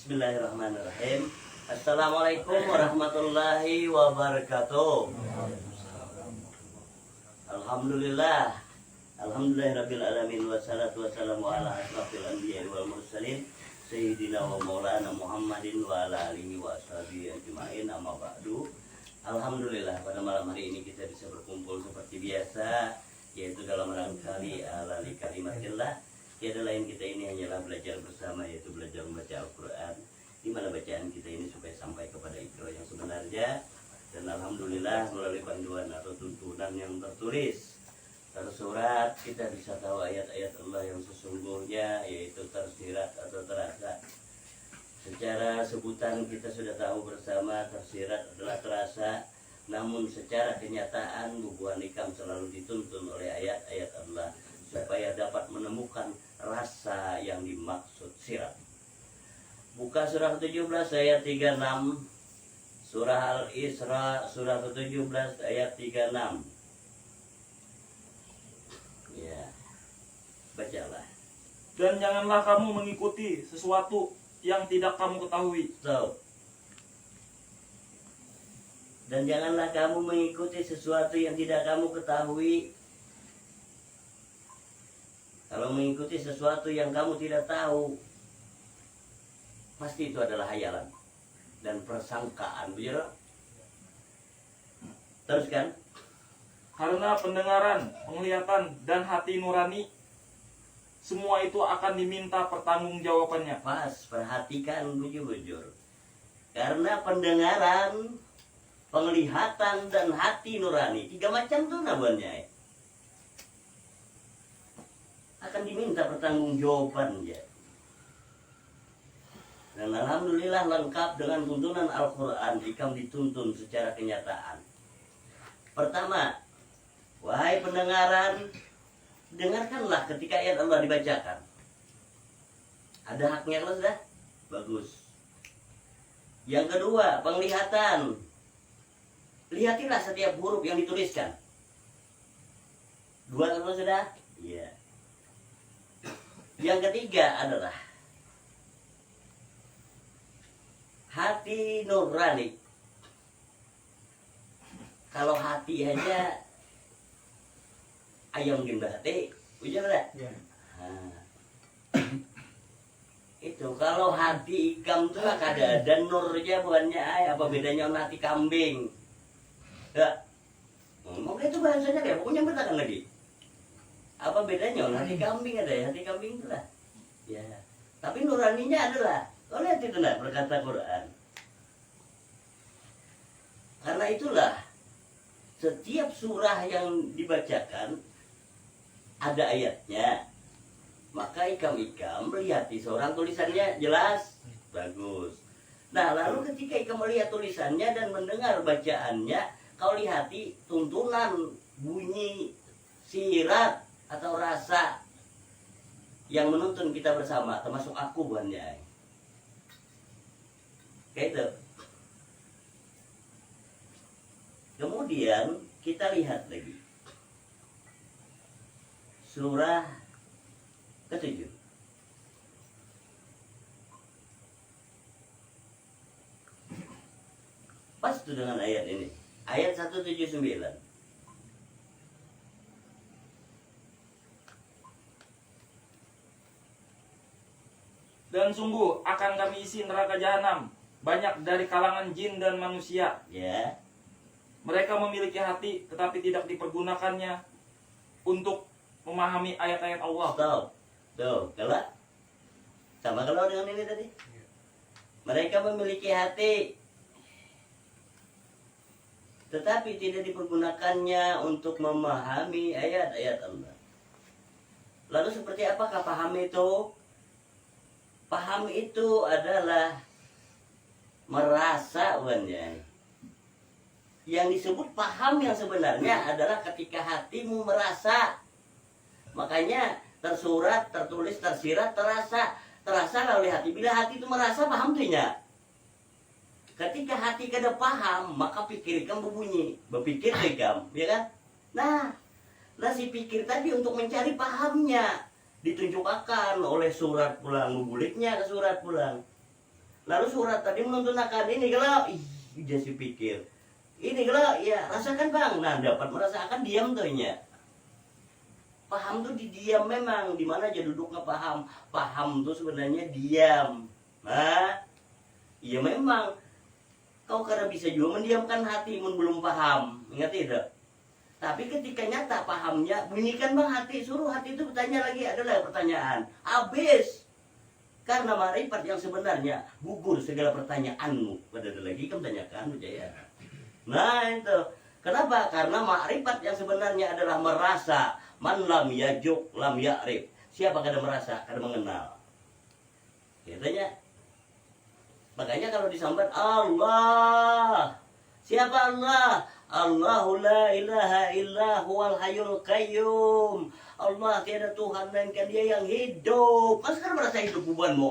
Bismillahirrahmanirrahim. Assalamualaikum warahmatullahi wabarakatuh. Alhamdulillah. Alhamdulillahirabbil alamin wassalatu wassalamu ala asrofil anbiya'i wal mursalin sayyidina wa maulana Muhammadin wa ala alihi wa ashabihi ajma'in, amma ba'du. Alhamdulillah, pada malam hari ini kita bisa berkumpul seperti biasa, yaitu dalam rangka ala kalimatillah. Tiada lain kita ini hanyalah belajar bersama, yaitu belajar membaca Al-Quran, di mana bacaan kita ini supaya sampai kepada Iqra yang sebenarnya. Dan alhamdulillah melalui panduan atau tuntunan yang tertulis tersurat, kita bisa tahu ayat-ayat Allah yang sesungguhnya, yaitu tersirat atau terasa. Secara sebutan kita sudah tahu bersama, tersirat adalah terasa. Namun secara kenyataan bubuhan ikam selalu dituntun oleh ayat-ayat Allah supaya dapat menemukan rasa yang dimaksud sirat. Buka surah 17 ayat 36. Surah Al-Isra surah 17 ayat 36. Ya, bacalah. Dan janganlah kamu mengikuti sesuatu yang tidak kamu ketahui. So, dan janganlah kamu mengikuti sesuatu yang tidak kamu ketahui. Kalau mengikuti sesuatu yang kamu tidak tahu, pasti itu adalah hayalan dan persangkaan, begitu? Teruskan. Karena pendengaran, penglihatan, dan hati nurani, semua itu akan diminta pertanggungjawabannya. Pas, perhatikan bujur-bujur. Karena pendengaran, penglihatan, dan hati nurani, 3 macam tuh nabuannya, akan diminta pertanggungjawaban ya. Dan alhamdulillah lengkap dengan tuntunan Al-Quran. Ikam dituntun secara kenyataan. Pertama, wahai pendengaran, dengarkanlah ketika ayat Allah dibacakan. Ada haknya kalau sudah bagus. Yang kedua, penglihatan, lihatilah setiap huruf yang dituliskan. 2 kalau sudah, iya. Yang ketiga adalah hati nurani. Kalau hati aja ayam gimba hati, ujar enggak? Ya. Nah, itu kalau hati ikam tuh ada nurnya bukannya apa bedanya sama hati kambing? Ya. Ngomong itu bahasanya kayak pokoknya bertakan lagi. Apa bedanya? Hati kambing ada ya, hati kambing itu lah. Ya. Tapi nuraninya adalah, kau lihat itu lah berkata Quran. Karena itulah setiap surah yang dibacakan ada ayatnya. Maka ikam melihat di seorang tulisannya jelas, bagus. Nah lalu ketika ikam melihat tulisannya dan mendengar bacaannya, kau lihati tuntunan, bunyi, sirat atau rasa yang menuntun kita bersama, termasuk aku bukannya. Kayak itu. Kemudian kita lihat lagi surah ke-7. Pas itu dengan ayat ini, ayat 179. Dan sungguh akan kami isi neraka jahanam banyak dari kalangan jin dan manusia. Ya. Mereka memiliki hati tetapi tidak dipergunakannya untuk memahami ayat-ayat Allah. Stop. Tuh, kalau sama kalau dengan ini tadi. Mereka memiliki hati tetapi tidak dipergunakannya untuk memahami ayat-ayat Allah. Lalu seperti apakah paham itu? Paham itu adalah merasa, bukannya. Yang disebut paham yang sebenarnya adalah ketika hatimu merasa. Makanya tersurat, tertulis, tersirat, terasa. Terasa oleh hati. Bila hati itu merasa, paham tuhnya. Ketika hati kada paham, maka pikir ikam berbunyi. Berpikir ikam, ya kan? Nah si pikir tadi untuk mencari pahamnya ditunjukkan oleh surat pulang, membuliknya ke surat pulang. Lalu surat tadi menuntun akan ini kalau dia si pikir ini kalau ya rasakan bang, nah dapat merasakan diam tuh nya. Paham tuh di diam memang, di mana aja duduknya paham. Paham tuh sebenarnya diam. Nah, iya memang. Kau karena bisa juga mendiamkan hati belum paham, ingat tidak? Tapi ketika nyata pahamnya, bunyikan bang hati, suruh hati itu bertanya lagi, adalah pertanyaan. Habis. Karena marifat yang sebenarnya gugur segala pertanyaanmu. Pada lagi kamu tanyakan, Jaya. Nah itu. Kenapa? Karena makrifat yang sebenarnya adalah merasa. Man lam yajuk lam ya'rif. Siapa kada merasa, kada mengenal. Katanya. Makanya kalau disambat Allah. Siapa Allah? Allahu la ilaha illa huwal hayyul qayyum. Allah tiada Tuhan melainkan Dia yang hidup. Masa kan merasa hidup bubanmu?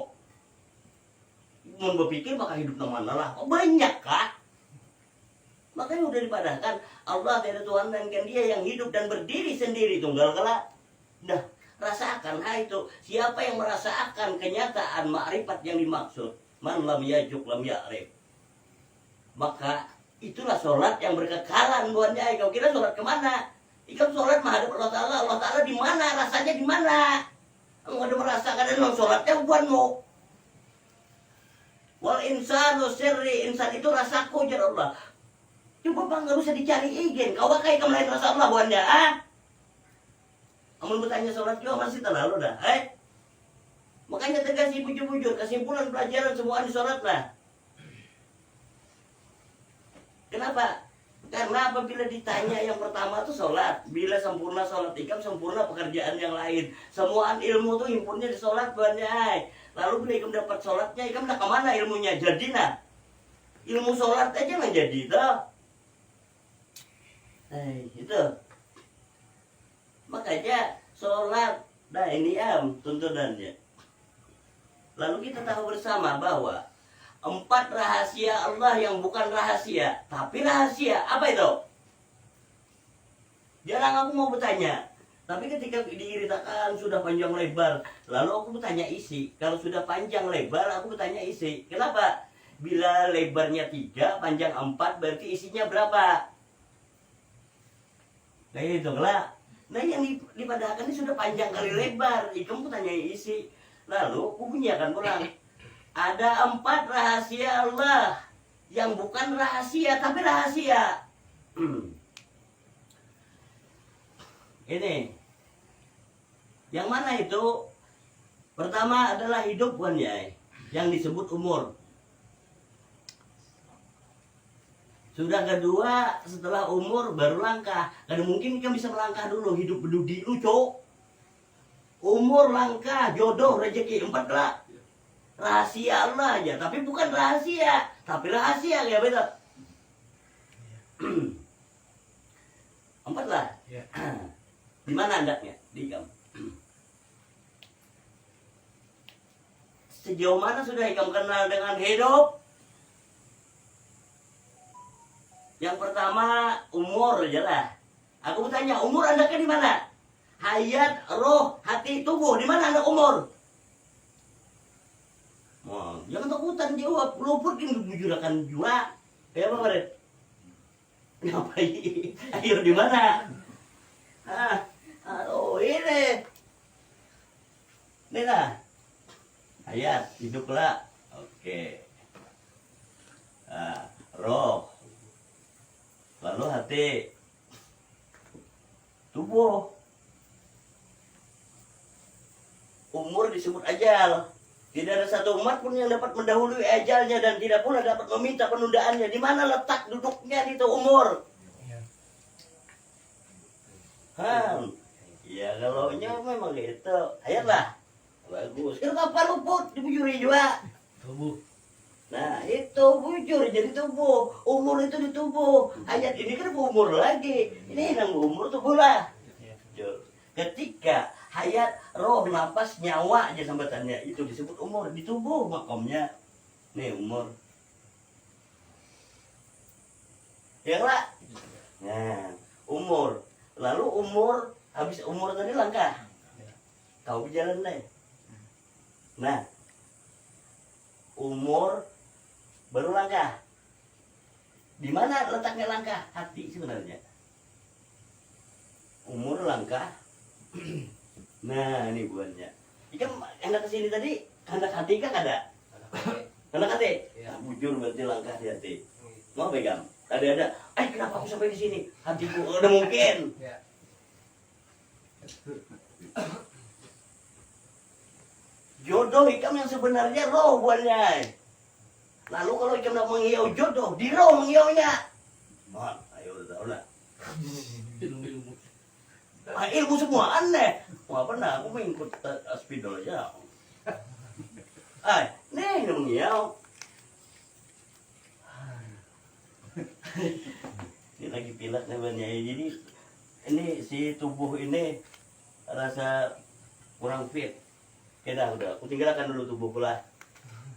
Mau berpikir maka hidup mana lah? Oh, banyak kah? Makanya udah dipadahkan Allah tiada Tuhan melainkan Dia yang hidup dan berdiri sendiri tunggal kala. Dah rasakan hal itu. Siapa yang merasakan kenyataan makrifat yang dimaksud? Man lam yajuk lam ya'rif. Maka itulah sholat yang berkekalan buatnya. Kau kira sholat kemana? Ikam sholat menghadap Allah Ta'ala. Allah Ta'ala di mana? Rasanya di mana? Kamu ada merasakan memang sholatnya buatmu. Wal insanu sirri. Insan itu rasaku jar Allah. Coba bang, gak usah dicari izin. Kau pakai kamu lain rasa Allah buatnya. Kamu bertanya sholat juga masih terlalu dah. Makanya tegas bujur-bujur. Kesimpulan pelajaran semua di sholat lah. Kenapa? Karena apabila ditanya yang pertama itu sholat. Bila sempurna sholat ikam, sempurna pekerjaan yang lain. Semuaan ilmu tuh himpunnya di sholat banyak. Lalu bila ikam dapat sholatnya, ikam dah kemana ilmunya? Jadi nah. Ilmu sholat aja nggak jadi tuh. Itu. Makanya sholat. Nah ini tuntunannya. Lalu kita tahu bersama bahwa 4 rahasia Allah yang bukan rahasia, tapi rahasia. Apa itu? Jarang aku mau bertanya. Tapi ketika diceritakan sudah panjang lebar, lalu aku bertanya isi. Kalau sudah panjang lebar, aku bertanya isi. Kenapa? Bila lebarnya 3, panjang 4, berarti isinya berapa? Nah itu lah. Nah yang dipadahkan ini sudah panjang kali lebar. Kamu bertanya isi. Lalu aku bunyikan pulang. Ada 4 rahasia Allah yang bukan rahasia tapi rahasia. Ini yang mana itu? Pertama adalah hidup bukan ya, yang disebut umur. Sudah kedua setelah umur baru langkah. Karena mungkin kan bisa melangkah dulu, hidup berdudi lucu. Umur, langkah, jodoh, rezeki, 4 lah. Rahasia Allah aja, tapi bukan rahasia, tapi rahasia ya beda. 4 lah. Di mana andaknya? Di kamu. Sejauh mana sudah kamu kenal dengan hidup? Yang pertama umur aja lah. Aku bertanya, umur andaknya di mana? Hayat, roh, hati, tubuh, di mana anda umur? Wah, jangan takutan jawab, luput ini bujurakan juga. Kayak apa Maret? Ngapain? Ayo di mana? Oh ini. Ini lah. Hayat, hiduplah. Oke. Roh. Lalu hati. Tubuh. Umur disebut ajal. Tidak ada satu umat pun yang dapat mendahului ajalnya dan tidak pula dapat meminta penundaannya. Di mana letak duduknya itu umur? Ya kalau nya memang gitu. Ayolah. Bagus. Itu apa luput dibujuri juga. Tubuh. Nah itu bujur jadi tubuh. Umur itu di tubuh. Ayat ini kan umur lagi. Ini yang umur tubuh lah. Ketika hayat, roh, nafas, nyawa aja sambatannya itu disebut umur di tubuh makomnya. Nih umur. Ya lah. Nah, umur. Lalu umur habis umur tadi langkah. Kau berjalan deh. Nah, umur baru langkah. Di mana letaknya langkah? Hati sebenarnya. Umur langkah. Nah, ini buahnya. Ikan hendak kesini tadi, hendak hati kan ada? Hendak hati? Iya. Nah, bujur berarti langkah di hati. Mau pegang? Ada. Kenapa aku sampai di sini? Hatiku udah mungkin. Ya. Jodoh ikam yang sebenarnya roh buahnya. Lalu kalau ikam nak menghiau jodoh, di roh menghiaunya. Mohon, ayo udah tahu lah. Ilmu semua aneh. Wah pernah aku mengikut spidol aja. Nih menghiau. Ini lagi pilek namanya. Jadi ini si tubuh ini rasa kurang fit. Udah, aku tinggalkan dulu tubuhku lah.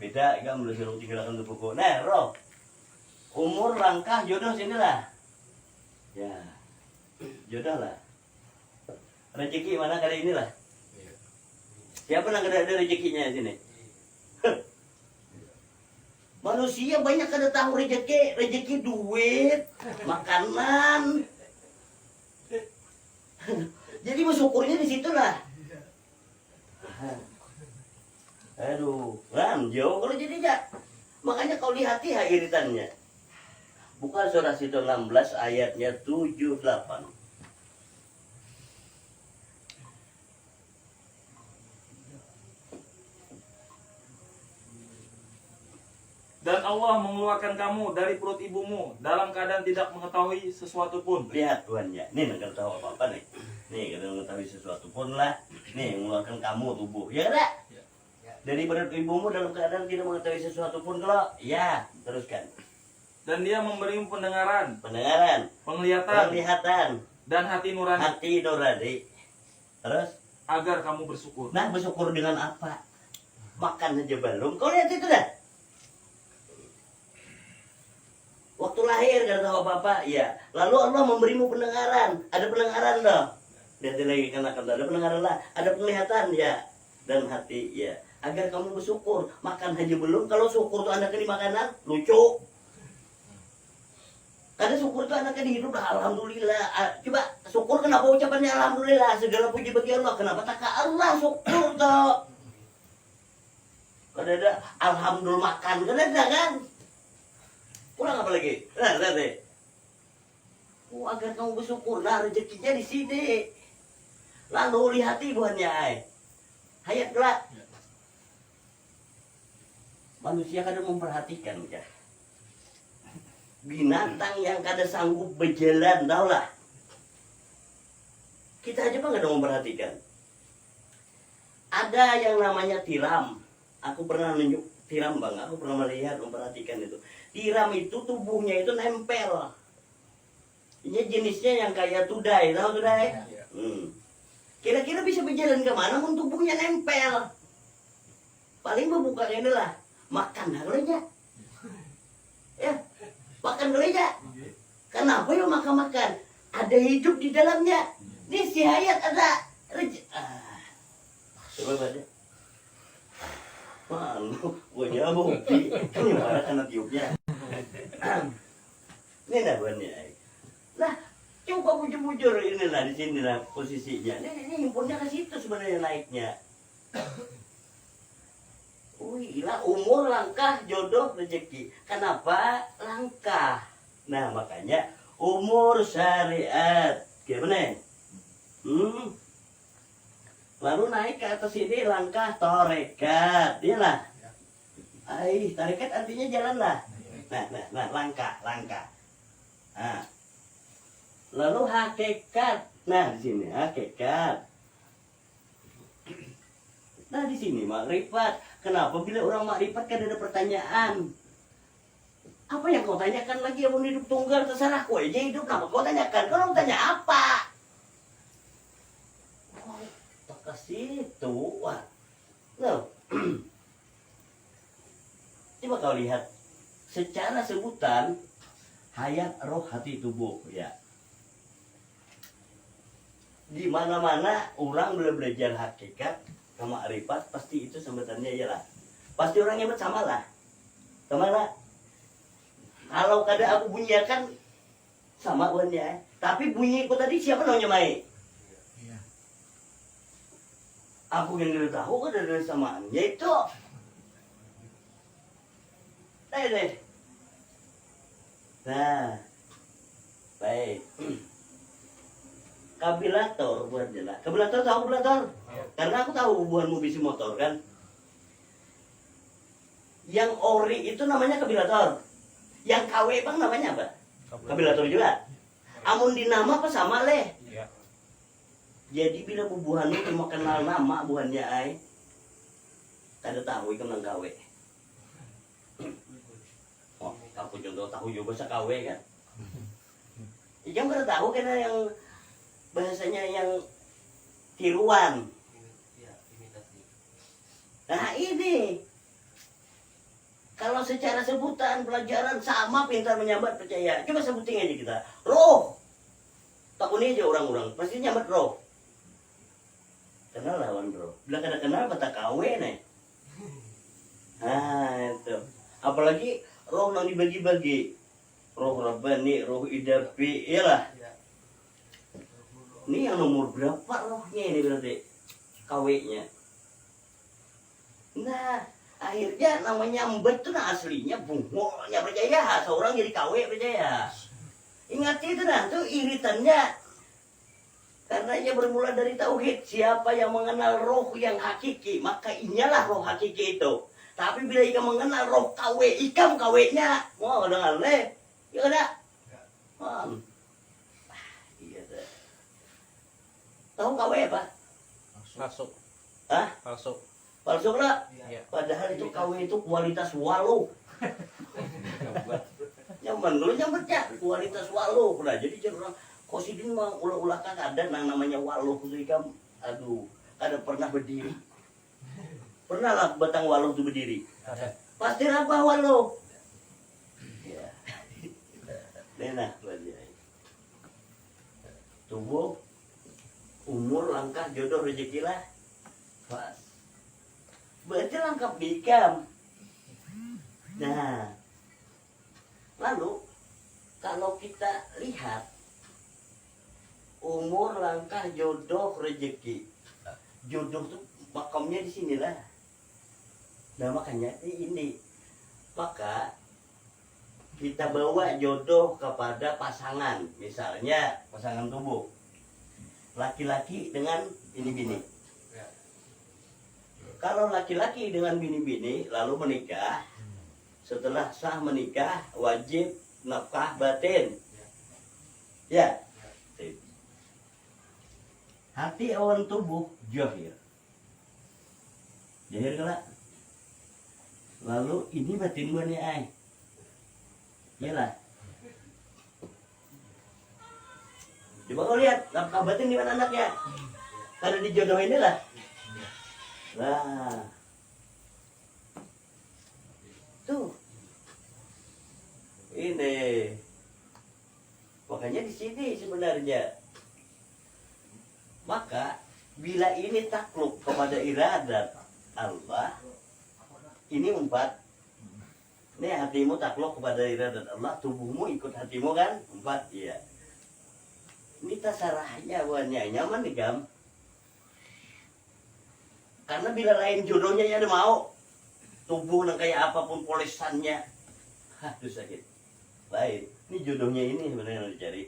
Beda, kamu udah suruh tinggalkan tubuhku. Nah, roh. Umur, langkah, jodoh sinilah. Ya, jodoh lah. Rezeki mana kali inilah. Siapa yang ada rezekinya di sini? Manusia banyak kada tahu rezeki duit, makanan. Jadi bersyukurnya di situlah. Aduh, jauh kalau jadi ya. Makanya kau lihat ya iritannya. Buka surah situ 16 ayatnya 78. Dan Allah mengeluarkan kamu dari perut ibumu dalam keadaan tidak mengetahui sesuatu pun. Lihat tuannya, nih nggak tahu apa-apa nih. Nih nggak mengetahui sesuatu pun lah. Nih mengeluarkan kamu tubuh, ya kan? Dari perut ibumu dalam keadaan tidak mengetahui sesuatu pun kalau ya teruskan. Dan dia memberimu pendengaran, Penglihatan, dan hati nurani, Terus agar kamu bersyukur. nah bersyukur dengan apa? Makan aja belum. Kau lihat itu dah. Waktu lahir gak tahu apa-apa, ya. Lalu Allah memberimu pendengaran, ada pendengaran loh. Lihat lagi kan ada pendengaran lah, ada penglihatan ya, dan hati ya. Agar kamu bersyukur. Makan aja belum, kalau syukur tuh anaknya di makanan, lucu. Karena syukur tuh anaknya di hidup, alhamdulillah. Coba syukur kenapa ucapannya alhamdulillah, segala puji bagi Allah. Kenapa tak ke Allah syukur tuh? Kalau ada alhamdulillah makan, kan ada kan? Kurang apa lagi? Nah, lihat deh. Agar kamu bersyukur, nah rezekinya di sini. Lalu lihat buahnya, hayat gelap. Manusia kadang memperhatikan ya. Binatang yang kada sanggup berjalan, tau lah. Kita aja mah gak ada memperhatikan. Ada yang namanya tiram. Aku pernah nunjuk tiram bang, aku pernah melihat, memperhatikan itu. Tiram itu tubuhnya itu nempel. Ini jenisnya yang kayak tudai, tahu tudai? Kira-kira bisa berjalan kemana pun tubuhnya nempel. Paling membuka ini lah, makan harusnya. Ya, makan geleja. Kenapa ya makan-makan? Ada hidup di dalamnya. Ini si hayat ada. Coba baca. Malu, gue nyambung. Ini marah karena tiupnya. Ini nah buahnya. Nah, coba bujur-bujur inilah di sini lah posisinya. Ini himpunnya ke situ sebenarnya naiknya. Wih, lah umur langkah jodoh rezeki. Kenapa langkah? Nah makanya umur syariat. Gimana? Lalu naik ke atas ini langkah torekat. Dia lah. Tarekat artinya jalan lah. Nah, langkah. Nah. Lalu hakikat. Nah di sini hakikat. Nah di sini makrifat. Kenapa bila orang makrifat kan ada pertanyaan? Apa yang kau tanyakan lagi yang hidup tunggal terserah kau aja hidup. Kenapa kau tanyakan? Kau tanya apa? Oh, tak kasih tuh. Loh. Coba kau lihat secara sebutan hayat, roh, hati, tubuh ya. Di mana-mana orang boleh belajar hakikat sama arifat, pasti itu sebutannya ialah pasti orang nyebut sama lah. Kemana? Kalau kada aku bunyikan sama buannya. Tapi bunyiku tadi siapa namanya Mai? Iya. Aku yang tidak tahu kan ada samaannya itu. Deh. Nah, baik. Kabilator buat jelas. Kabilator tahu kabilator? Karena aku tahu buanmu bisi motor kan. Yang ori itu namanya kabilator. Yang KW bang namanya apa? Kabilator juga. Amun di nama apa sama leh. Iya. Jadi bila bubuhanmu cuma kenal nama buhannya ai. Kada tahu ikan nang KW. Oh, aku contoh tahu juga bahasa KW kan. Ikan kada tahu karena yang bahasanya yang tiruan. Nah ini kalau secara sebutan pelajaran sama pintar menyambat percaya. Coba sebutin aja kita. Roh. Takut aja orang-orang pasti nyambat roh. Kenal lawan roh. Bila kada kenal kata kawe nih. Nah itu. Apalagi roh yang dibagi-bagi. Roh Rabbani, roh Idapi, iyalah. Ini yang nomor berapa rohnya ini berarti? KW-nya. Nah, akhirnya namanya embet tuh nah aslinya bungolnya percaya. Seorang jadi KW percaya. Ingat itu nah, tuh iritannya. Karena ia bermula dari tauhid. Siapa yang mengenal roh yang hakiki, maka inyalah roh hakiki itu. Tapi bila ika mengenal roh KW, ikam KW-nya. Wah, kadang aneh. Ya kada? Iya dah. Tahu KW apa? Palsu. Hah? Palsu. Palsu lah. Iya. Padahal itu KW itu kualitas walu. Nyaman dulu nyambernya kualitas walu. Nah, jadi orang kosidin mah ulah-ulah kan ada nang namanya walu itu ikam. Aduh, kada pernah berdiri. Pernah lah batang walu itu berdiri. Ada. Pasti apa walu? Ya. Nah, tubuh, umur, langkah, jodoh, rezeki lah. Pas. Berarti lengkap dikam. Nah, lalu kalau kita lihat umur, langkah, jodoh, rezeki, jodoh tuh makamnya di sinilah. Nah makanya ini, maka kita bawa jodoh kepada pasangan, misalnya pasangan tubuh, laki-laki dengan bini-bini. Kalau laki-laki dengan bini-bini lalu menikah, setelah sah menikah wajib nafkah batin. Ya. Hati awan tubuh jahir. Jahir kelak. Lalu ini batin gua nih ay. Iyalah. Coba kau lihat nafkah batin di mana anaknya? Kada dijodohin lah. Nah, tuh, ini, makanya di sini sebenarnya. Maka bila ini takluk kepada iradat Allah, ini 4. Ini hatimu takluk kepada iradat Allah, tubuhmu ikut hatimu kan? 4, iya. Ini tasarahnya buahnya nyaman nih gam. Karena bila lain jodohnya ya ada mau, tubuh yang kayak apapun polesannya, aduh sakit. Baik, ini jodohnya ini sebenarnya yang dicari.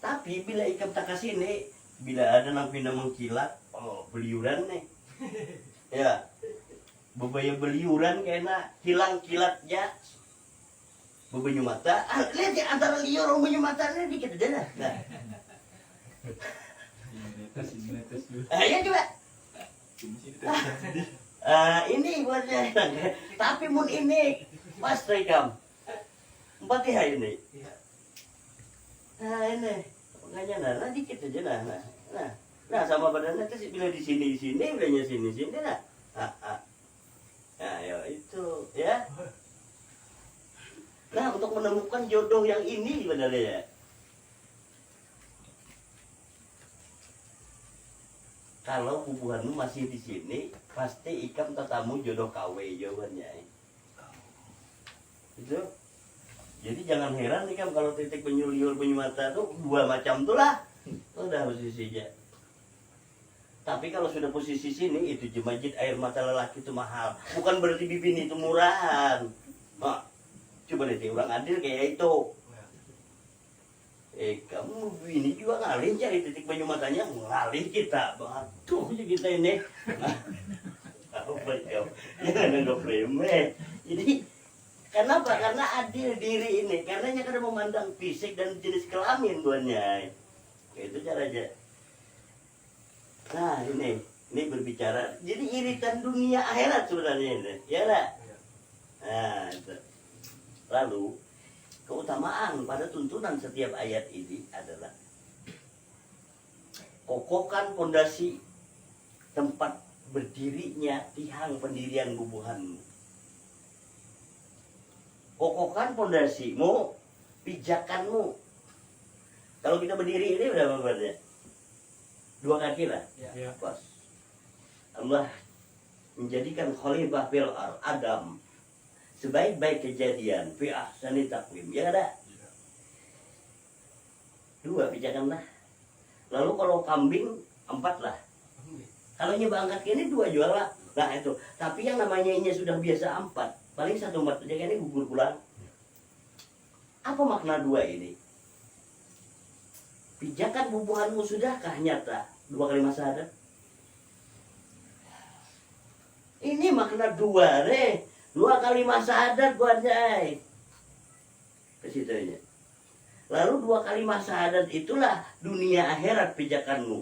Tapi bila ikam tak kasih nih, bila ada nang pindah mengkilat, oh beliuran nih, ya, bebaya beliuran karena hilang kilatnya. Bebanyu mata, lihat ya antara liur dan bebanyu matanya dikit aja dah. Nah. Ya coba. Ini buatnya. Tapi mun ini pas rekam. 4 ya ini. Nah ini, makanya nah dikit aja nah sama badannya tuh bila di sini bilanya sini nah. Nah ya itu ya. Nah, untuk menemukan jodoh yang ini sebenarnya ya. Kalau hubunganmu masih di sini, pasti ikam tetamu jodoh KW jawabannya. Jadi jangan heran nih kan kalau titik penyuliul penyumata tuh dua macam tuh lah. Udah posisinya. Tapi kalau sudah posisi sini itu jemajit air mata lelaki itu mahal. Bukan berarti bibin itu murahan. Nah, coba deh orang adil kayak itu. Kamu ini juga ngalih cari titik banyu matanya, ngalih kita. Aduh kita ini. Apa ya? Jangan anggap remeh. Jadi kenapa? Karena adil diri ini. Karenanya karena memandang fisik dan jenis kelamin buahnya. Itu caranya. Nah ini berbicara. Jadi iritan dunia akhirat sebenarnya ini. Ya lah. Nah, itu. Lalu keutamaan pada tuntunan setiap ayat ini adalah kokohkan pondasi tempat berdirinya tiang pendirian bubuhanmu. Kokohkan pondasimu, pijakanmu. Kalau kita berdiri ini berapa beratnya? 2 kaki lah. Ya. Pas. Allah menjadikan khalifah fil Adam sebaik-baik kejadian fi ahsani taqwim. Ya ada. 2 pijakan lah. Lalu kalau kambing 4 lah. Kalau nyoba angkat ini 2 jual lah. Nah itu. Tapi yang namanya ini sudah biasa 4. Paling 1 4 saja ini gugur pulang. Apa makna 2 ini? Pijakan bubuhanmu sudahkah nyata? 2 kalimat syahadat. Ini makna 2 deh. 2 kalimat syahadat buatnya. Ke situ aja. Lalu 2 kalimat syahadat itulah dunia akhirat pijakanmu.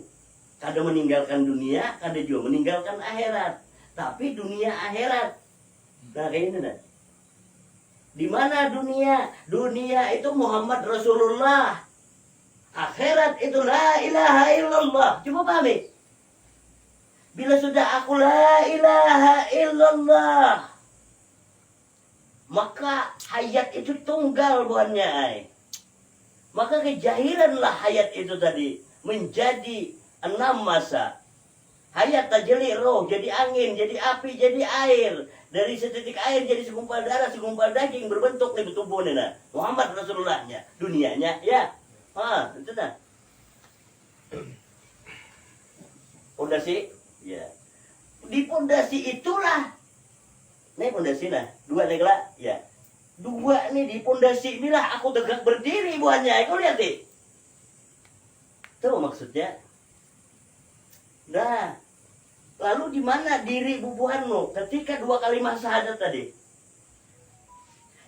Kada meninggalkan dunia, kada juga meninggalkan akhirat. Tapi dunia akhirat. Nah kayak ini dah. Di mana dunia? Dunia itu Muhammad Rasulullah. Akhirat itu la ilaha illallah. Coba pahami. Bila sudah aku la ilaha illallah, maka hayat itu tunggal buahnya. Maka kejahiranlah hayat itu tadi menjadi 6 masa. Hayat tajeli roh, jadi angin, jadi api, jadi air. Dari setitik air jadi segumpal darah, segumpal daging berbentuk nih tubuh nih nah. Muhammad Rasulullahnya, dunianya ya. Itu dah. Pondasi, ya. Di pondasi itulah. Nih pondasi nah, 2 negla, ya. 2 nih di pondasi inilah aku tegak berdiri buahnya. Kau lihat deh. Tahu maksudnya? Nah, lalu di mana diri bubuhanmu ketika 2 kalimat syahadat tadi?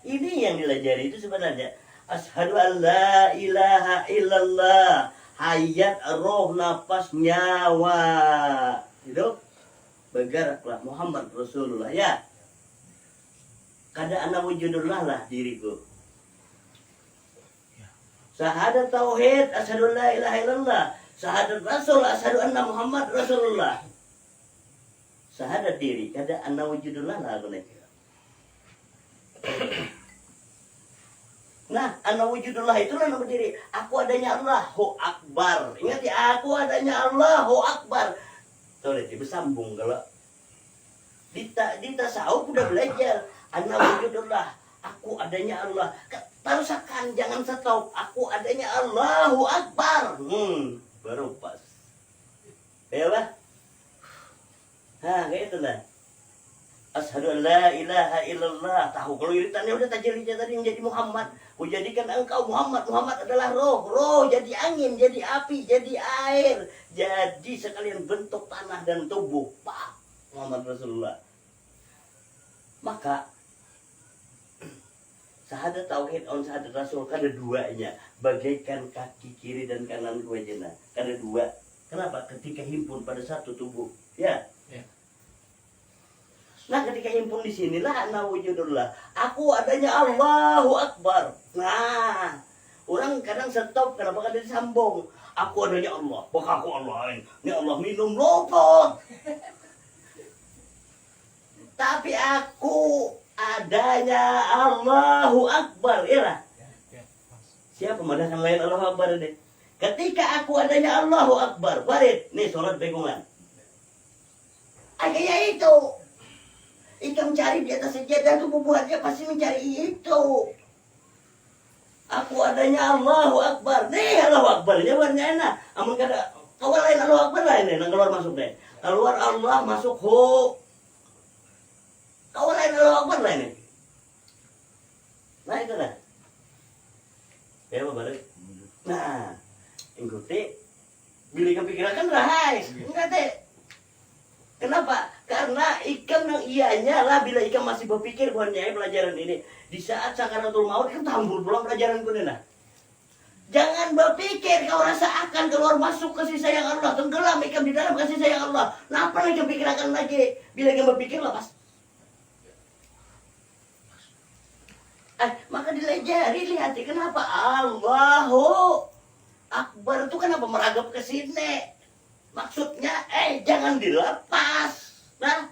Ini yang dilajari itu sebenarnya. Asyhadu an la ilaha illallah. Hayat, roh, nafas, nyawa. Itu bergeraklah Muhammad Rasulullah ya. Kada ana wujudullah lah diriku. Syahadat tauhid, asyhadu an la ilaha illallah. Syahadat rasul, asyhadu anna Muhammad Rasulullah. Syahadat diri, kada ana wujudullah lah aku nih. Nah, ana wujudullah itulah nama diri. Aku adanya Allahu Akbar. Ingat ya, aku adanya Allahu Akbar. Tuh lihat, bersambung kalau di tasawuf udah belajar. Ana wujudullah, aku adanya Allah. Terusakan, jangan stop. Aku adanya Allahu Akbar. Baru pas. Ya lah. Kayak itu lah. Asyhadu an la ilaha illallah. Tahu kalau iritannya udah tajallinya tadi yang jadi Muhammad. Kujadikan engkau Muhammad. Muhammad adalah roh. Roh jadi angin, jadi api, jadi air. Jadi sekalian bentuk tanah dan tubuh. Pak Muhammad Rasulullah. Maka syahadat tauhid on syahadat rasul kada 2-nya. Bagaikan kaki kiri dan kanan kuajena. Kada 2. Kenapa? Ketika himpun pada satu tubuh. Ya. Nah ketika himpun di sinilah ana wujudullah. Aku adanya Allahu Akbar. Nah, orang kadang stop, kenapa kadang disambung? Aku adanya Allah, bukan aku Allah. Ini Allah minum lopot. Tapi aku adanya Allahu Akbar. Iya. Siapa memandangkan lain Allahu Akbar deh? Ketika aku adanya Allahu Akbar, Farid, nih sholat begungan. Kayak itu. Ikan mencari di atas sejadah itu bubuhannya pasti mencari itu. Aku adanya Allahu Akbar. Nih Allahu Akbar. Jawabannya enak. Amun kada awal lain Allahu Akbar lain nang keluar masuk deh. Keluar Allah masuk hu. Awal lain Allahu Akbar lain. Nah itu dah. Ya apa balik? Nah, ikuti. Bila kepikiran kan rahai. Enggak teh. Kenapa? Karena ikam yang ianya lah bila ikam masih berpikir bahwanya pelajaran ini di saat sakaratul maut itu tambul pulang pelajaran kunena. Jangan berpikir kau rasa akan keluar masuk kasih sayang Allah, tenggelam ikam di dalam kasih sayang Allah. Nah, apa lagi pikirkan lagi? Bila ikam berpikir lepas. Maka dilajari lihat kenapa Allahu Akbar itu kenapa meragap ke sini? Maksudnya jangan dilepas. Nah,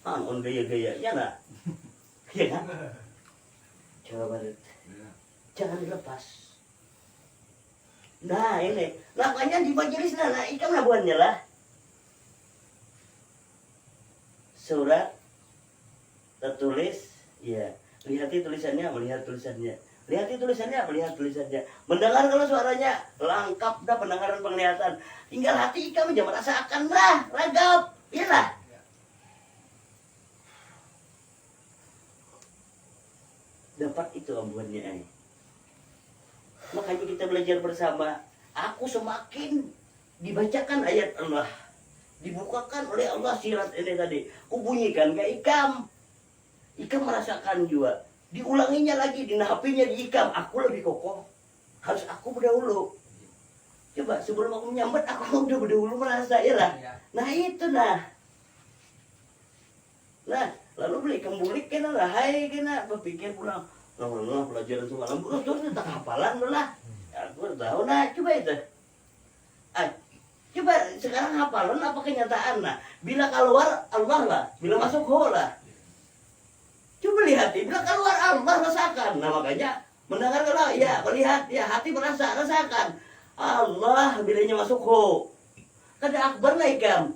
on gaya-gayanya nah. Iya kan? Coba balik. Jangan dilepas. Nah ini, makanya di majelis nah ikam labuannya lah. Surat tertulis, ya. Lihati tulisannya, melihat tulisannya. Lihati tulisannya, melihat tulisannya. Mendengar kalau suaranya, lengkap dah pendengaran penglihatan. Tinggal hati ikam aja merasakan lah, ragap. Iyalah. Dapat itu ambuannya. Makanya kita belajar bersama. Aku semakin dibacakan ayat Allah, dibukakan oleh Allah sirat ini tadi. Kubunyikan ke ikam. Ikam merasakan juga. Diulanginya lagi, dinahapinya di ikam. Aku lebih kokoh. Harus aku berdahulu. Coba sebelum aku menyambat, aku udah berdahulu merasa ya lah. Nah itu nah. Nah, lalu beli kembulik kena lah, hai kena berpikir pulang. Nah, pelajaran semalam terus tak hafalan lah. Aku tahu nah, coba itu. Coba sekarang hafalan apa kenyataan nah. Bila keluar Allah lah, bila masuk ho lah. Coba lihat, bila keluar Allah rasakan. Nah makanya mendengar kalau ya melihat ya hati rasakan. Allah bilanya masuk ho. Kada akbar lah ikam.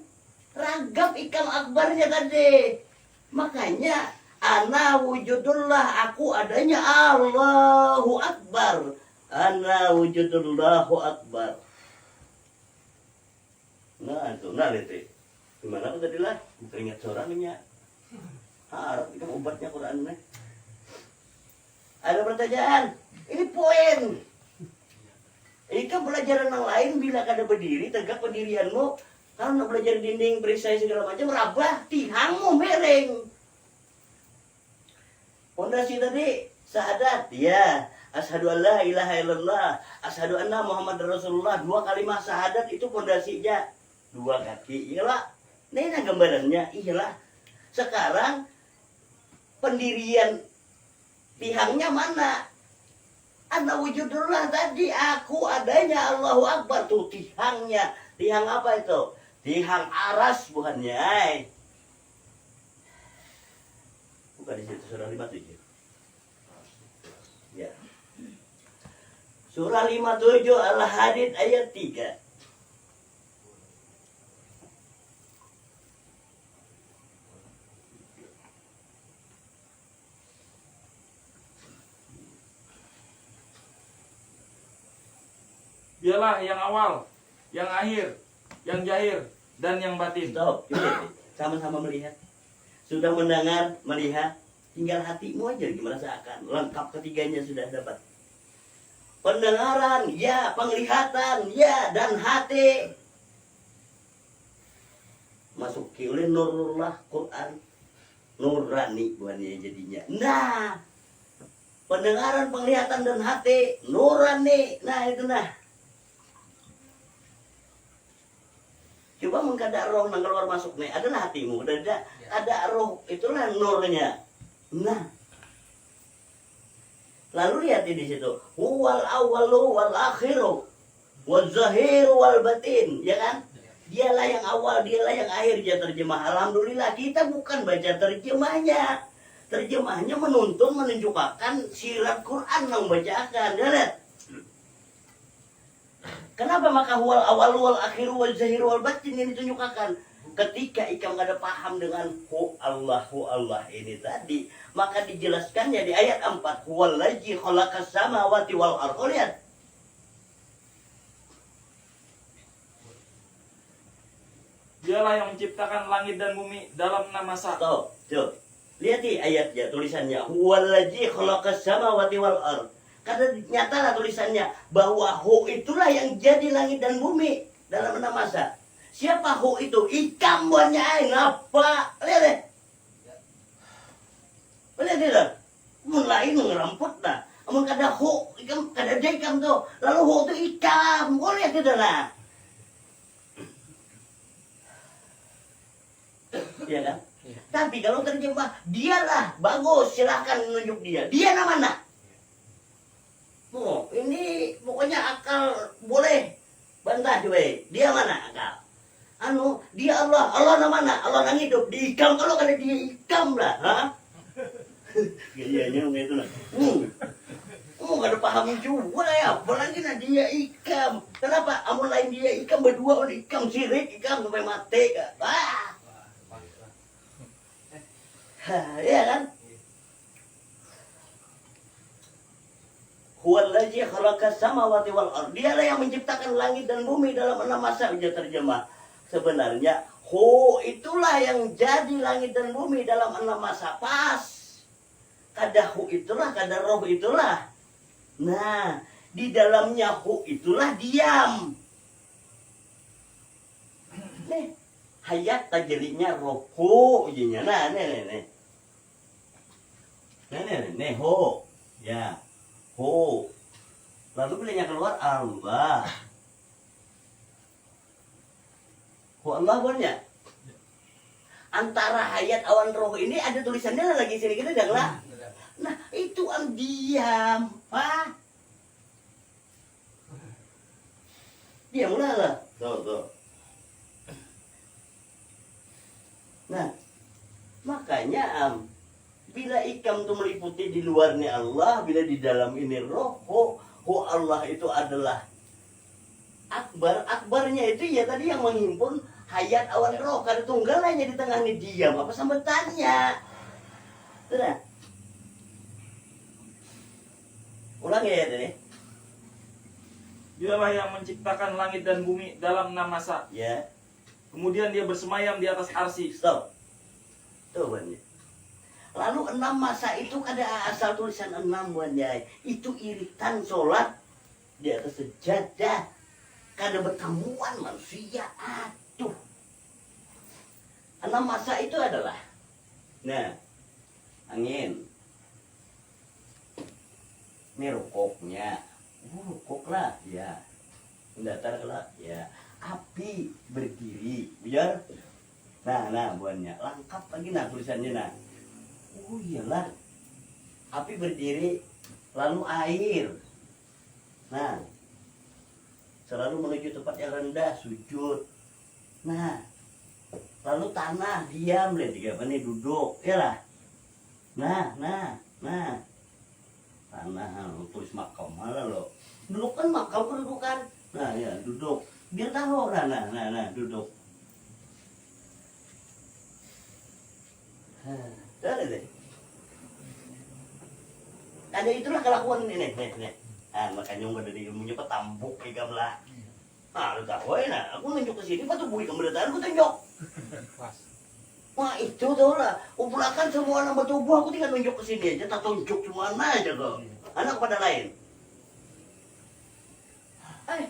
Ragap ikam akbarnya tadi. Makanya ana wujudullah, aku adanya Allahu Akbar. Ana wujudullahu Akbar. Nah itu, nah lihat gimana aku tadi lah, bukan ingat suaranya. Harap itu obatnya Quran nih. Ada pertanyaan? Ini poin. Ini kan pelajaran yang lain bila kada berdiri, tegak pendirianmu. Kalau nak belajar dinding, perisai segala macam, rabah, tihangmu mereng. Pondasi tadi, syahadat, ya. Asyhadu an la ilaha illallah, asyhadu anna Muhammad Rasulullah. 2 kalimat syahadat itu pondasinya. 2 kaki, iyalah. Ini gambarannya, iyalah. Sekarang, pendirian tihangnya mana? Ana wujudullah tadi, aku adanya Allahu Akbar. Tuh tihangnya. Tihang apa itu? Tihang aras bukannya. Bukan di situ surah 57. Ya. Surah 57 Al-Hadid ayat 3. Dialah yang awal, yang akhir, yang jahir, dan yang batin. Stop. Sama-sama melihat. Sudah mendengar, melihat. Tinggal hatimu aja merasakan. Lengkap ketiganya sudah dapat. Pendengaran, ya. Penglihatan, ya. Dan hati. Masuki oleh nurullah Quran. Nurani buahnya jadinya. Nah. Pendengaran, penglihatan, dan hati. Nurani. Nah itu nah. Coba mengkada roh nang keluar masuk nih, adalah hatimu, ada roh, itulah nurnya. Nah, lalu lihat di situ, huwal awalu wal akhiru, wal zahiru wal batin, ya kan? Dialah yang awal, dialah yang akhir. Dia terjemah. Alhamdulillah kita bukan baca terjemahnya. Terjemahnya menunjukkan sirat Quran yang membacakan, ya lihat. Kenapa maka huwal awal wal akhir wal zahir wal batin yang ditunjukkan? ketika ikam ada paham dengan hu Allah ini tadi, maka dijelaskannya di ayat 4, huwallazi khalaqas samawati wal ardh. Lihat. Dialah yang menciptakan langit dan bumi dalam 6 masa. Tuh. Lihat di ayatnya, tulisannya huwallazi khalaqas samawati wal ardh. Karena nyatalah tulisannya bahwa hu itulah yang jadi langit dan bumi dalam 6 masa. Siapa hu itu? Ikam buahnya aing apa? Lihat deh. Lihat deh. Mulai ngeramput nah. Amun kada hu, ikam kada ada ikam tuh. Lalu hu itu ikam. Kau lihat itu nah. Iya kan? Iya. Tapi kalau terjemah, dialah, bagus, silahkan menunjuk dia. Dia mana? Oh, ini pokoknya akal boleh bantah cuy. Dia mana akal? Dia Allah. Allah mana? Allah yang hidup. Diikam, kalau kada dia ikam lah, ha? Gayanya gitu lah. Gak ada paham juga ya. Apalagi nah dia ikam. Kenapa? Amun lain dia ikam berdua, ikam sirik, ikam sampai mati. Iya kan? Huwallazi khalaqas samawati wal ardh. Dialah yang menciptakan langit dan bumi dalam 6 masa. Ujar terjemah. Sebenarnya hu itulah yang jadi langit dan bumi dalam 6 masa. Pas. Kada hu itulah, kada roh itulah. Nah, di dalamnya hu itulah diam. Nih, hayat tajelinya rohku izinnya. Nah, nih. Nih, ho. Ya. Ho. Lalu bilangnya keluar Allah. Ho Allah buatnya. Antara hayat awan roh ini ada tulisannya lagi sini kita enggak lah. Nah, itu ang diam. Diam lah. Tuh. Nah, makanya bila ikam tuh meliputi di luarnya Allah, bila di dalam ini roh, Allah itu adalah akbar. Akbarnya itu ya tadi yang menghimpun hayat awan roh. Karena tunggalnya di tengah ini diam. Apa sambutannya? Nah. Ulang ya tadi. Dialah yang menciptakan langit dan bumi dalam 6 masa. Ya. Kemudian dia bersemayam di atas arsy. Stop. Tuh banyak. Lalu 6 masa itu kada asal tulisan 6 banyak. Itu iritan sholat di atas sejadah. Kada bertemuan manusia. Aduh. 6 masa itu adalah. Nah. Angin. Ini rukuknya. Rukuk lah. Ya. Datar lah. Ya. Api berdiri. Biar. Nah buahnya. Lengkap lagi nah tulisannya nah. Oh iyalah. Api berdiri. Lalu air. Nah. Selalu menuju tempat yang rendah. Sujud. Nah. Lalu tanah. Diam. Lihat juga apa nih. Duduk. Iyalah. Nah. Tanah. Tulis makam. Malah loh. Duduk kan makam kedudukan. Nah ya duduk. Biar tahu. Nah. Duduk. Ada deh. Ada itulah kelakuan ini nih. Makanya nggak dari ilmunya petambuk ikam lah. Lu tahu ya, aku nunjuk ke sini, patu bui kemudian aku tunjuk. Wah itu tau lah, umpulakan semua nama tubuh aku tinggal nunjuk ke sini aja, tak tunjuk cuma aja kok. Anak pada lain.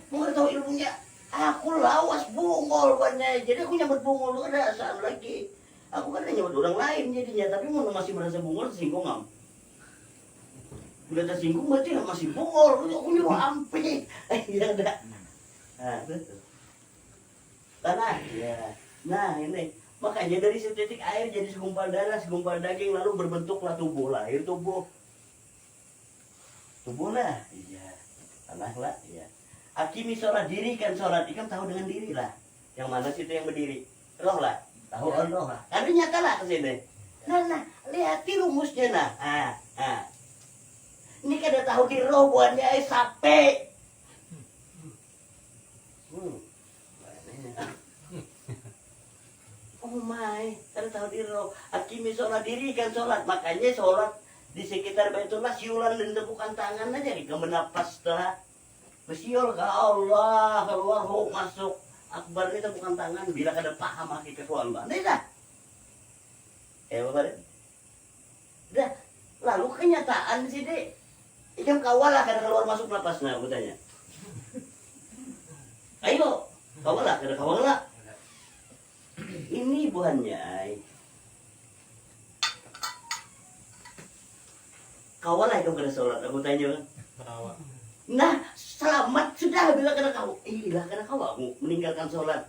Mau tahu ilmunya? Aku lawas bungol banyak, jadi aku nyambut bungol ada asal lagi. Aku kan nyambut orang lain jadinya, tapi mau masih merasa bungol tersinggung am. Udah tersinggung berarti masih bungol, aku nyuruh ampe. Ya udah. Nah, betul. Tanah, ya. Nah ini, makanya dari setitik air jadi segumpal darah, segumpal daging, lalu berbentuklah tubuh, lahir tubuh. Tubuh lah, iya. Tanah lah, iya. Hakimi sholat diri kan sholat, ikam tahu dengan diri lah. Yang mana situ yang berdiri? Roh lah, tahu on roh lah. Tapi nyata lah ke sini. Nah, lihati rumusnya nah. Ini kada tahu di roh buatnya sape. Oh my, kada tahu diri roh. Akimi sholat diri kan sholat. Makanya sholat di sekitar Baitullah siulan dan tepukan tangan aja di kemenapas telah bersiul ke Allah keluar ho masuk akbar ini tepukan tangan bila kada paham hakikat Allah. Nah, dah. Bapak. Dah. Lalu kenyataan sih dek. Ikam kawal lah kada keluar masuk napasnya aku tanya. Ayo, kawal lah kada kawal lah. Ini buahnya. Kawal lah ikam kada sholat aku tanya kan. Perawa. Nah, selamat sudah bila kena kau. Lah kena kau aku meninggalkan sholat.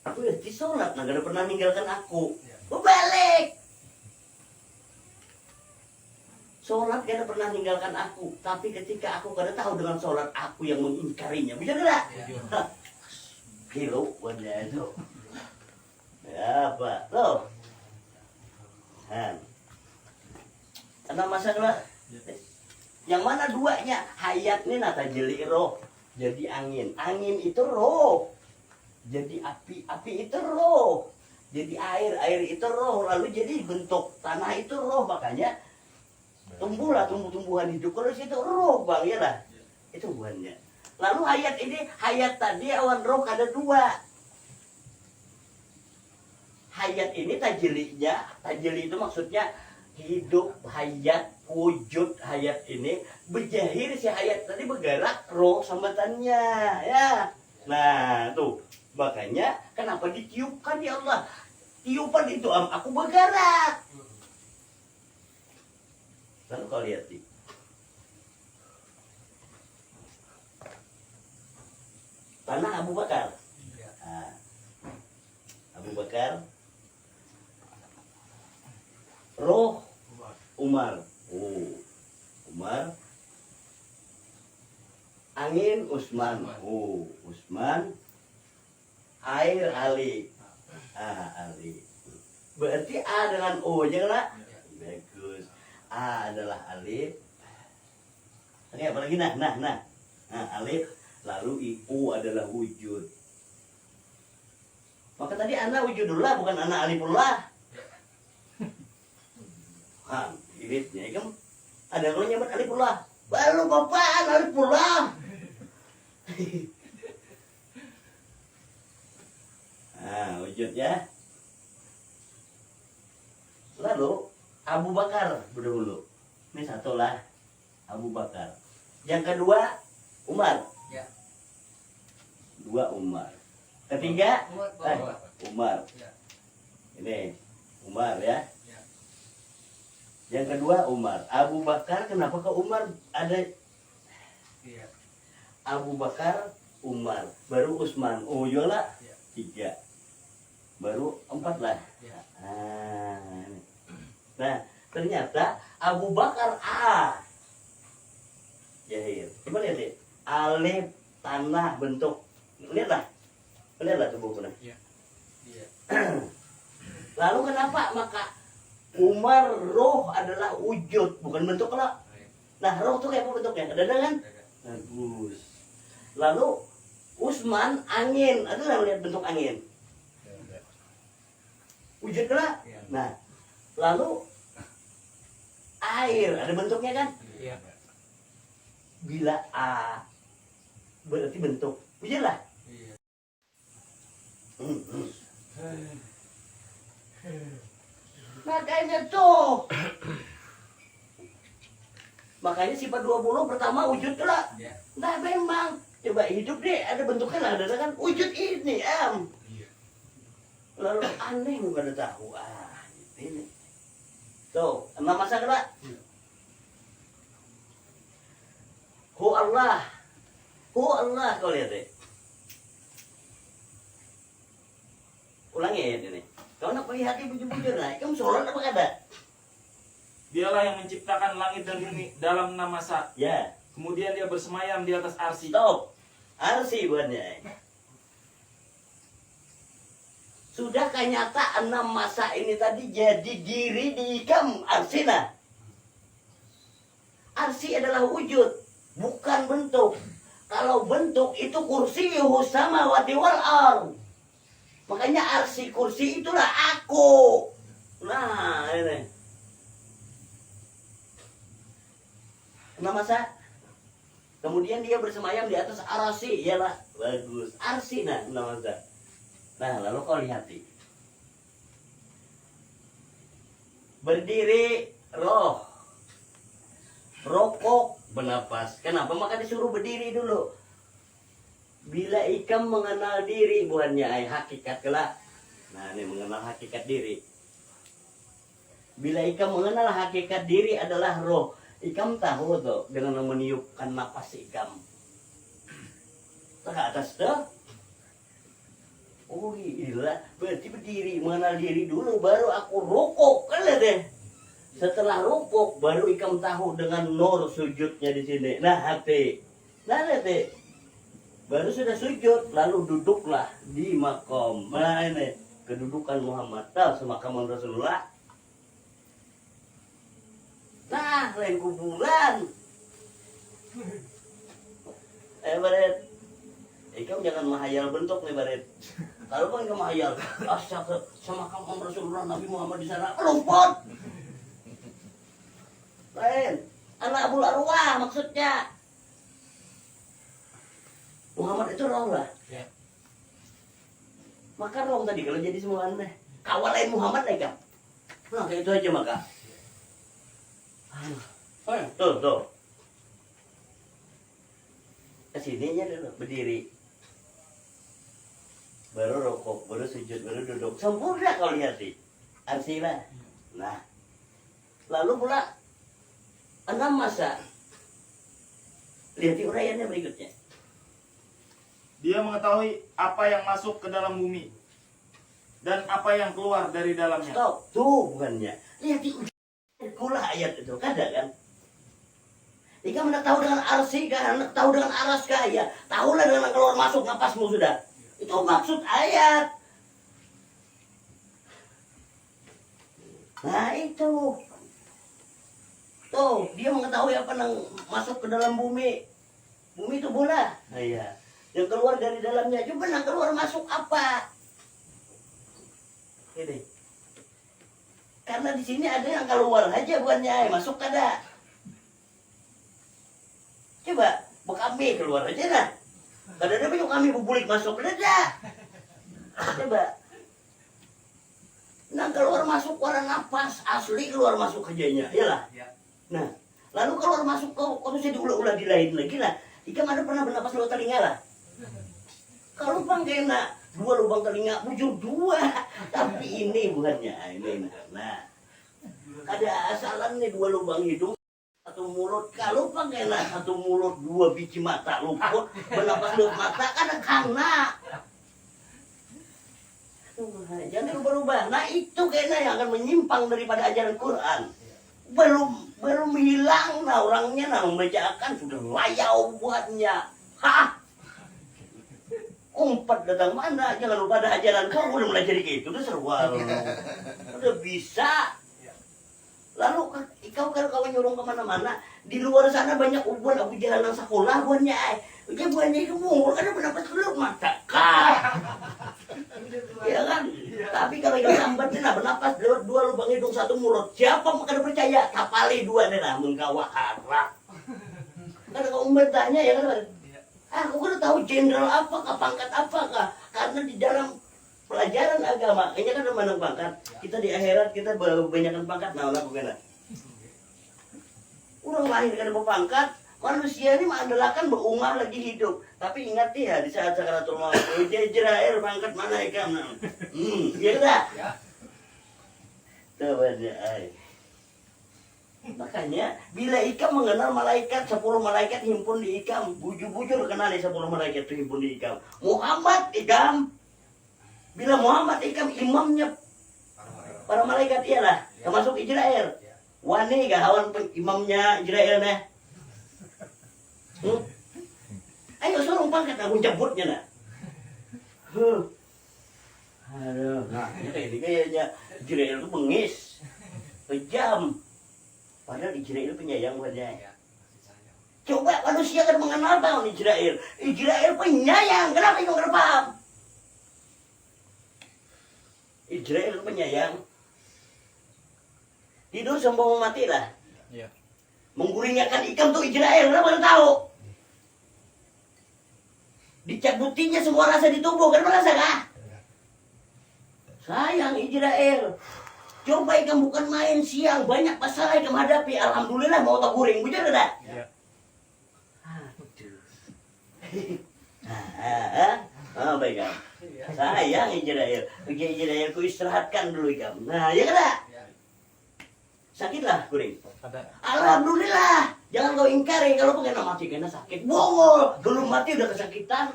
Aku ya di sholat, nah kada pernah meninggalkan aku. Balik. Sholat kada pernah meninggalkan aku, tapi ketika aku kada tahu dengan sholat aku yang mengingkarinya, bisa kada? Kilo wanda itu. Ya apa? Tuh. Karena masalah. Yang mana duanya? Hayat ini nata jeli roh. Jadi angin. Angin itu roh. Jadi api. Api itu roh. Jadi air. Air itu roh. Lalu jadi bentuk tanah itu roh. Makanya tumbuhlah tumbuh-tumbuhan hidup. Kalau situ roh bang ya lah. Itu buahnya. Lalu hayat ini. Hayat tadi awan roh ada dua. Hayat ini tajelinya. Tajeli itu maksudnya hidup, hayat, wujud hayat ini berjahir si hayat tadi bergerak roh sambatannya ya. Nah tuh makanya kenapa ditiupkan ya Allah, tiupan itu aku bergerak. Lalu kau lihat nih tanah Abu Bakar. Nah, Abu Bakar roh Umar. Oh, Umar. Angin Utsman. Oh, Utsman. Air Ali. Ali. Berarti A dengan O nya lah. Bagus. A adalah alif. Oke, apa lagi nah. Alif lalu O adalah wujud. Maka tadi anak wujudullah bukan anak alifullah. Iritnya kan ada kalau nyebut alifullah baru bapak alifullah. Nah wujud ya. Lalu Abu Bakar dulu. Ini satu lah Abu Bakar. Yang kedua Umar. Ya. Dua Umar. Ketiga Umar. Umar. Ini Umar ya. Ya. Yang kedua Umar. Abu Bakar, kenapa ke Umar ada? Iya. Abu Bakar, Umar, baru Utsman. Oh yola Ya. 3, baru 4 lah. Ya. Nah ternyata Abu Bakar A. Jahir. Coba lihat deh. Alif tanah bentuk. Lihatlah tuh bukunya. Iya. Iya. Lalu kenapa maka Umar roh adalah wujud, bukan bentuk lah. Nah roh tuh kayak apa bentuknya? Ada kan? Bagus. Lalu Utsman angin, ada nggak lihat bentuk angin? Wujud lah. Nah lalu air ada bentuknya kan? Iya. Bila A berarti bentuk wujud lah. Iya. Makanya tuh. Makanya sifat 20 pertama wujud lah. Ya. Nah memang coba hidup deh ada bentuknya lah, ada kan wujud ini Iya. lalu aneh nggak ada tahu ini tuh nama masa kena hu Allah kau lihat deh ulangi ya ini kau nak perhati bujur-bujur nah kamu sholat apa kada Dialah yang menciptakan langit dan bumi dalam nama Sa. ya Kemudian dia bersemayam di atas arsy. stop arsi buatnya sudah nyata 6 masa ini tadi jadi diri di ikam arsina. Arsi adalah wujud, bukan bentuk. Kalau bentuk itu kursi samawati wal ardh. Makanya arsi kursi itulah aku. Nah, ini. Nama saya. Kemudian dia bersemayam di atas arasi, iyalah bagus. Arsi nama saya. Nah, lalu kau lihat nih. Berdiri roh, rokok bernapas. Kenapa? Maka disuruh berdiri dulu. Bila ikam mengenal diri, buahnya hakikat kelak. Nah, ini mengenal hakikat diri. Bila ikam mengenal hakikat diri adalah roh, ikam tahu tuh dengan meniupkan napas ikam ke atas tuh. Oh gila, berarti berdiri mengenal diri dulu, baru aku rukuk kan deh. Setelah rukuk baru ikam tahu dengan nur sujudnya di sini. Nah hati, nah hati, baru sudah sujud, lalu duduklah di makom. Nah ini kedudukan Muhammad, tahu semakam Rasulullah. Nah lain kuburan. Baret, ikam jangan menghayal bentuk nih Baret. Kalau bang ikam menghayal, semakam Rasulullah Nabi Muhammad di sana, lumpur. Lain, anak Abul Arwah maksudnya. Muhammad itu roh lah. Ya. Maka roh tadi kalau jadi semua aneh. Kawalain Muhammad lah ikam. Nah kayak itu aja maka. Tuh. Kesininya dulu berdiri. Baru rokok, baru sujud, baru duduk. Sempurna kau lihat sih. Arsilah. Nah. Lalu pula 6 masa. Lihat uraiannya berikutnya. Dia mengetahui apa yang masuk ke dalam bumi dan apa yang keluar dari dalamnya. Stop, tuh bukannya. Lihat di kulah ayat itu, kada kan? Jika hendak tahu dengan arsi kan, hendak tahu dengan aras kaya, tahulah dengan keluar masuk napasmu sudah. Itu maksud ayat. Nah itu. Tuh, dia mengetahui apa yang masuk ke dalam bumi. Bumi itu bola. Nah, iya. Yang keluar dari dalamnya juga yang keluar masuk apa? Ini. Karena di sini ada yang keluar aja bukannya masuk kada. Coba bekami keluar aja lah. Kada ada banyak kami bubulik masuk ada. Coba. Nah keluar masuk warna napas asli keluar masuk ajanya, iyalah. Ya. Nah, lalu keluar masuk kau bisa diulah-ulah di lain lagi lah. Ikan ada pernah bernapas lewat telinga lah. Kalau bang kena 2 lubang telinga bujur 2, tapi ini bukannya ini. Nah, ada asalan nih 2 lubang hidung, 1 mulut. Kalau bang kena 1 mulut 2 biji mata luput, bernapas lewat mata kan kena. Jangan berubah. Nah itu kayaknya yang akan menyimpang daripada ajaran Quran. Belum hilang nah orangnya nah membacakan sudah layau buatnya. Hah? Umpat datang mana? Jangan lupa ada ajaran kau udah mulai jadi kayak itu udah serwal. Udah bisa. Lalu kau kalau kau nyurung kemana-mana di luar sana banyak ubuan Abu Jahal yang sekolah buannya. Dia buannya itu mungul kan pendapat keluar mata kah? Ya kan? Tapi kalau yang sambat nah bernapas lewat 2 lubang hidung 1 mulut. Siapa makan percaya? Kapali 2 nah mengkawa harap. Karena kau bertanya ya kan? Aku kan tahu jenderal apakah, pangkat apakah? Karena di dalam pelajaran agama, kayaknya kan ada mana pangkat. Kita di akhirat kita banyakkan pangkat. Nah, aku kena. Orang lahir kan berpangkat, manusia ini mengandalkan berumah lagi hidup. Tapi ingat ya di saat sakaratul maut, Israel pangkat mana ikam? Ya udah. Tuh aja. Makanya bila ikam mengenal malaikat 10 malaikat himpun di ikam, bujur-bujur kenal 10 malaikat itu himpun di ikam. Muhammad ikam. Bila Muhammad ikam imamnya para malaikat ialah termasuk Israel. Wani gak hawan imamnya Israel nah. Ayo suruh pangkat aku jemputnya nah. Aduh, nah ini kayaknya Israel itu bengis, kejam. Padahal Israel penyayang buatnya. Coba manusia kan mengenal bang Israel. Israel penyayang. Kenapa itu nggak paham? Israel penyayang. Tidur sombong mati lah. Iya. Mengguringakan ikan tuh Israel, lo baru tahu. Dicabutinya semua rasa di tubuh, kan merasa kah? Sayang Israel. Coba ikan bukan main siang, banyak masalah ikan hadapi. Alhamdulillah mau tak guring, betul tidak? Iya. Baik kan? Sayang Israel. Bagi Israel ku istirahatkan dulu ikan. Nah, ya kan? Sakitlah guring. Ada. Alhamdulillah. Jangan kau ingkari kalau pengen mati kena sakit. Bongol. Belum mati udah kesakitan.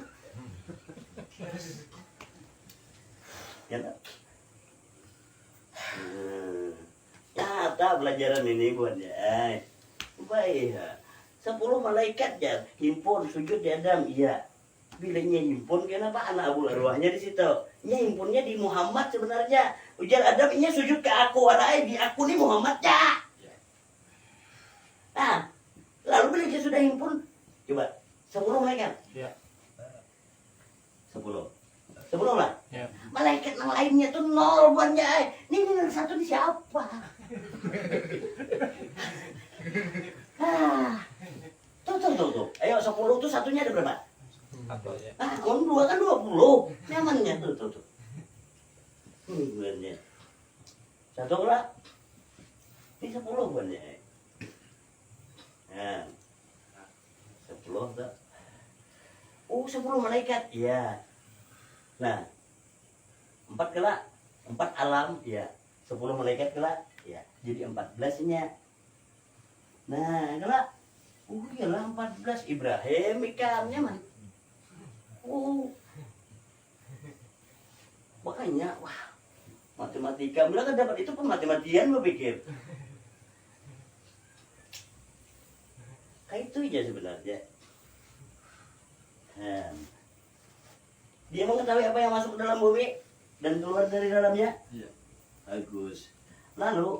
Ya tak? Nyata pelajaran ini buat ya. Baik. 10 malaikat ya himpun sujud di Adam. Iya. Bilangnya himpun kenapa anak abu arwahnya di situ? Nya himpunnya di Muhammad sebenarnya. Ujar Adam ini sujud ke aku, warai di aku nih Muhammad ya. Nah, lalu bila dia sudah himpun, coba 10 malaikat. Iya. 10 lah. Iya. Malaikat yang lainnya tuh 0 buatnya. Ini satu di siapa? Tuh. Ayo 10 tuh satunya ada berapa? Satu ya. Kalau 2 kan 20. Nyamannya tuh. Buatnya. Satu lah. Ini 10 buatnya. Nah. 10 tuh. 10 malaikat. Iya. Nah. 4 kelak. 4 alam. Iya. 10 malaikat kelak. Iya. Jadi 14-nya. Nah, kelak. Iyalah 14 Ibrahim ikannya man. Makanya, wah, matematika. Bilang kan dapat itu pun matematian berpikir. Kayak itu aja sebenarnya. Dia mengetahui apa yang masuk ke dalam bumi dan keluar dari dalamnya. Iya. Bagus. Lalu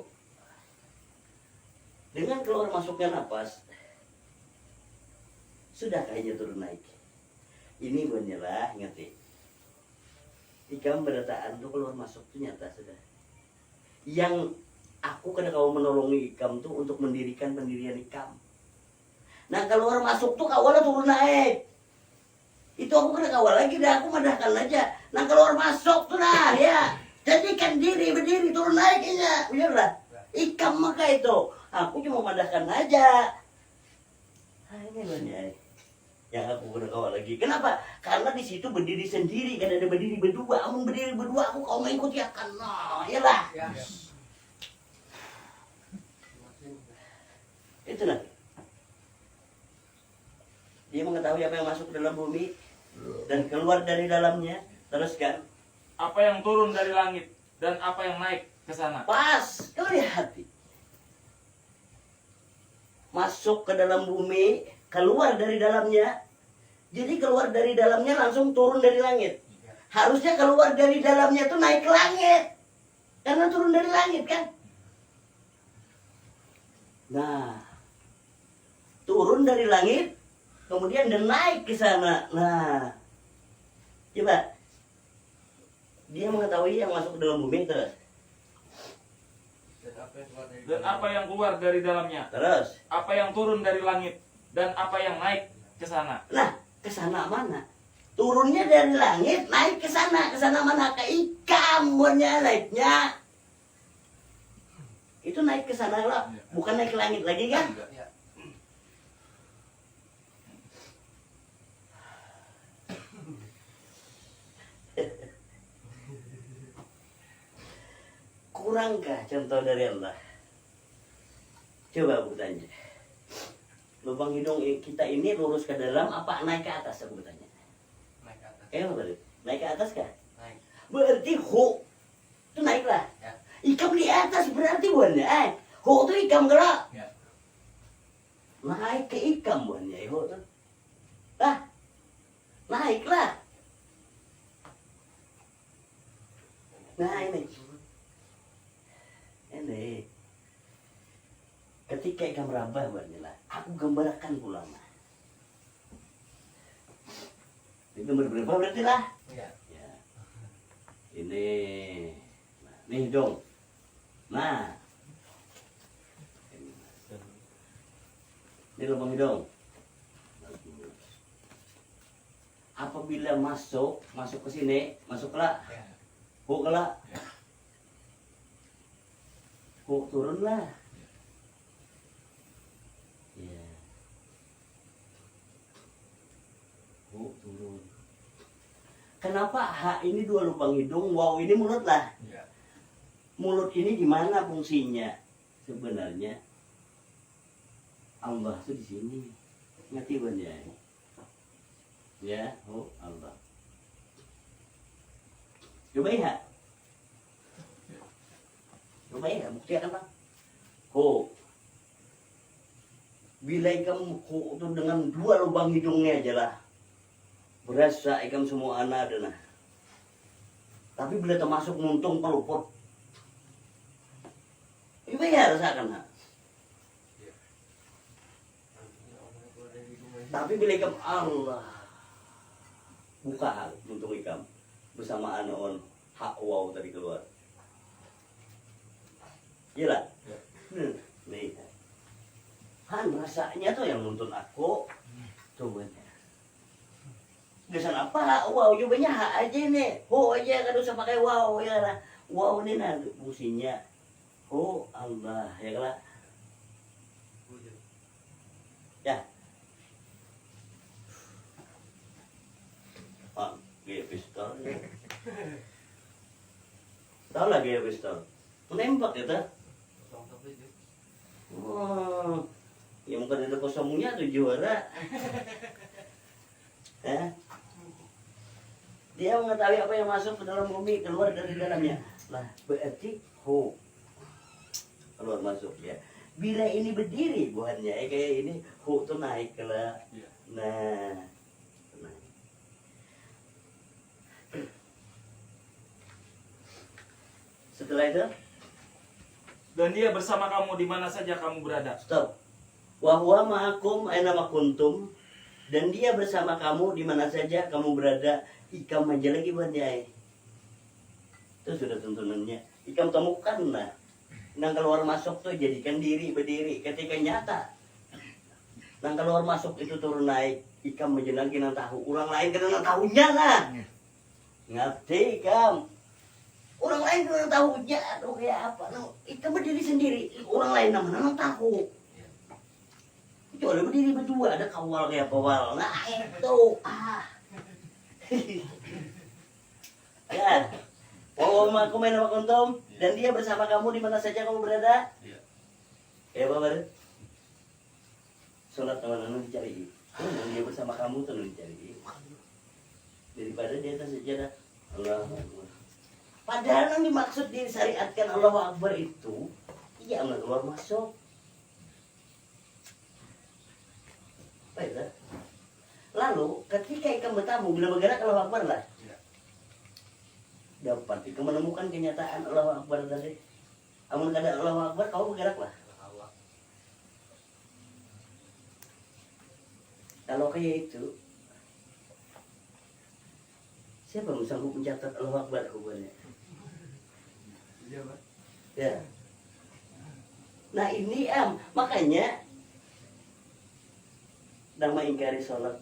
dengan keluar masuknya napas, sudah kayaknya turun naik. Ini banyalah ngerti. Ikam berataan tuh keluar masuk tuh nyata sudah. Yang aku kena kau menolongi ikam tuh untuk mendirikan pendirian ikam. Nah keluar masuk tuh kawalnya turun naik. Itu aku kena kawal lagi dah, aku madahkan aja. Nah keluar masuk tuh dah ya. Jadikan diri berdiri turun naiknya, bener lah. Ikam maka itu. Aku cuma madahkan aja. Nah ini banyak yang aku kena kawal lagi. Kenapa? Karena di situ berdiri sendiri, kan ada berdiri berdua. Amun berdiri berdua aku kau mengikuti akan. Nah, iyalah. Ya. Itu nanti. Dia mengetahui apa yang masuk ke dalam bumi dan keluar dari dalamnya. Teruskan. Apa yang turun dari langit dan apa yang naik ke sana. Pas, kau lihat. Masuk ke dalam bumi, keluar dari dalamnya. Jadi keluar dari dalamnya langsung turun dari langit. Harusnya keluar dari dalamnya tuh naik ke langit. Karena turun dari langit kan. Nah, turun dari langit, kemudian dan naik ke sana. Nah, coba. Dia mengetahui yang masuk ke dalam bumi terus. Dan apa yang keluar dari dalamnya. Terus. Apa yang turun dari langit dan apa yang naik ke sana. Nah, ke sana mana? Turunnya dari langit, naik ke sana. Ke sana mana? Ke ikam buatnya naiknya. Itu naik ke sana lah, bukan naik ke langit lagi kan? Ya. Kurangkah contoh dari Allah? Coba aku tanya. Lubang hidung kita ini lurus ke dalam apa naik ke atas? Aku bertanya. Naik ke atas. Balik. Naik ke atas kah? Naik. Berarti ho itu naiklah. Ya. Ikam di atas berarti buahnya. Ho itu ikam gerak. Ya. Naik ke ikam buahnya. Ho itu. Naiklah. Nah ini. Ketika ikam rabah buatnya lah. Aku gambarkan pulang. Ini gambar berapa berarti lah? Ya. Ya. Ini nih hidung. Nah, ini lubang hidung. Apabila masuk ke sini, masuk kelak, Ya. kelak, turunlah. Ya, turun. Kenapa H ini dua lubang hidung, waw ini mulut lah. Ya. Mulut ini gimana fungsinya? Sebenarnya Allah tuh di sini. Ngerti kan ya? Ya, Allah. Coba ya. Buktikan Bang. Bila ikam itu dengan dua lubang hidungnya aja lah. Berasa ikam semua anak ada nah. Tapi bila termasuk muntung peluput. Coba ya rasakan ha. Tapi bila ikam Allah buka untuk ikam bersama anak hak wow tadi keluar. Gila. Ya. Nih. Han rasanya tuh yang nuntun aku. Coba. Desan apa? Wow, cobanya hak aja nih. Aja kan usah pakai wow ya lah. Wow ini nah fungsinya. Allah ya lah. Ya. Gaya pistol ya. Tahu lah gaya pistol. Menembak ya tak? Ya mungkin ada kosongnya tuh juara. Dia mengetahui apa yang masuk ke dalam bumi, keluar dari dalamnya. Lah berarti keluar masuk ya. Bila ini berdiri buahnya kayak ini, tuh naik lah. Nah. Setelah itu, Dan dia bersama kamu di mana saja kamu berada. stop. Wahwa ma'akum aina ma kuntum, dan dia bersama kamu di mana saja kamu berada. Ikam aja lagi buat dia. Itu sudah tuntunannya. Ikam temukan lah. Nang keluar masuk tuh jadikan diri berdiri ketika nyata. Nang keluar masuk itu turun naik. Ikam menjenangkin nang tahu. Orang lain kena nang tahunya lah. Ngerti ikam? Orang lain kena tahunya. Aduh kayak apa? Ikam berdiri sendiri. Orang lain namanya nang tahu. Itu ada berdiri berdua. Ada kawal kayak pawal. Nah itu. Ya. Aku main sama kuntum. Dan dia bersama kamu di mana saja kamu berada. Ya Pak Baru. Sholat teman-teman dicari. Dia bersama kamu tuh dicari. Daripada di atas sejadah. Allahu Akbar. Padahal yang dimaksud disyariatkan Allahu Akbar itu, iya nggak keluar masuk. Baiklah. Lalu ketika ikam bertamu bila bergerak Allahu Akbar lah. Dapat ikam menemukan kenyataan Allahu Akbar tadi. Amun kada Allahu Akbar kau bergerak lah. Kalau kayak itu, siapa yang sanggup mencatat Allahu Akbar kuburannya? Ya. Nah ini makanya nama ingkari sholat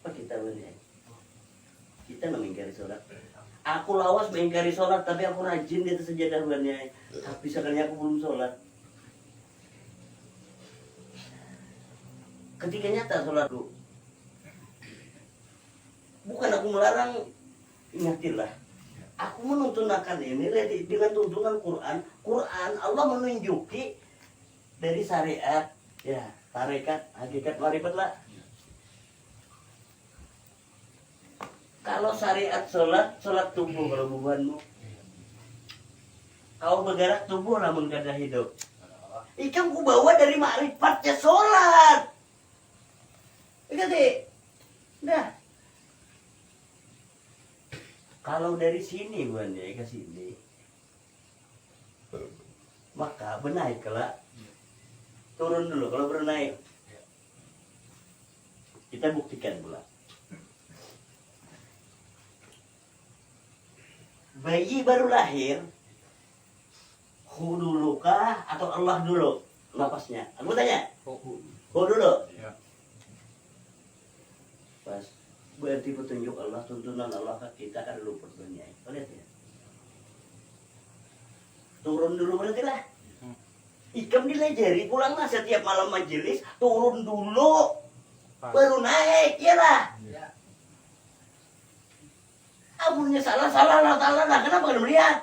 apa kita bener? Kita nama ingkari sholat. Aku lawas mengingkari sholat tapi aku rajin di atas sejadah benernya. Tapi sekarang aku belum sholat. Ketika nyata sholatku, bukan aku melarang, ingatinlah. Aku menuntun akan ini dengan tuntunan Quran. Quran Allah menunjuki dari syariat, ya tarekat, hakikat, marifat lah. Kalau syariat sholat tubuh kalau bebanmu. Kau bergerak tubuh namun kada hidup. Ikam ku bawa dari makrifatnya sholat. Ikati, dah. Kalau dari sini bukan ya ke sini, maka benaik kelak. Turun dulu kalau baru naik. Kita buktikan pula. Bayi baru lahir, Hu dulu kah atau Allah dulu napasnya? Aku tanya. Hu dulu. Ya. Pas berarti petunjuk Allah, tuntunan Allah ke kita kan dulu perdunia. Lihat ya. Turun dulu berarti lah. Ikam dilejeri pulanglah setiap malam majelis, turun dulu. Baru naik, iyalah. Ya. Amunnya salah lah, kenapa kan melihat?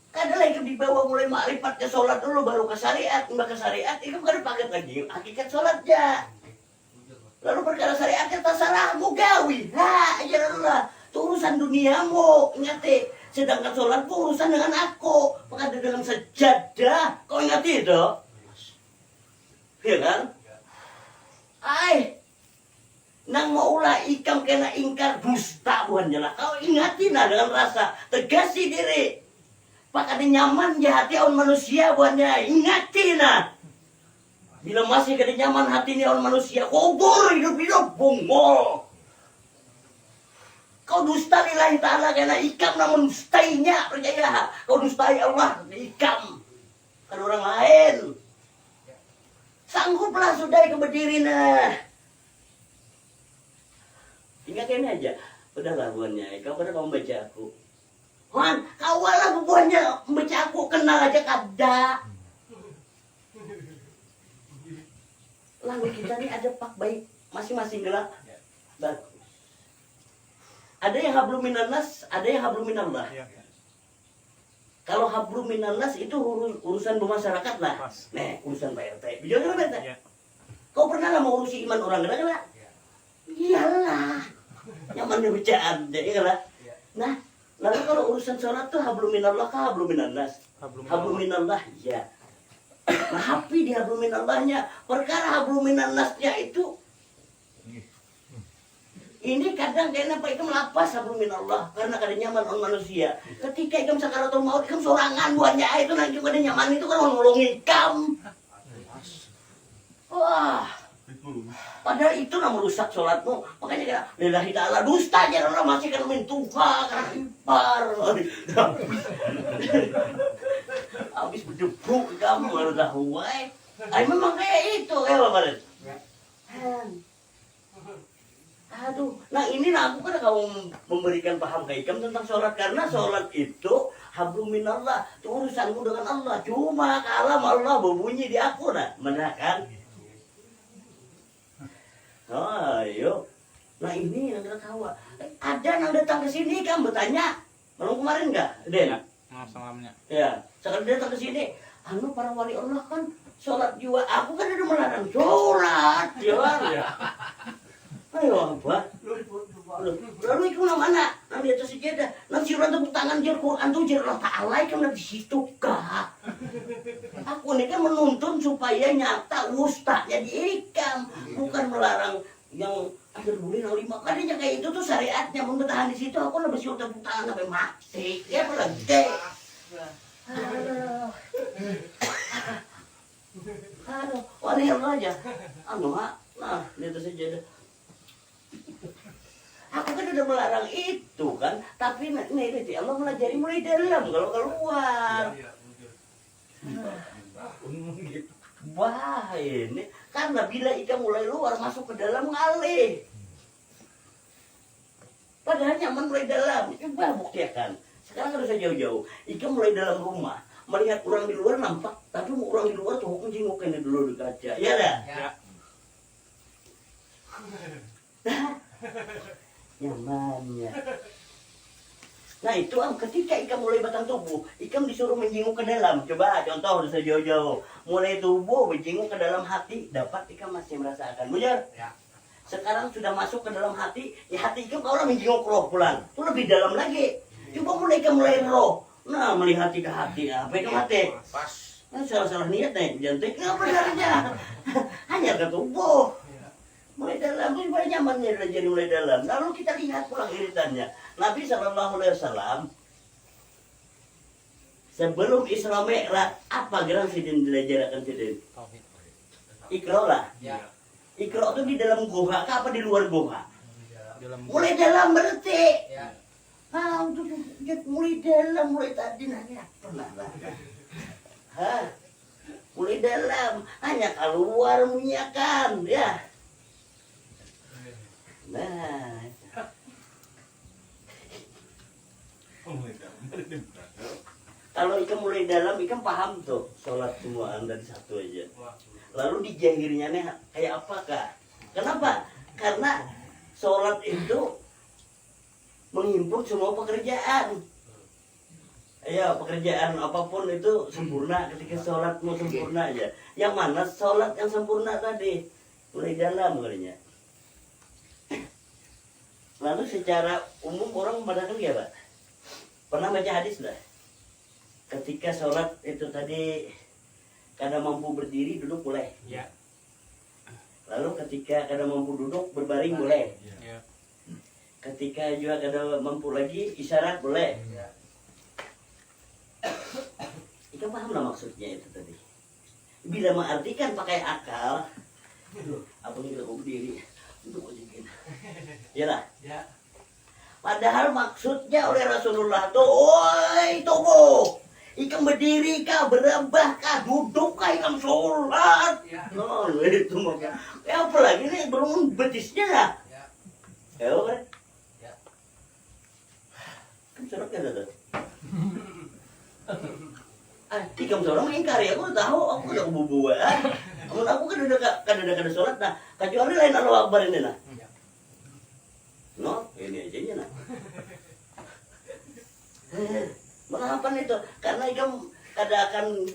Kadang ikam dibawa mulai makrifat ke sholat dulu, baru ke syariat, ke syariat, ikam kan paket lagi hakikat sholatnya. Lalu perkara syariat kita salah mu gawi, ya Allah, itu urusan duniamu, ingat. Sedangkan sholatku urusan dengan aku, maka dengan sejadah, kau ingat itu? Iya kan? Nang mau ulah ikam kena ingkar dusta bukan jelas. Kau ingatin lah dengan rasa tegasi diri. Pak ada nyaman di hati on manusia buatnya, ingatin lah. Bila masih kada nyaman hati ni on manusia, kubur hidup bungol. Kau dusta lillahi ta'ala kena ikam namun dustainya, percaya. Kau dustai Allah, ikam. Kan orang lain. Sangguplah sudah ikam berdiri nah. Ingat ini aja, udahlah buannya, kau pada mau membaca aku. Man, kawalah buahnya membaca aku, kenal aja kada. Lalu kita nih ada pak baik, masing-masing gelap. Bagus. Ada yang hablum minannas, ada yang hablum minallah. Kalau hablum minannas itu urusan bermasyarakat lah. Nih, urusan Pak RT. Bijak kan Pak RT? Kau pernah nggak mau urusi iman orang kena? Iyalah. Nyaman dia bacaan, jadi kan? Nah, lalu kalau urusan sholat tuh hablum minallah kah hablum minannas? Hablum minallah, ya. Nah, hapi di hablum minallahnya. Perkara hablum minannasnya itu ini kadang kayaknya Pak Ikam lapas hablum minallah karena kada nyaman on manusia. Ketika Ikam sakaratul maut, Ikam sorangan buatnya itu nanti kada nyaman itu kan nolong Ikam. Wah. Padahal itu nak merusak sholatmu. Makanya kira lillahi ta'ala dusta aja orang masih kan main tuha kan ipar. Habis berdebu kamu baru tahu memang kayak itu Bapak. Aduh, nah ini aku kan kamu memberikan paham ke Ikam tentang sholat karena sholat itu hablum minallah, itu urusanku dengan Allah. Cuma kalam Allah berbunyi di aku nah, benar kan? Ayo, nah ini yang kita tahu. Ada yang datang ke sini kan bertanya, malam kemarin enggak? Den? Malamnya. Ya, sekarang dia datang ke sini. Anu para wali Allah kan sholat juga. Aku kan udah melarang sholat, ya. Ayo apa? Lalu itu mana? Nang di atas sejadah. Nang siuran tepuk tangan dia Quran tuh jadi Allah Ta'ala kan di situ kah? Aku ini kan menuntun supaya nyata ustaznya di Ikam, bukan melarang yang akhir bulan 5. Kadang kayak itu tuh syariatnya bertahan di situ. Aku lebih siur tepuk tangan sampai mati. Ya berhenti. Aduh, wali Allah aja. Nah, di atas sejadah. Aku kan udah melarang itu kan, tapi nih Allah melajari mulai dalam kalau keluar. Wah ini karena bila ikan mulai luar masuk ke dalam ngalih. Padahal nyaman mulai dalam, coba buktikan. Sekarang harus saya jauh-jauh. Ikan mulai dalam rumah, melihat orang di luar nampak, tapi orang di luar tuh hukum jenguknya dulu di kaca, ya dah. Nyamannya. Nah itu ketika ikan mulai batang tubuh, ikan disuruh menjenguk ke dalam. Coba contoh udah sejauh-jauh. Mulai tubuh menjenguk ke dalam hati, dapat ikan masih merasakan. Benar? Ya. Sekarang sudah masuk ke dalam hati, ya hati ikan kalau menjenguk roh pulang, itu lebih dalam lagi. Coba mulai roh. Nah melihat ke hati, apa itu hati? Pas. Nah, salah-salah niat nih, jantiknya benarnya. Hanya ke tubuh. Mulai dalam itu supaya nyamannya jadi mulai dalam. Lalu kita lihat pulang iritannya. Nabi SAW sebelum Isra Mi'raj apa geran sidin diajarkan sidin? Iqra lah. Ya. Iqra itu di dalam goha apa di luar goha? Mulai dalam berarti. Ya. Udah mulai dalam, mulai tadi nanya pernah lah. Mulai dalam, hanya keluar menyiakan, ya. Nah, kalau ikan mulai dalam, ikan paham tuh sholat semuaan dari satu aja. Lalu di jahirnya nih kayak apa kak? Kenapa? Karena sholat itu menghimpun semua pekerjaan. Ya pekerjaan apapun itu sempurna ketika sholatmu sempurna aja. Yang mana sholat yang sempurna tadi? Mulai dalam kalinya. Lalu secara umum orang memandangkan ya Pak? Pernah baca hadis lah? Ketika sholat itu tadi kada mampu berdiri duduk boleh. Ya. Lalu ketika kada mampu duduk berbaring boleh. Ya. Ketika juga kada mampu lagi isyarat boleh. Ika paham lah maksudnya itu tadi. Bila mengartikan pakai akal, apa nih kalau berdiri untuk ojek Iyalah. Ya. Padahal maksudnya oleh Rasulullah tuh, oi tubuh, ikam berdiri kah, berembah kah, duduk kah, ikam sholat. Ya. No, itu makanya. Ya apalagi nih belum betisnya lah. Ya. Ya apa? Ya. Kan sorok kan ada. Ikam sorok mengingkari, aku udah tahu, aku udah kebubuan. Amun aku kan udah sholat, nah kecuali lain Allah Akbar ini nah. Ya. No, ini aja nah. Mengapa itu? Karena ikam kada akan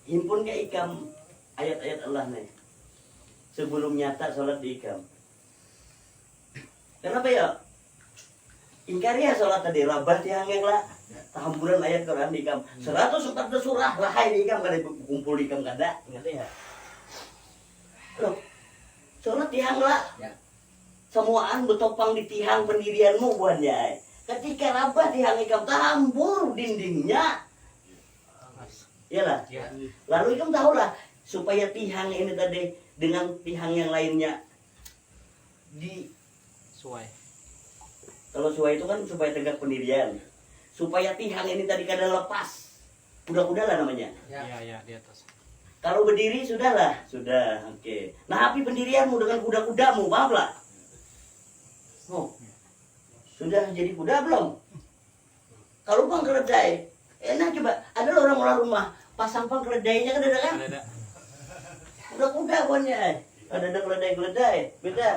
himpun ke ikam ayat-ayat Allah nih. Sebelum nyata sholat di ikam. Kenapa ya? Ingkari ya sholat tadi rabah tiangeng lah. Tahamburan ayat Quran di ikam. 114 surah lahai di ikam kada kumpul di ikam kada. Ngerti ya? Loh, sholat tiang lah. Ya. Semuaan betopang di tiang pendirianmu buahnya. Ketika rabah tiang ikam tahambur dindingnya. Iyalah. Ya. Lalu ikam tahulah supaya tiang ini tadi dengan tiang yang lainnya di Suai. kalau suai itu kan supaya tegak pendirian. Supaya tiang ini tadi kada lepas. Kuda-kuda lah namanya. Ya. Iya, ya, di atas. Kalau berdiri sudahlah, sudah, oke. Nah, tapi pendirianmu dengan kuda-kudamu, paham lah? Oh, sudah jadi kuda belum? Kalau pang keledai, enak coba. Ada loh orang-orang rumah pasang pang keledainya kan ada kan? Ada. Kuda-kuda pokoknya. Ada keledai-keledai, beda.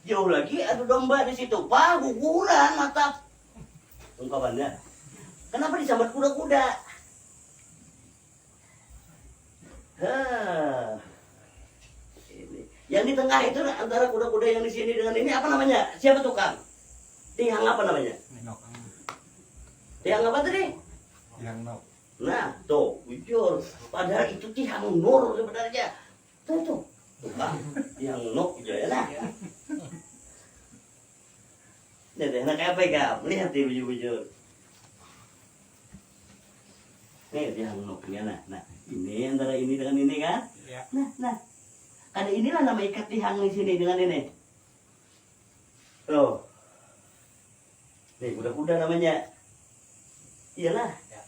Jauh lagi ada domba di situ. Wah, guguran mata. Ungkapannya. Kenapa disambat kuda-kuda? Ini. Yang di tengah itu antara kuda-kuda yang di sini dengan ini apa namanya? Siapa tukang? Tiang apa namanya? Nok. Tiang apa tadi? Yang nok. Nah, tuh, jujur. Padahal itu tiang nur sebenarnya. Tuh. Tukang. Tiang nuk aja ya lah. Nih, enak apa ya? Lihat di bujur-bujur. Nih, tiang nuknya nah. Ini antara ini dengan ini kan? Ya. Nah. Ada inilah nama ikat tiang di sini dengan ini. Tuh. Nih, kuda-kuda namanya. Iyalah. Ya.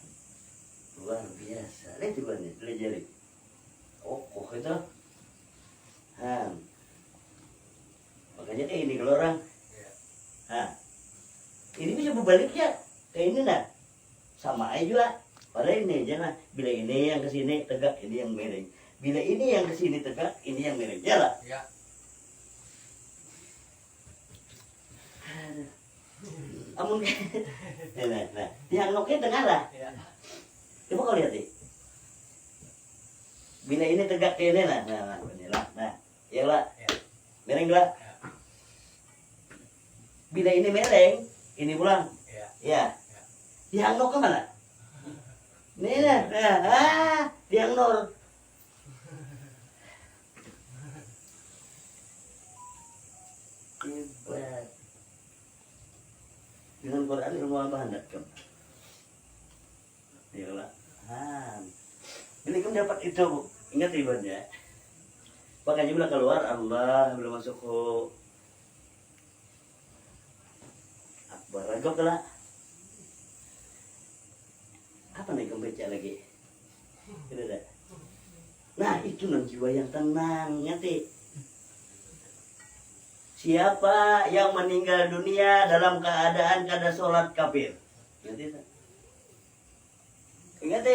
Luar biasa. Lihat coba nih, pelajari. Oh, itu. Makanya kayak ini kalau orang. Ya. Ini bisa berbalik ya. Kayak ini nah. Sama aja juga. Padahal ini aja nah. Bila ini yang kesini tegak, ini yang miring. Bila ini yang kesini tegak, ini yang miring. Ya lah. Ya. Amun nah. Yang noknya tengah lah. Ya. Coba kau lihat nih. Bila ini tegak ke ini nah. Nah. Ya lah. Ya. Miring lah. Ya. Bila ini miring, ini pulang. Ya. Ya. Yang nok ke mana? Nih nah. Yang nur. Hebat. Dengan Quran ilmu apa hendak kamu? Iyalah. Bila kamu dapat itu, ingat ibadahnya. Makanya bila keluar Allah, bila masuk ke Akbar, ragam lah. Apa nih kamu baca lagi? Tidak. Nah itu non jiwa yang tenang, ngerti? Siapa yang meninggal dunia dalam keadaan kada sholat kafir? Ngerti tak? Ingat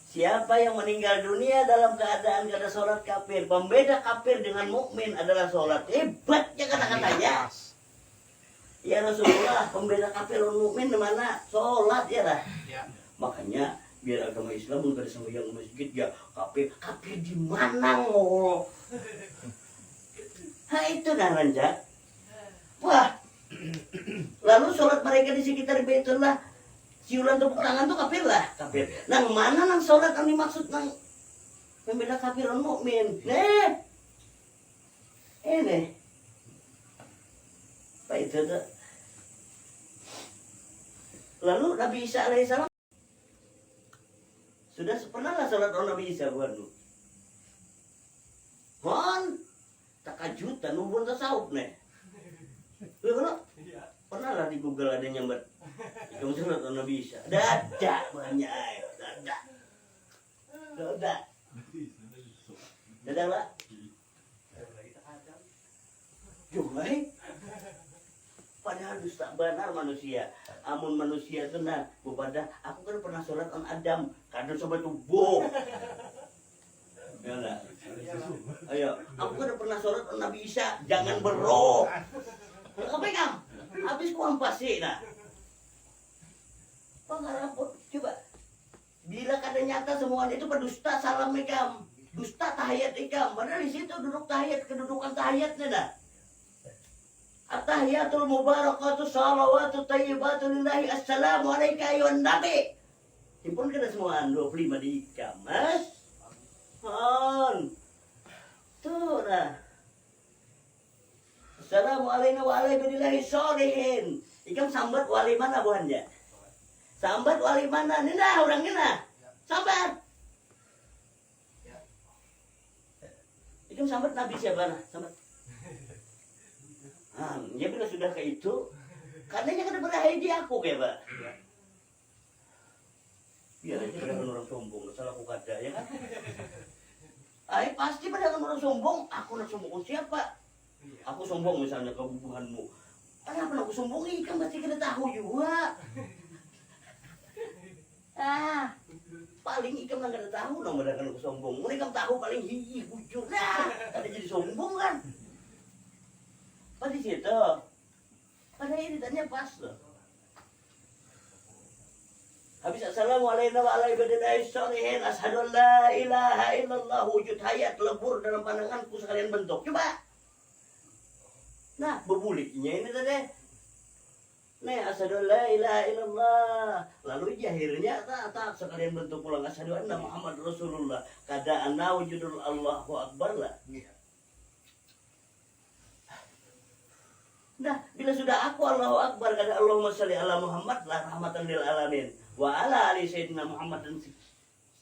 siapa yang meninggal dunia dalam keadaan kada sholat kafir? Pembeda kafir dengan mukmin adalah sholat. Hebatnya kata-katanya. Ya Rasulullah, pembeda kafir dan mukmin di mana? Sholat ya lah. Ya. Makanya biar agama Islam bukan sembahyang masjid ya kafir di mana ngol? Nah itu nah ranjak. Wah, lalu sholat mereka di sekitar Baitullah, siulan tepuk tangan tuh kafir lah, kafir. Nang mana nang sholat yang dimaksud nang pembeda kafir dan mukmin? Ini, apa itu tuh? Lalu Nabi Isa alaihissalam sudah pernah lah sholat orang Nabi Isa buat lu. Hon, takajutan, numpun tasawuf nih. Lu pernah lah di Google ada nyambat kamu sholat orang Nabi Isa. Dadak banyak, dadak. Dadak lah. Jumai. Padahal dusta benar manusia. Amun manusia itu nah, kepada aku kan pernah sholat on Adam, kadang sobat tubuh. Ya enggak? Ayo, aku kan pernah sholat on Nabi Isa, jangan berok. Apa pegang? Habis ku ampasi nah. Pengarapun coba. Bila kada nyata semuanya itu berdusta salam ikam, dusta tahiyat ikam. Padahal di situ duduk tahiyat, kedudukan tahiyatnya dah. At-tahiyatul mubarakatuh salawatu tayyibatu lillahi assalamu alaika ayuhan nabi. Himpun kena semua 25 di ikam, mas. Hon. Tuh dah. Assalamu alaikum wa alaikumsalam sholihin. Ikam sambat wali mana buhannya? Sambat wali mana? Nina orang nina. Sambat. Ikam sambat Nabi siapa nah? Sambat. Ya bila sudah kayak itu, katanya kan berakhir di aku kayak pak. Biar aja pada orang sombong, salah aku kada ya kan? Ay pasti pada orang sombong, aku nak sombong siapa? Aku sombong misalnya ke hubunganmu. Kenapa aku sombong? Ikan pasti kita tahu juga. Paling ikan nggak ada tahu dong mereka aku sombong. Mereka tahu paling hihi bujur. Nah, ada jadi sombong kan? Pada situ, pada ini tanya pas loh. Habis assalamualaikum warahmatullahi wabarakatuh. Asyhadu an la ilaha illallah, wujud hayat lebur dalam pandanganku sekalian bentuk. Coba. Nah, berbuliknya ini tadi. Nih, asyhadu an la ilaha illallah. Lalu akhirnya tak sekalian bentuk pulang asyhadu anna Muhammad Rasulullah. Kada anna wujudul Allahu akbar lah. Nah, bila sudah aku Allahu Akbar, kata Allahumma sholli ala Muhammad lah rahmatan lil alamin wa ala ali sayyidina Muhammad dan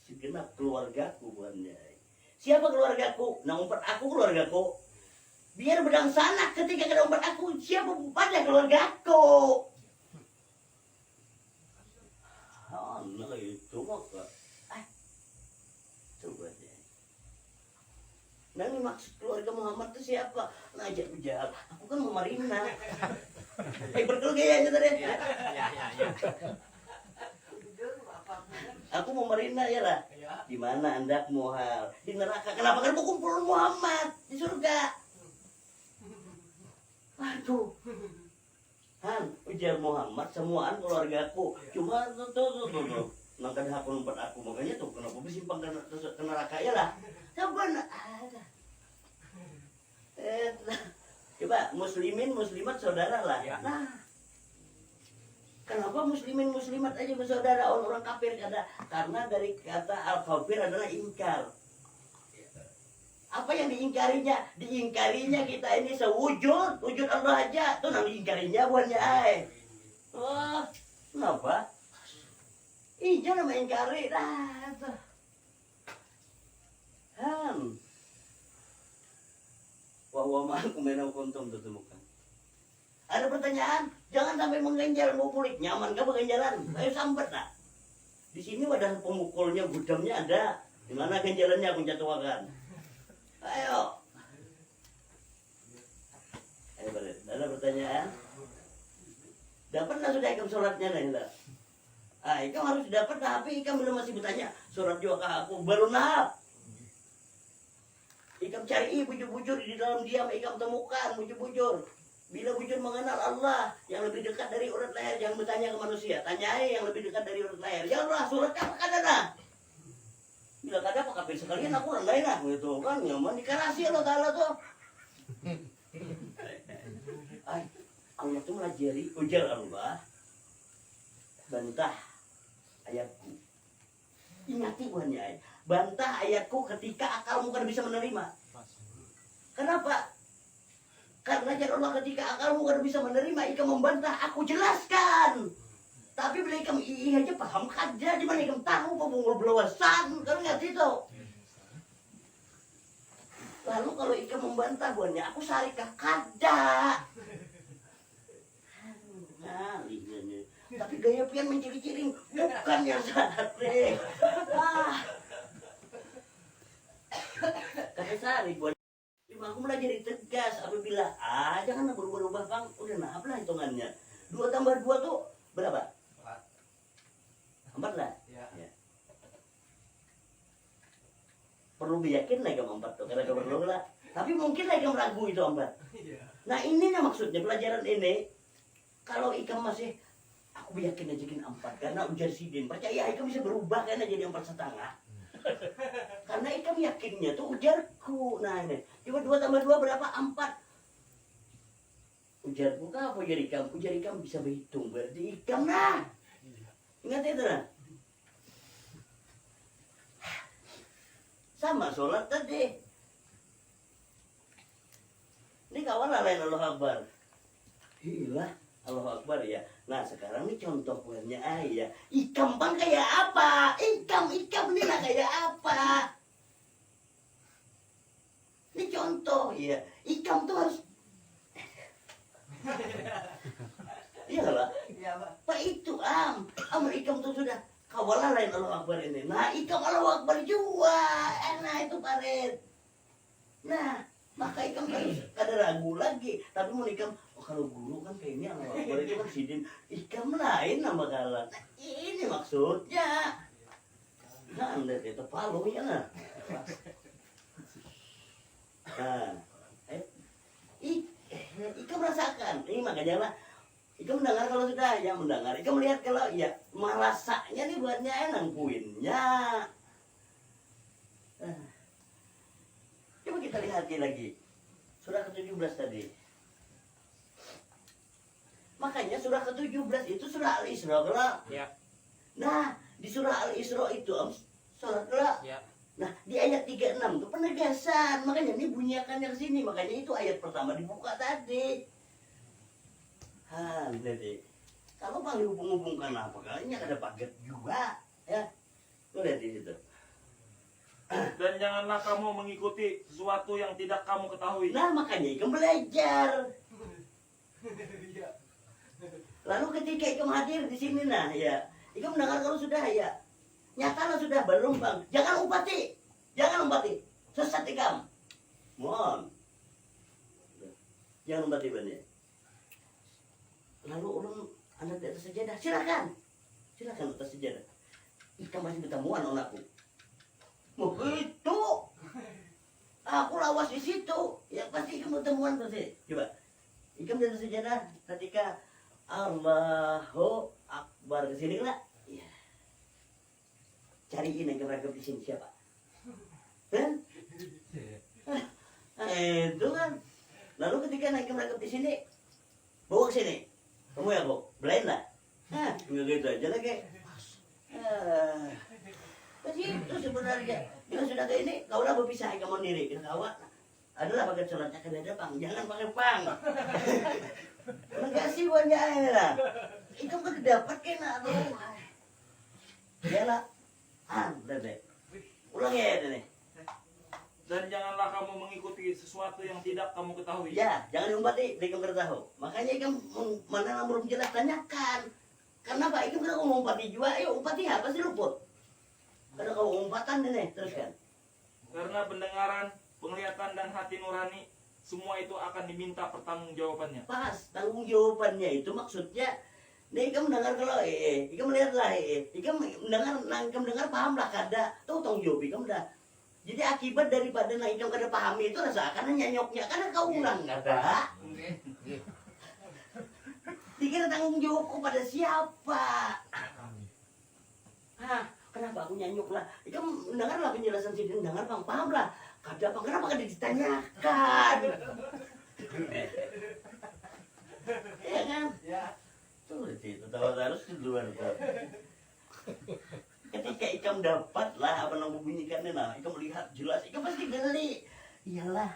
segenap keluargaku buannya. Siapa keluargaku? Nah, umpat aku keluargaku. Biar bedang sanak ketika kada umpat aku, siapa pada keluargaku? Nah, itu maka. Coba deh. Nah, ini maksud keluarga Muhammad itu siapa? Ngajak bujal. Aku kan mau Marina. Betul kayaknya tadi. Ya. Aku mau Marina ya lah. Di mana Anda mau hal? Di neraka. Kenapa kan mau kumpul Muhammad di surga? Aduh. Han, ujar Muhammad semuaan keluargaku. Cuma tuh. Nangka aku numpat aku makanya tuh kenapa bersimpang ke neraka ya lah. Sabar ada. Coba muslimin muslimat saudara lah. Ya. Nah, kenapa muslimin muslimat aja bersaudara orang kafir ada? Karena dari kata al kafir adalah ingkar. Apa yang diingkarinya? Diingkarinya kita ini sewujud, wujud Allah aja. Tuh nang diingkarinya buatnya ay. Oh, kenapa? Iya nama ingkari dah. Wah aku menau kontom temukan. Ada pertanyaan? Jangan sampai mengganjal mau kulit. Nyaman kah berganjalan? Ayo sambat nak. Di sini wadah pemukulnya, gudamnya ada. Di mana ganjarannya aku jatuhkan? Ayo. Ayo balik. Ada pertanyaan? Dapatlah sudah ikam sholatnya nih lah. Ah, ikam harus dapat, tapi ikam belum masih bertanya. Sholat juga kah aku baru nahap. Ikam cari bujur-bujur di dalam diam, ikam temukan bujur-bujur. Bila bujur mengenal Allah yang lebih dekat dari urat leher, jangan bertanya ke manusia. Tanyai yang lebih dekat dari urat leher. Ya Allah, surat apa kadana? Bila kada pakai sekalian aku rendahin lah gitu kan, nyaman dikarasi Allah Taala tuh. Ay, Allah tuh melajari ujar Allah. Bantah ayatku. Ingati buahnya, bantah ayatku ketika akalmu kan bisa menerima. Kenapa? Karena jalan Allah ketika akalmu kan bisa menerima, ikam membantah, aku jelaskan. Tapi bila ikam iya aja paham aja, di mana ikam tahu pemungul belawasan, kan nggak itu. Lalu kalau ikam membantah buahnya, aku sarikah kada. Tapi gaya pian menciri-ciring, bukan yang sari. Kata sari buat. Aku mulai jadi tegas apabila jangan berubah-ubah bang, udah nah apalah hitungannya 2 tambah 2 tuh berapa? 4 lah Ya. Ya. Perlu yakin lah kamu 4 tuh karena kamu perlu lah, tapi mungkin lah kamu ragu itu 4. Nah ininya maksudnya pelajaran ini. Kalau ikam masih aku yakin aja 4 karena ujar sidin, percaya ikam bisa berubah karena jadi 4,5. Karena ikam yakinnya tuh ujarku. Nah ini coba 2 tambah 2 berapa? 4. Ujarku kah apa ujar ikam? Ujar ikam bisa berhitung, berarti ikam nah. Ingat itu nah. Sama sholat tadi. Ini kawan lain Allah Akbar. Gila, Allah Akbar ya. Nah sekarang ini contoh buahnya ayah. Ikam bang kayak apa? Ikam ini lah kayak apa? Ini contoh ya. Ikam tuh harus. Iya lah. Iya, Pak. Pak itu amr ikam tuh sudah kawalah lain Allah Akbar ini. Nah ikam Allah Akbar juga. Enak itu paret. Nah maka ikam harus kada ragu lagi. Tapi mau ikam kalau guru kan kayaknya Allah Akbar itu kan sidin, ikam lain nama kalah. Nah, ini maksudnya. Nah, anda itu palunya nah. Nah, ikam rasakan. Ini makanya lah. Ikam mendengar kalau sudah ya mendengar. Ikam melihat kalau ya merasanya nih buatnya enak puinnya. Coba kita lihat lagi. Surah ke-17 tadi. Makanya surah ke-17 itu surah Al-Isra kelak. Ya. Nah, di surah Al-Isra itu sholat kelak. Ya. Nah, di ayat 36 itu penegasan. Makanya ini bunyiakannya ke sini. Makanya itu ayat pertama dibuka tadi. Jadi kalau paling hubung-hubungkan apa kalinya ada paket juga, ya. Lu lihat di situ. Dan janganlah kamu mengikuti sesuatu yang tidak kamu ketahui. Nah, makanya ikam belajar. Lalu ketika ikam hadir di sini nah ya, ikam mendengar kalau sudah ya, nyatalah sudah belum bang, jangan umpati, sesat ikam, mohon, jangan umpati benih. Lalu ulun anda di atas sejadah, silakan atas sejadah. Ikam masih bertemuan anakku. Begitu, aku lawas di situ, ya pasti ikam bertemuan pasti. Coba, ikam di atas sejadah ketika Allahu Akbar ke sini lah. Ya. Cariin yang meragam di sini siapa? Itu kan. Lalu ketika naik meragam di sini, bawa ke sini. Kamu ya kok, belain lah. Enggak gitu aja lagi. Itu sebenarnya. Bila sudah ke ini, kau lah berpisah kamu sendiri. Kawan adalah pakai sholatnya kena pang, jangan pakai pang. Makasih banyak ini lah. Ikam kan dapat kena tuh. Ya lah. Udah deh. Ulang ya ini. Dan janganlah kamu mengikuti sesuatu yang tidak kamu ketahui. Ya, jangan diumpati, ikam tahu. Makanya ikam mana yang belum jelas tanyakan. Karena Pak itu kalau ngumpati juga, ayo umpati apa sih luput? Karena kalau umpatan nih, teruskan. Karena pendengaran, penglihatan dan hati nurani semua itu akan diminta pertanggungjawabannya. Pas tanggung jawabannya itu maksudnya, nih kamu mendengar kalau kamu melihatlah kamu mendengar paham lah kada, tuh tanggung jawab kamu dah. Jadi akibat daripada kamu kada paham itu rasakan nyanyoknya karena kau ulang kada. Dikira tanggung jawab kepada siapa? Hah, kenapa aku nyanyuk lah? Kamu mendengarlah penjelasan sini, dengar bang, paham lah. Kada apa, kenapa kada ditanyakan? Iya kan? Ya. Tuh, itu tahu harus di luar bang. Ketika ikam dapat lah apa yang membunyikannya, nah, ikam melihat jelas, ikam pasti geli. Iyalah.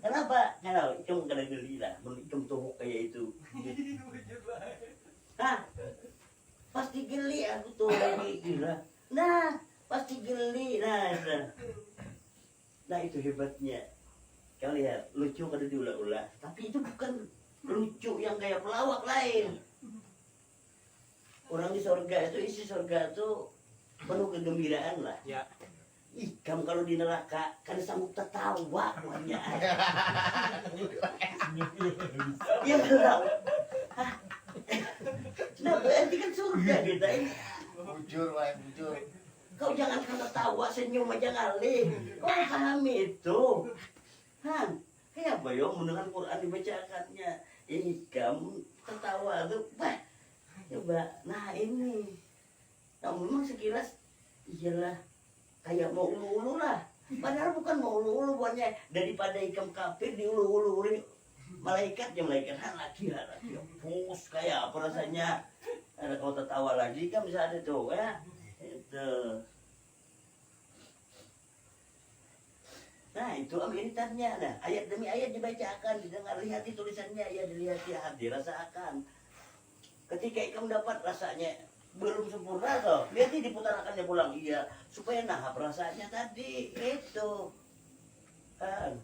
Kenapa? Karena ikam kada geli lah, ikam tuh kayak itu. Hah? Pasti geli aku tuh lagi gila. Nah, pasti geli. Nah itu hebatnya. Kau lihat, lucu kada diulah-ulah, tapi itu bukan lucu yang kayak pelawak lain. Orang di sorga itu, isi sorga itu penuh kegembiraan lah. Ya. Ikam kalau di neraka kan sanggup tertawa wajah. Iya benar. Nah berarti kan surga kita ini. Bujur, Wak, bujur. Kau jangan kena tawa senyum aja kali. Kau pahami itu. Han, kayak apa yo mendengar Quran dibacakannya. Ikam tertawa tuh, bah. Coba, nah ini. Nah memang sekilas iyalah kayak mau ulu-ulu lah. Padahal bukan mau ulu-ulu buatnya. Daripada ikam kafir diulu-ulu malaikat lagi. Pus kayak apa rasanya. Ada kau tertawa lagi kan bisa ada tuh ya. Itu. Nah itu ambilitannya. Nah ayat demi ayat dibacakan, didengar, lihat tulisannya, ya dilihat, dirasakan. Ketika ikam dapat rasanya belum sempurna toh, nanti diputarakannya pulang, iya supaya nahap rasanya tadi itu kan.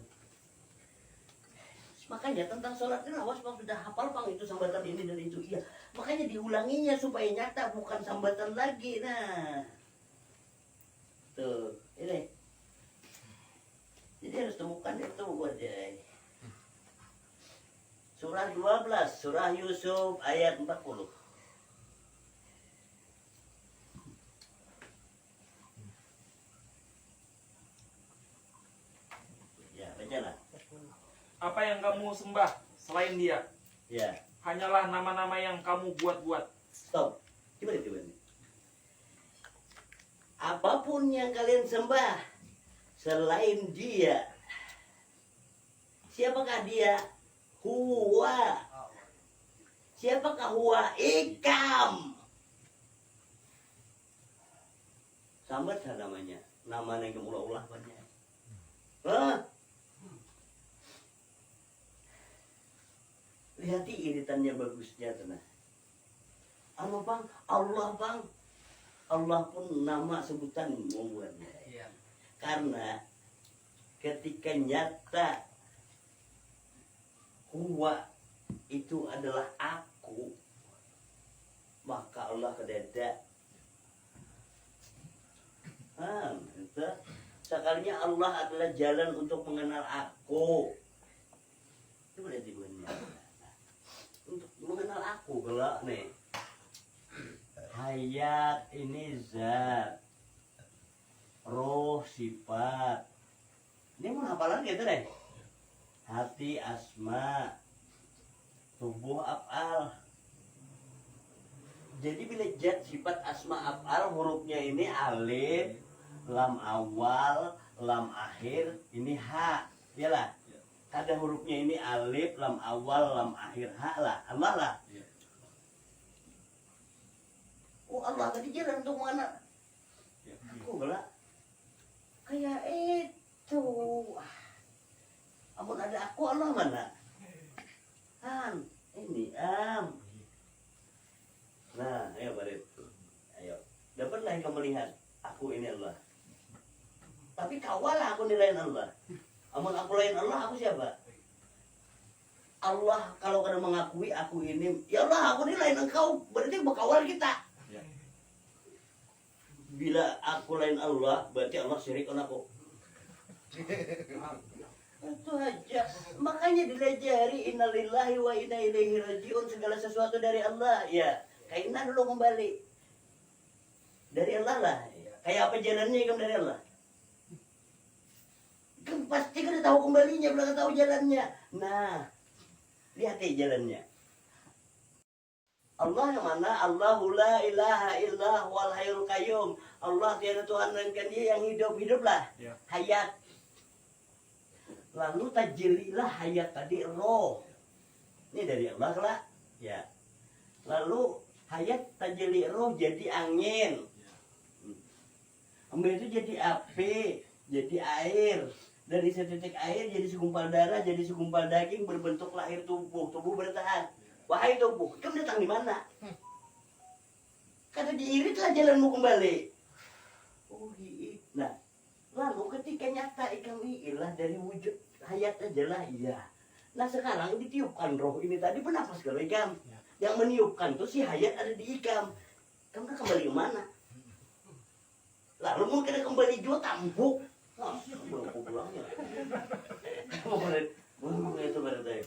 Makanya tentang sholat kan awas bang sudah hafal bang itu sambatan ini dan itu, iya makanya diulanginya supaya nyata bukan sambatan lagi. Nah tuh ini jadi harus temukan itu buat dia. Surah 12 surah Yusuf ayat 40. Apa yang kamu sembah selain dia? Ya. Hanyalah nama-nama yang kamu buat-buat. Stop. Coba. Apapun yang kalian sembah selain dia, siapakah dia? Huwa. Siapakah huwa? Ikam. Sambat namanya. Nama yang ulah-ulah banyak. Hah? Lihati iritannya bagusnya tenang. Apa bang? Allah bang. Allah pun nama sebutan membuatnya. Iya. Karena ketika nyata huwa itu adalah aku, maka Allah kedada. Itu sekalinya Allah adalah jalan untuk mengenal aku. Itu boleh dibuatnya. Untuk mengenal aku kalau nih hayat ini zat, roh sifat, ini mau hafalan gitu deh, hati asma, tubuh af'al. Jadi bila zat sifat asma af'al hurufnya ini alif, lam awal, lam akhir, ini ha, iyalah. Ada hurufnya ini alif, lam awal, lam akhir, ha lah, Allah lah. Oh Allah tadi jalan untuk mana? Aku gelak. Kayak itu. Ampun ada aku Allah mana? Ini Nah, ayo Barit. Ayo. Dapatlah yang melihat aku ini Allah. Tapi kawal aku nilaiin Allah. Amun aku lain Allah, aku siapa? Allah kalau kada mengakui aku ini, ya Allah aku ini lain engkau, berarti bekawal kita. Ya. Bila aku lain Allah, berarti Allah syirik dengan aku. Itu aja. Makanya dilajari innalillahi wa inna ilaihi rajiun, segala sesuatu dari Allah. Ya, kaina dulu kembali. Dari Allah lah. Kayak apa jalannya kamu dari Allah? Kamu pasti kan tahu kembalinya, belum tahu jalannya. Nah, lihat jalannya. Allah yang mana? Allahu la ilaha illa huwal hayyul qayyum. Allah tiada Tuhan melainkan Dia yang hiduplah. Ya. Hayat. Lalu tajlilah hayat tadi roh. Ini dari Allah lah. Ya. Lalu hayat tajli roh jadi angin. Angin itu jadi api, jadi air. Dari setitik air jadi segumpal darah, jadi segumpal daging berbentuk lahir tubuh. Tubuh bertahan. Wahai tubuh, kamu datang di mana? Kata diiritlah jalanmu kembali. Oh iya. Nah, lalu ketika nyata ikam ilah dari wujud hayat aja lah, iya. Nah sekarang ditiupkan roh ini tadi bernapas kalau ikam. Yang meniupkan tuh si hayat ada di ikam. Kamu kan kembali ke mana? Lalu mau kena kembali juga tampuk. Ah, belum pulangnya. Boleh itu berarti.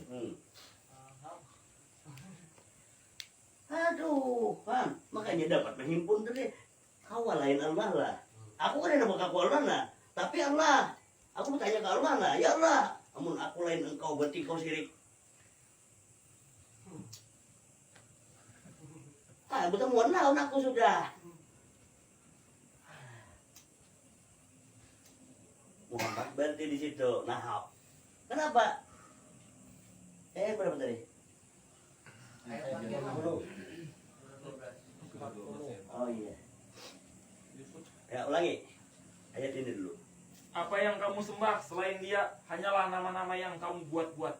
Aduh, Pan, makanya dapat menghimpun tadi. Kau lain Allah lah. Aku kan ada baka Allah lah. Tapi Allah, aku bertanya ke Allah lah. Ya Allah, amun aku lain engkau berarti kau syirik. Ah, bertemuan lah aku sudah. Muhammad berarti di situ. Nah, kenapa? Berapa tadi? Oh iya. Ya ulangi. Ayat ini dulu. Apa yang kamu sembah selain Dia hanyalah nama-nama yang kamu buat-buat,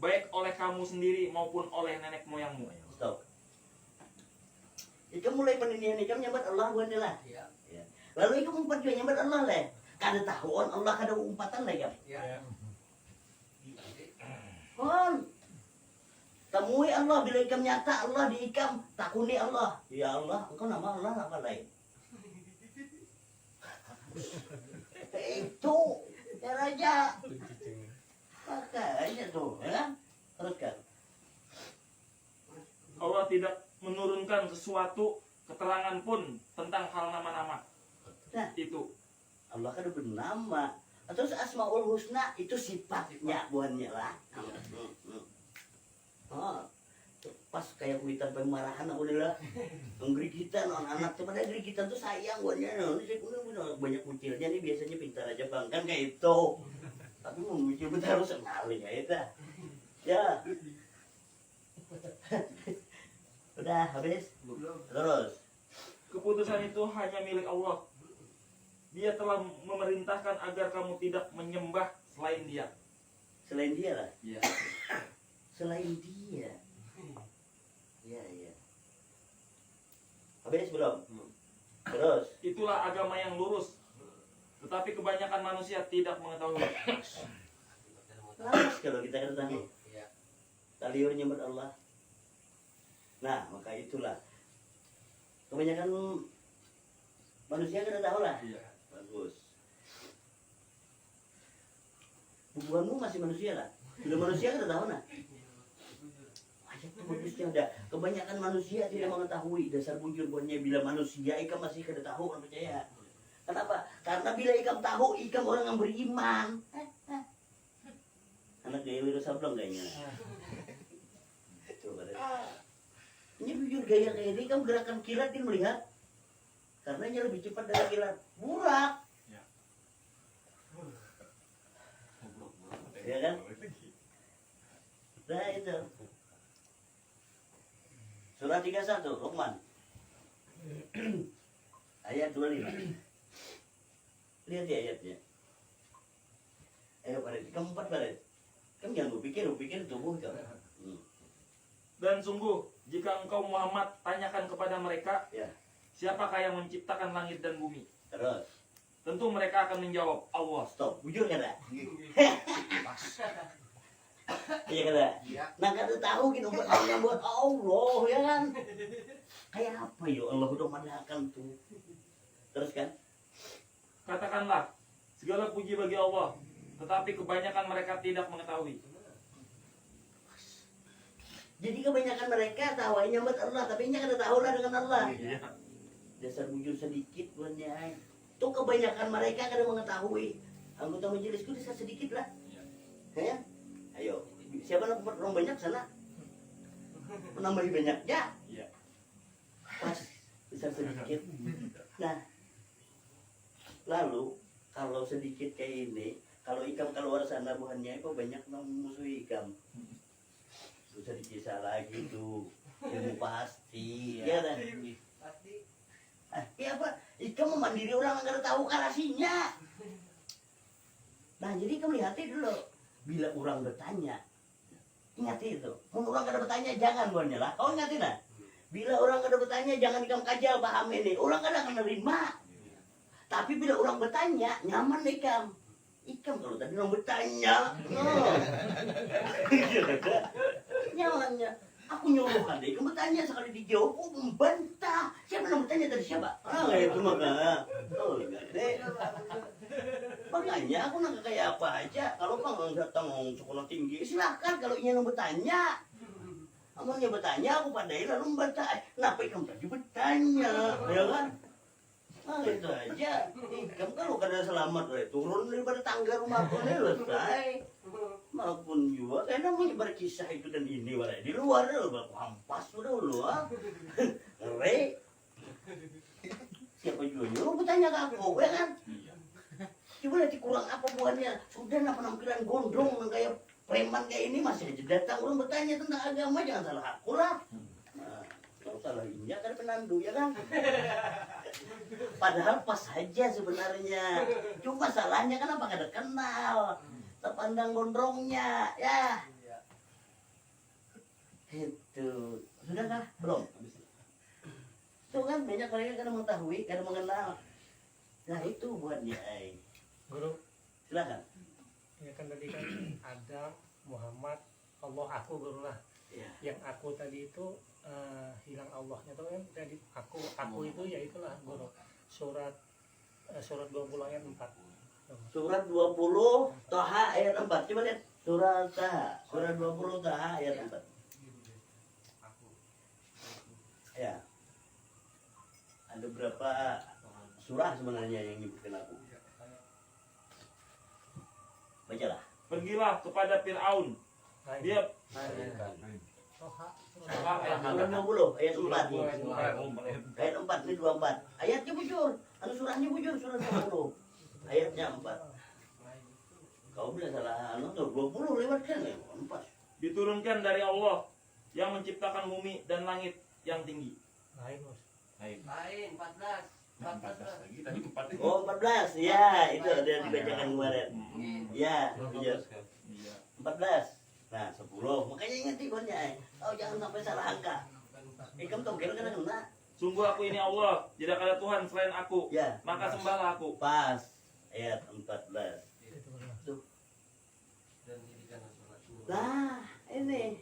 baik oleh kamu sendiri maupun oleh nenek moyangmu. Stop. Ikam mulai pendidikan ikam nyambat Allah bukan lah. Ya. Lalu ikam umpat juga nyambat Allah lah. Kada tahuan Allah kada umpatan lah ikam. Ya. Temui Allah bila ikam nyata Allah di ikam, takuni Allah. Ya Allah, engkau nama Allah apa lain? Itu ya Raja. Makanya tuh, ya kan? Teruskan. Allah tidak menurunkan sesuatu keterangan pun tentang hal nama-nama. Nah, Itu. Allah kan bernama. Terus Asmaul Husna itu sifatnya buannya lah. Oh, pas kayak kuitan pemarahan aku udah lah. Ngeri kita non anak tuh pada ngeri kita tuh sayang buatnya. Banyak kucilnya nih biasanya pintar aja bang kan kayak itu. Tapi mau kucil betul harus sekali kayak itu. Ya. Udah habis. Terus. Keputusan itu hanya milik Allah. Dia telah memerintahkan agar kamu tidak menyembah selain Dia. Selain Dia lah. Iya. Selain Dia. Iya. Habis belum? Terus. Itulah agama yang lurus. Tetapi kebanyakan manusia tidak mengetahui. Laras kalau kita ketahui. Taliur nyembah Allah. Nah, maka itulah. Kebanyakan manusia kada tahu lah. Iya. Bagus. Hubunganmu masih manusia lah. Sudah manusia kada tahu nah. Ayat itu bagusnya ada. Kebanyakan manusia tidak mengetahui dasar bujur buahnya. Bila manusia ikam masih kada tahu, kan percaya. Kenapa? Karena bila ikam tahu, ikam orang yang beriman. Anak gaya Wiro Sablong kayaknya. Coba deh. Ini bujur gaya kayak ini, kamu gerakan kilat dia melihat. Karena ini lebih cepat dari kilat. Burak. Ya kan? Nah itu. Surah 31, Luqman. Ayat 25. Lihat ya ayatnya. Ayo Farid, kamu 4 Farid. Kamu jangan berpikir tubuh itu. Dan sungguh, jika engkau Muhammad tanyakan kepada mereka, Ya. siapakah yang menciptakan langit dan bumi? Terus. Tentu mereka akan menjawab, Allah. Stop, bujur kan? Iya kan? Iya. Nah kada tahu kita buat hanya buat Allah ya kan? Kayak apa yo Allah udah madakan tuh. Terus kan? Katakanlah, segala puji bagi Allah, tetapi kebanyakan mereka tidak mengetahui. Jadi kebanyakan mereka tahu hanya buat Allah, tapi nya kada tahu lah dengan Allah. Iya. Dasar bujur sedikit buatnya. Tuh kebanyakan mereka kada mengetahui. Anggota majelisku bisa sedikit lah. Ya? Ayo, siapa nak orang banyak sana? Menambahi banyaknya. Iya. Pas bisa sedikit. Nah, lalu kalau sedikit kayak ini, kalau ikan keluar sana buahnya itu banyak memusuhi ikan. Susah dikisah lagi tuh, ilmu pasti, ya kan? Pasti. Iya apa? Ikan memandiri orang nggak tahu karasinya. Nah jadi kamu lihat dulu, bila orang bertanya, ingat itu, mun orang kada bertanya jangan buahnya lah. Kau ingatin lah. Bila orang kada bertanya jangan kamu kajal paham ini, orang kada akan nerima. Tapi bila orang bertanya, nyaman ikam. Ikam kalau tadi orang bertanya, nyamannya. Aku nyuruh kan, ikam bertanya sekali dijawab, oh membantah. Siapa yang bertanya tadi siapa? Ah itu maka. Oh enggak deh. Makanya aku nak kayak apa aja. Kalau bang datang sekolah tinggi, silahkan kalau ingin bertanya. Amanya bertanya, aku padai lalu membantah. Kenapa ikam tadi bertanya, ya kan? Ah itu aja. Ikam kalau kada selamat, turun daripada tangga rumahku ini selesai. Maupun juga, karena menyebar kisah itu dan ini warai di luar udah hampas udah lu ah. Ngeri. Siapa juga nyuruh bertanya ke aku, ya kan? Coba nanti kurang apa buahnya? Sudah lah penampilan gondrong kayak preman kayak ini masih aja datang orang bertanya tentang agama, jangan salah aku lah. Nah, kalau salah India kan penandu ya kan? Padahal pas saja sebenarnya. Cuma salahnya kan apa kada kenal. Terpandang gondrongnya, ya. Itu sudah kah? Belum. Itu kan banyak mereka kada mengetahui, kada mengenal. Nah itu buatnya. Guru, Silakan. ya kan tadi kan Adam, Muhammad, Allah, aku guru lah. Ya. Yang aku tadi itu hilang Allahnya tuh kan tadi aku itu ya itulah guru. Surat 20 ayat 4. Surat 20 Toha ayat 4. Coba lihat surat Toha. Surat 20 Toha ayat 4. Ya. Ada berapa surah sebenarnya yang nyebutkan aku? Bacalah. Pergilah kepada Fir'aun. Dia Surat 20 ayat 4. Ayat 4 ini 24. Ayatnya bujur. Anu surahnya bujur surat 20. Ayatnya 4. Kau bilang salah anu tuh 20 lewat kan ya? 4. diturunkan dari Allah yang menciptakan bumi dan langit yang tinggi. Lain Bos. Lain 14. 14. Oh 14 ya itu ada dibacakan kemarin. Ya iya. 14. Nah 10 makanya ingat ikonnya. Oh jangan sampai salah angka. Kamu tahu kira kena kena. Sungguh aku ini Allah, tidak ada Tuhan selain aku. Ya Maka sembahlah aku. pas ayat 14. Tuh. Nah ini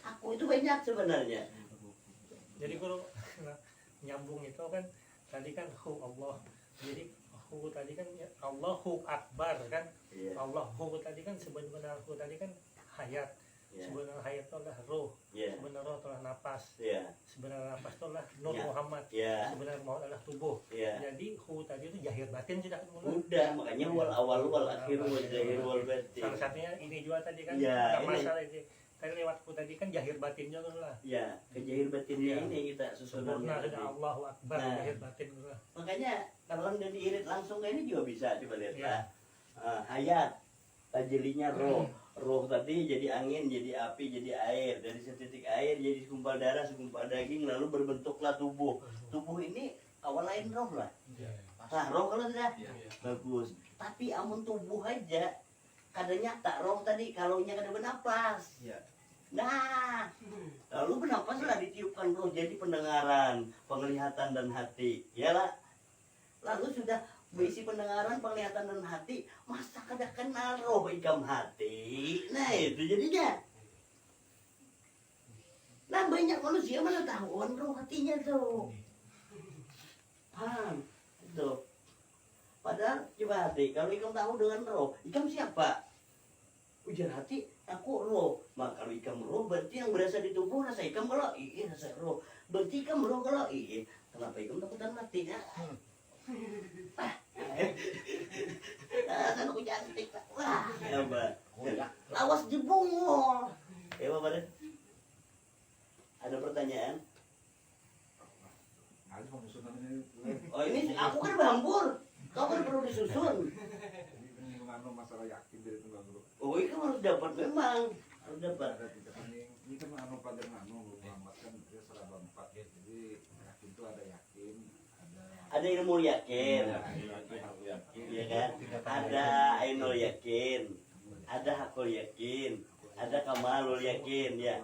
aku itu banyak sebenarnya. Jadi guru nyambung itu kan tadi kan Allah. Jadi tadi kan Allahu Akbar kan. Iya. Allahu tadi kan sebenarnya tadi kan hayat. Iya. Sebenarnya hayat itu adalah roh. Iya. Sebenarnya roh adalah napas. Iya. Sebenarnya napas itu adalah Nur Ya. Muhammad. Iya. Sebenarnya Muhammad adalah tubuh. Iya. Jadi tadi itu jahir batin sudah Udah makanya wal awal wal akhir wal zahir wal batin. salah satunya ini juga tadi kan Iya, nggak ini. masalah ini tadi lewatku tadi kan jahir batin juga lah Ya kejahir batinnya Iya. ini kita susunannya. sempurna tadi. sudah Allahu Akbar Nah. jahir batin juga Makanya kalau udah diirit langsung kayak ini juga bisa coba lihat Iya. lah. Hayat tajelinya roh. Roh tadi jadi angin, jadi api, jadi air. Dari setitik air jadi segumpal darah, segumpal daging, lalu berbentuklah tubuh. Tubuh ini awal lain roh lah. Nah, roh kalau tidak bagus. Tapi amun tubuh aja kadang nyata roh tadi kalau nya kada bernapas. Nah, lalu bernapas lah ditiupkan roh jadi pendengaran, penglihatan dan hati. Ya lah. Lalu sudah Berisi pendengaran, penglihatan dan hati, masa kada kenal roh ikam hati. Nah itu jadinya. Nah banyak manusia mana tahu roh hatinya tuh. Paham? Itu. Padahal coba hati, kalau ikam tahu dengan roh, ikam siapa? Ujar hati, aku roh. Maka kalau ikam roh, berarti yang berasa di tubuh rasa ikam kalau iya rasa roh. Berarti ikam roh kalau iya. Kenapa ikam takutan mati ya? Kan aku cantik pak. Wah, apa? Lawas jebungol. Ya apa deh? Ada pertanyaan? Oh ini aku kan bambur. Kau kan perlu disusun. Masalah yakin dari itu bang. Oh itu harus dapat memang harus dapat. Ini kan pada Muhammad kan dia seraba 4 ya. Jadi yakin itu ada yakin, Ada ilmu yakin, yakin. ya kan? Ada ainul yakin, ada hakul yakin, ada kamalul yakin, ya.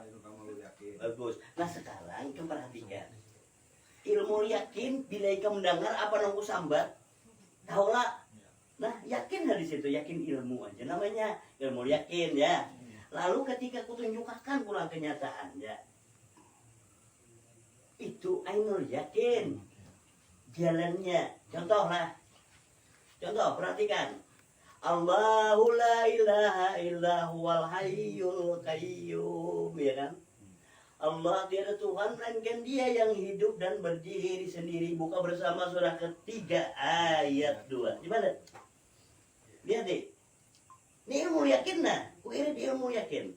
Bagus. Nah sekarang kamu perhatikan ilmu yakin bila kamu mendengar apa nunggu sambat, tahu lah. Nah yakin di situ yakin ilmu aja namanya ilmu yakin ya. Lalu ketika kutunjukkan pulang kenyataannya itu ainul yakin jalannya. Contoh perhatikan Allahu la ilaha illa huwal hayyul qayyum, ya kan? Allah tiada Tuhan melainkan Dia yang hidup dan berdiri sendiri. Buka bersama surah ketiga ayat 2. Gimana? Lihat deh. Ini ilmu yakin nah. Kuirit ilmu yakin.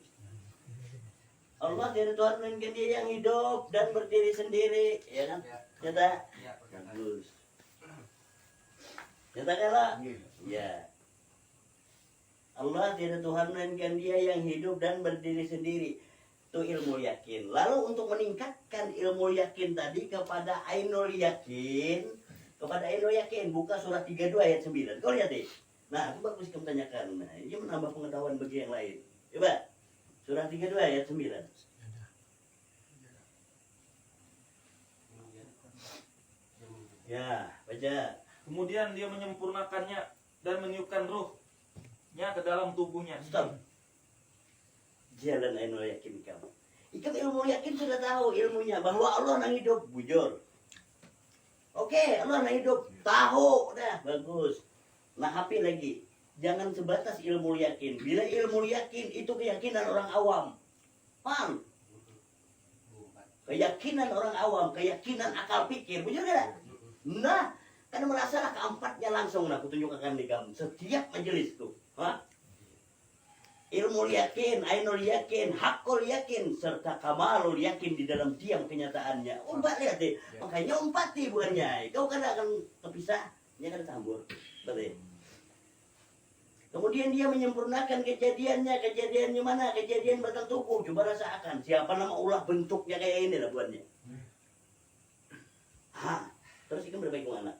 Allah tiada Tuhan melainkan Dia yang hidup dan berdiri sendiri, ya kan? Nyata? Bagus. Nyata kalah? Ya. Allah tiada Tuhan melainkan Dia yang hidup dan berdiri sendiri. Itu ilmu yakin. Lalu untuk meningkatkan ilmu yakin tadi kepada ainul yakin, buka surah 32 ayat 9. Kau lihat deh. Nah, aku bagus kamu tanyakan. Nah, ini menambah pengetahuan bagi yang lain. Coba. Surah 32 ayat 9. Ya, baca. Kemudian dia menyempurnakannya dan meniupkan ruhnya ke dalam tubuhnya. Stop. Jalan ainul yakin kamu. Ikam ilmu yakin sudah tahu ilmunya bahwa Allah yang hidup, bujur. Oke, Allah yang hidup, tahu dah, bagus. Nah, HP lagi. Jangan sebatas ilmu yakin. Bila ilmu yakin itu keyakinan orang awam. Paham? Keyakinan orang awam, keyakinan akal pikir, bujur gak? Nah, kan merasalah keempatnya langsung aku tunjukkan di kamu setiap majelis tuh. Hah? Ilmu yakin, ainul yakin, hakul yakin, serta kamalul yakin di dalam diam kenyataannya. Umpat lihat deh, makanya umpati bukannya. Kau kan akan terpisah, dia kan tambur. Betul. Kemudian dia menyempurnakan kejadiannya mana? Kejadian batang tubuh. Coba rasakan, siapa nama ulah bentuknya kayak ini lah buannya. Hah, terus ikam berapa ikam anak?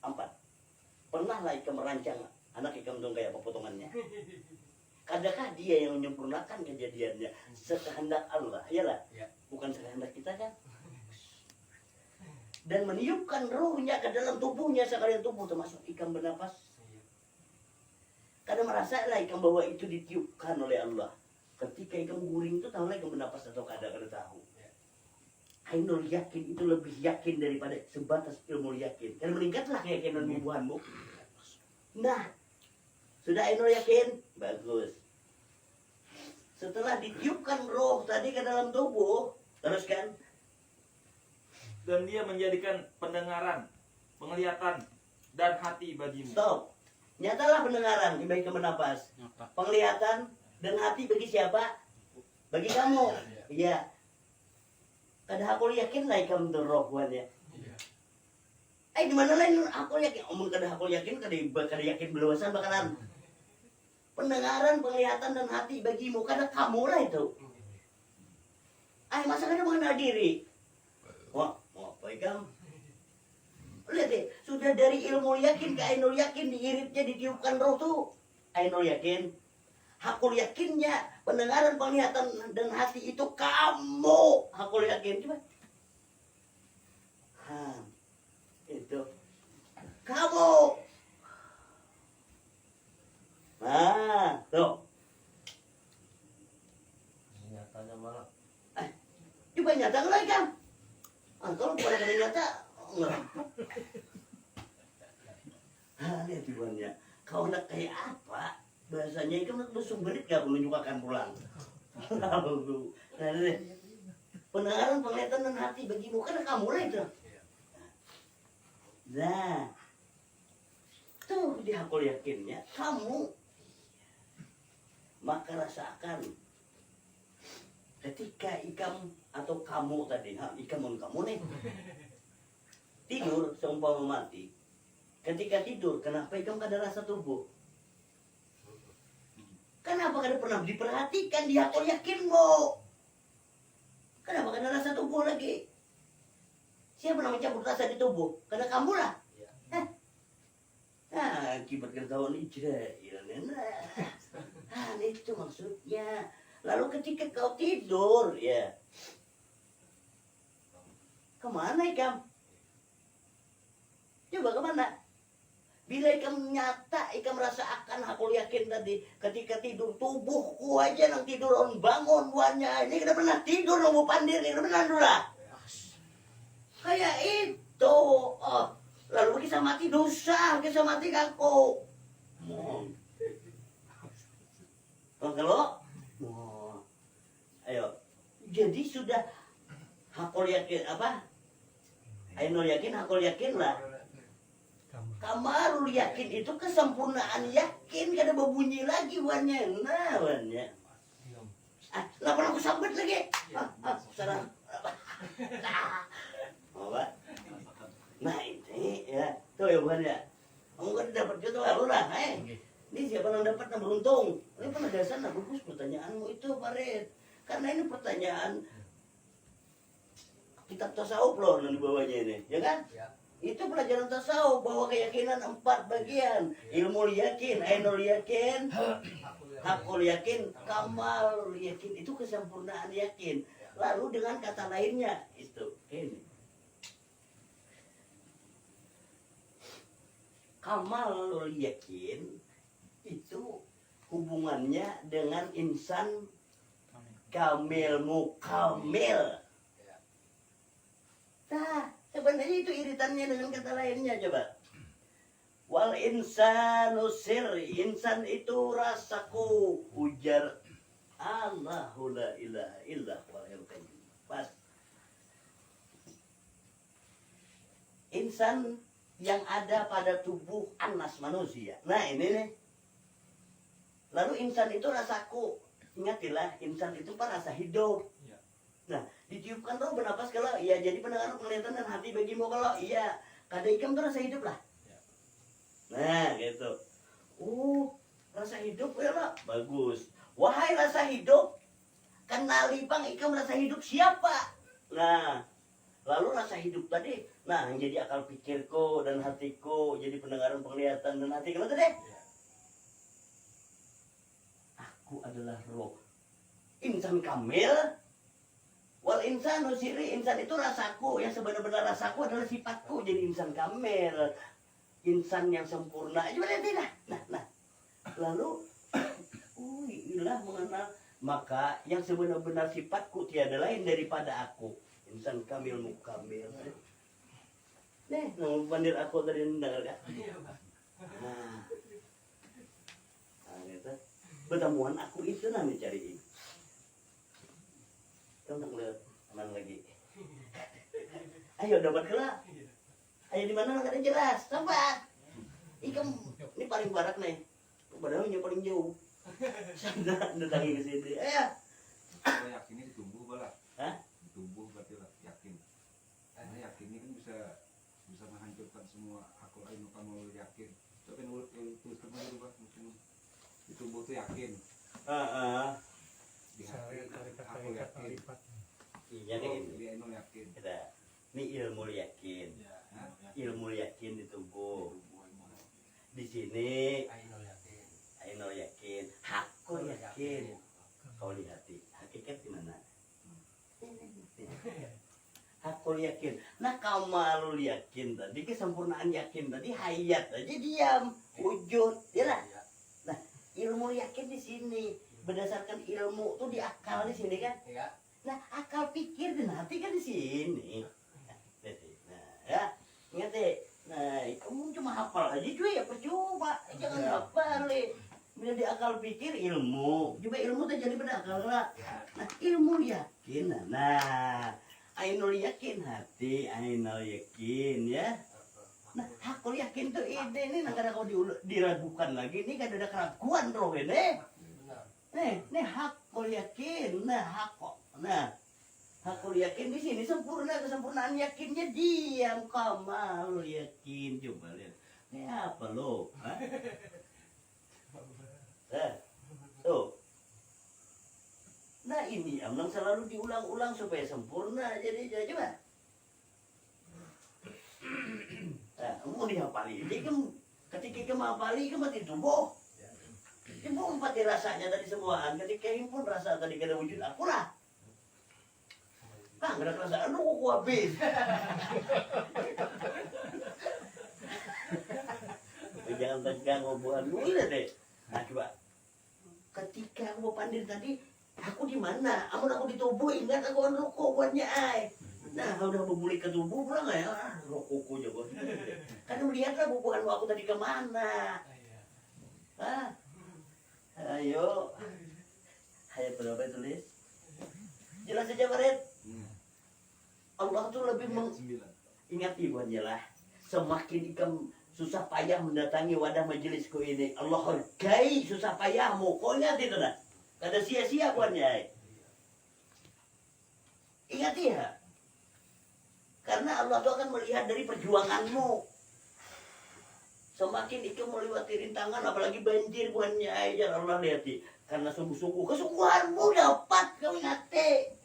4. Pernah lah ikam merancang anak ikam dong kayak apa potongannya? Adakah dia yang menyempurnakan kejadiannya sekehendak Allah, iyalah, bukan sekehendak kita kan? Dan meniupkan ruhnya ke dalam tubuhnya sekalian tubuh termasuk ikan bernapas. Kadang merasa lah ikan bahwa itu ditiupkan oleh Allah. Ketika ikan guring itu tahu lah ikan bernapas atau kada tahu. Ainul yakin itu lebih yakin daripada sebatas ilmu yakin. Dan meningkatlah keyakinan bubuhanmu. Nah, sudah ainul yakin? Bagus. Setelah ditiupkan roh tadi ke dalam tubuh, teruskan. Dan dia menjadikan pendengaran, penglihatan, dan hati bagimu. Stop. Nyatalah pendengaran, baik ke bernapas. Penglihatan dan hati bagi siapa? Bagi kamu. Iya. Kada aku yakin lah kamu tuh roh buatnya. Di mana lain aku yakin? Omong kada aku yakin, kada yakin beluasan bakalan. Pendengaran, penglihatan dan hati bagimu, kada kamu lah itu. Masa kada mengenal diri? Wah, mau apa ikam? Lihat deh, sudah dari ilmu yakin ke ainul yakin diiritnya ditiupkan roh tuh. Ainul yakin, hakul yakinnya, pendengaran, penglihatan dan hati itu kamu. Hakul yakin, coba. Itu. kamu. Nah, tuh. Nyatanya malah Coba nyata nggak kan? Kalau pada kena nyata, enggak. Lihat ibuannya. Kau nak kayak apa? Bahasanya itu langsung berit gak menunjukkan pulang. Lalu, pendengaran, penglihatan dan hati bagimu kan kamu lah itu. Nah, tuh dia aku yakinnya kamu. Maka rasakan ketika ikam atau kamu tadi, ikam dan kamu nih tidur seumpama mati. Ketika tidur, kenapa ikam kada rasa tubuh? Kenapa kada pernah diperhatikan? Dia aku yakin mo. Kenapa kada rasa tubuh lagi? Siapa yang mencabut rasa di tubuh? Karena kamu lah. Nah, akibat ketahuan Israel. Nah, itu maksudnya. Lalu ketika kau tidur, ya, kemana ikam? Coba kemana? Bila ikam nyata, ikam rasa akan aku yakin tadi ketika tidur tubuhku aja nang tidur on bangun buahnya ini kita pernah tidur nunggu pandir ini pernah lah. Kayak itu. Oh, lalu kisah mati dosa, kisah mati kaku. Kalau ayo, jadi sudah aku yakin apa? Ayo yakin, aku yakin lah. Kamarul yakin itu kesempurnaan yakin kada berbunyi lagi wannya. Nah wannya. Lapan aku sambet lagi. Sarang. Apa? Nah ini ya, tuh ya wannya. Kamu kan dapat gitu lalu lah, Ini siapa yang dapat yang beruntung? Ini penegasan bagus pertanyaanmu itu, Farid. Karena ini pertanyaan kitab tasawuf loh yang dibawanya ini, ya kan? ya. Itu pelajaran tasawuf bahwa keyakinan 4 bagian. Ilmu yakin, ainul yakin, hakul yakin, kamal yakin. Itu kesempurnaan yakin. Lalu dengan kata lainnya itu ini. Kamal yakin itu hubungannya dengan insan kamil mukamil. Nah, sebenarnya itu iritannya dengan kata lainnya coba. Wal insanu sirri, insan itu rasaku, ujar Allahu la ilaha illa huwal qayyum. Pas. Insan yang ada pada tubuh anas manusia. Nah, ini nih. Lalu insan itu rasaku. Ingatilah, insan itu rasa hidup. Nah, ditiupkan roh bernapas kalau iya jadi pendengaran, penglihatan dan hati bagimu kalau iya kada ikam tuh rasa hidup lah. Nah gitu. Rasa hidup ya lah bagus. Wahai rasa hidup, kenali bang ikam rasa hidup siapa? Nah, lalu rasa hidup tadi, nah yang jadi akal pikirku dan hatiku, jadi pendengaran, penglihatan dan hati kenapa tadi? Aku adalah roh. Insan kamil. Wal insanu sirri, insan itu rasaku, yang sebenar-benar rasaku adalah sifatku, jadi insan kamil, insan yang sempurna. Coba lihat tidak? Nah. Lalu, ilah mengenal, maka yang sebenar-benar sifatku tiada lain daripada aku, insan kamil mukamil. Nih, nama pandir aku tadi mendengar kan? Nah, gitu. Pertemuan aku itu namanya cari ini. Kita untuk lihat mana lagi. Ayo dapat kelak. Ayo di mana nggak ada jelas. Sampai. Ikam ini paling barat nih. Padahal yang paling jauh. Sana datangi ke sini. Ayo. Kalau yakinnya ditumbuh bala. Hah? Ditumbuh berarti lah yakin. Karena yakinnya kan bisa menghancurkan semua aku ainu kamu yakin. Coba tuliskan aja dulu mungkin ditumbuh tuh yakin. Di hati aku yakin. Iya nih. Dia ainu yakin. Kita. Ini ilmu yakin. Ilmu yakin di tubuh. Di sini ainul yakin, hakul yakin. Kau lihat hakikat di mana? Hakul yakin. Nah kamalul yakin tadi, kesempurnaan yakin tadi hayat aja diam, wujud, ya lah. Nah ilmu yakin di sini berdasarkan ilmu tuh di akal di sini kan. Iya. Nah akal pikir dan hati kan di sini. Nah ya, ingat deh. Nah kamu cuma hafal aja cuy ya percuma, jangan hafal deh. Bila di akal pikir ilmu, coba ilmu tuh jadi pada akal lah. Nah ilmu yakin, nah ainul yakin hati, ainul yakin ya. Nah hakul yakin tuh ini, nah kadang kau diragukan lagi, ini kan ada keraguan roh ini. Benar. Nih hakul yakin, nah hakul, nah hakul yakin di sini sempurna, kesempurnaan yakinnya diam, kamal yakin, coba lihat. Ini apa lo? Hah? Tuh. Nah ini memang selalu diulang-ulang supaya sempurna. Jadi coba. Nah, mau dihafali. Jadi ketika kamu hafali, kamu mati tubuh. Kamu empati rasanya tadi semuaan. Ketika pun rasa tadi kada wujud aku lah. Nah, nggak ada perasaan lu kok habis. Jangan tegang ngobrol dulu deh. Nah coba. Ketika aku mau pandir tadi, aku di mana? Amun aku di tubuh, ingat aku kan rokok buatnya ay. Nah, udah berbuli ke tubuh pulang nggak ya? Ah, rokokku jago. Kan melihatlah bubuhan aku tadi kemana? Ah, ayo, ayo berapa tulis? Jelas saja Farid. Allah tuh lebih mengingati buatnya lah. Semakin ikam susah payah mendatangi wadah majelisku ini, Allah hargai susah payahmu. Kau ingat itu dah? Kada sia-sia buatnya. Ingat ya? Karena Allah itu akan melihat dari perjuanganmu. Semakin ikam melewati rintangan, apalagi banjir buatnya, aja Allah lihati. Karena sungguh-sungguh kesungguhanmu dapat kau ingati.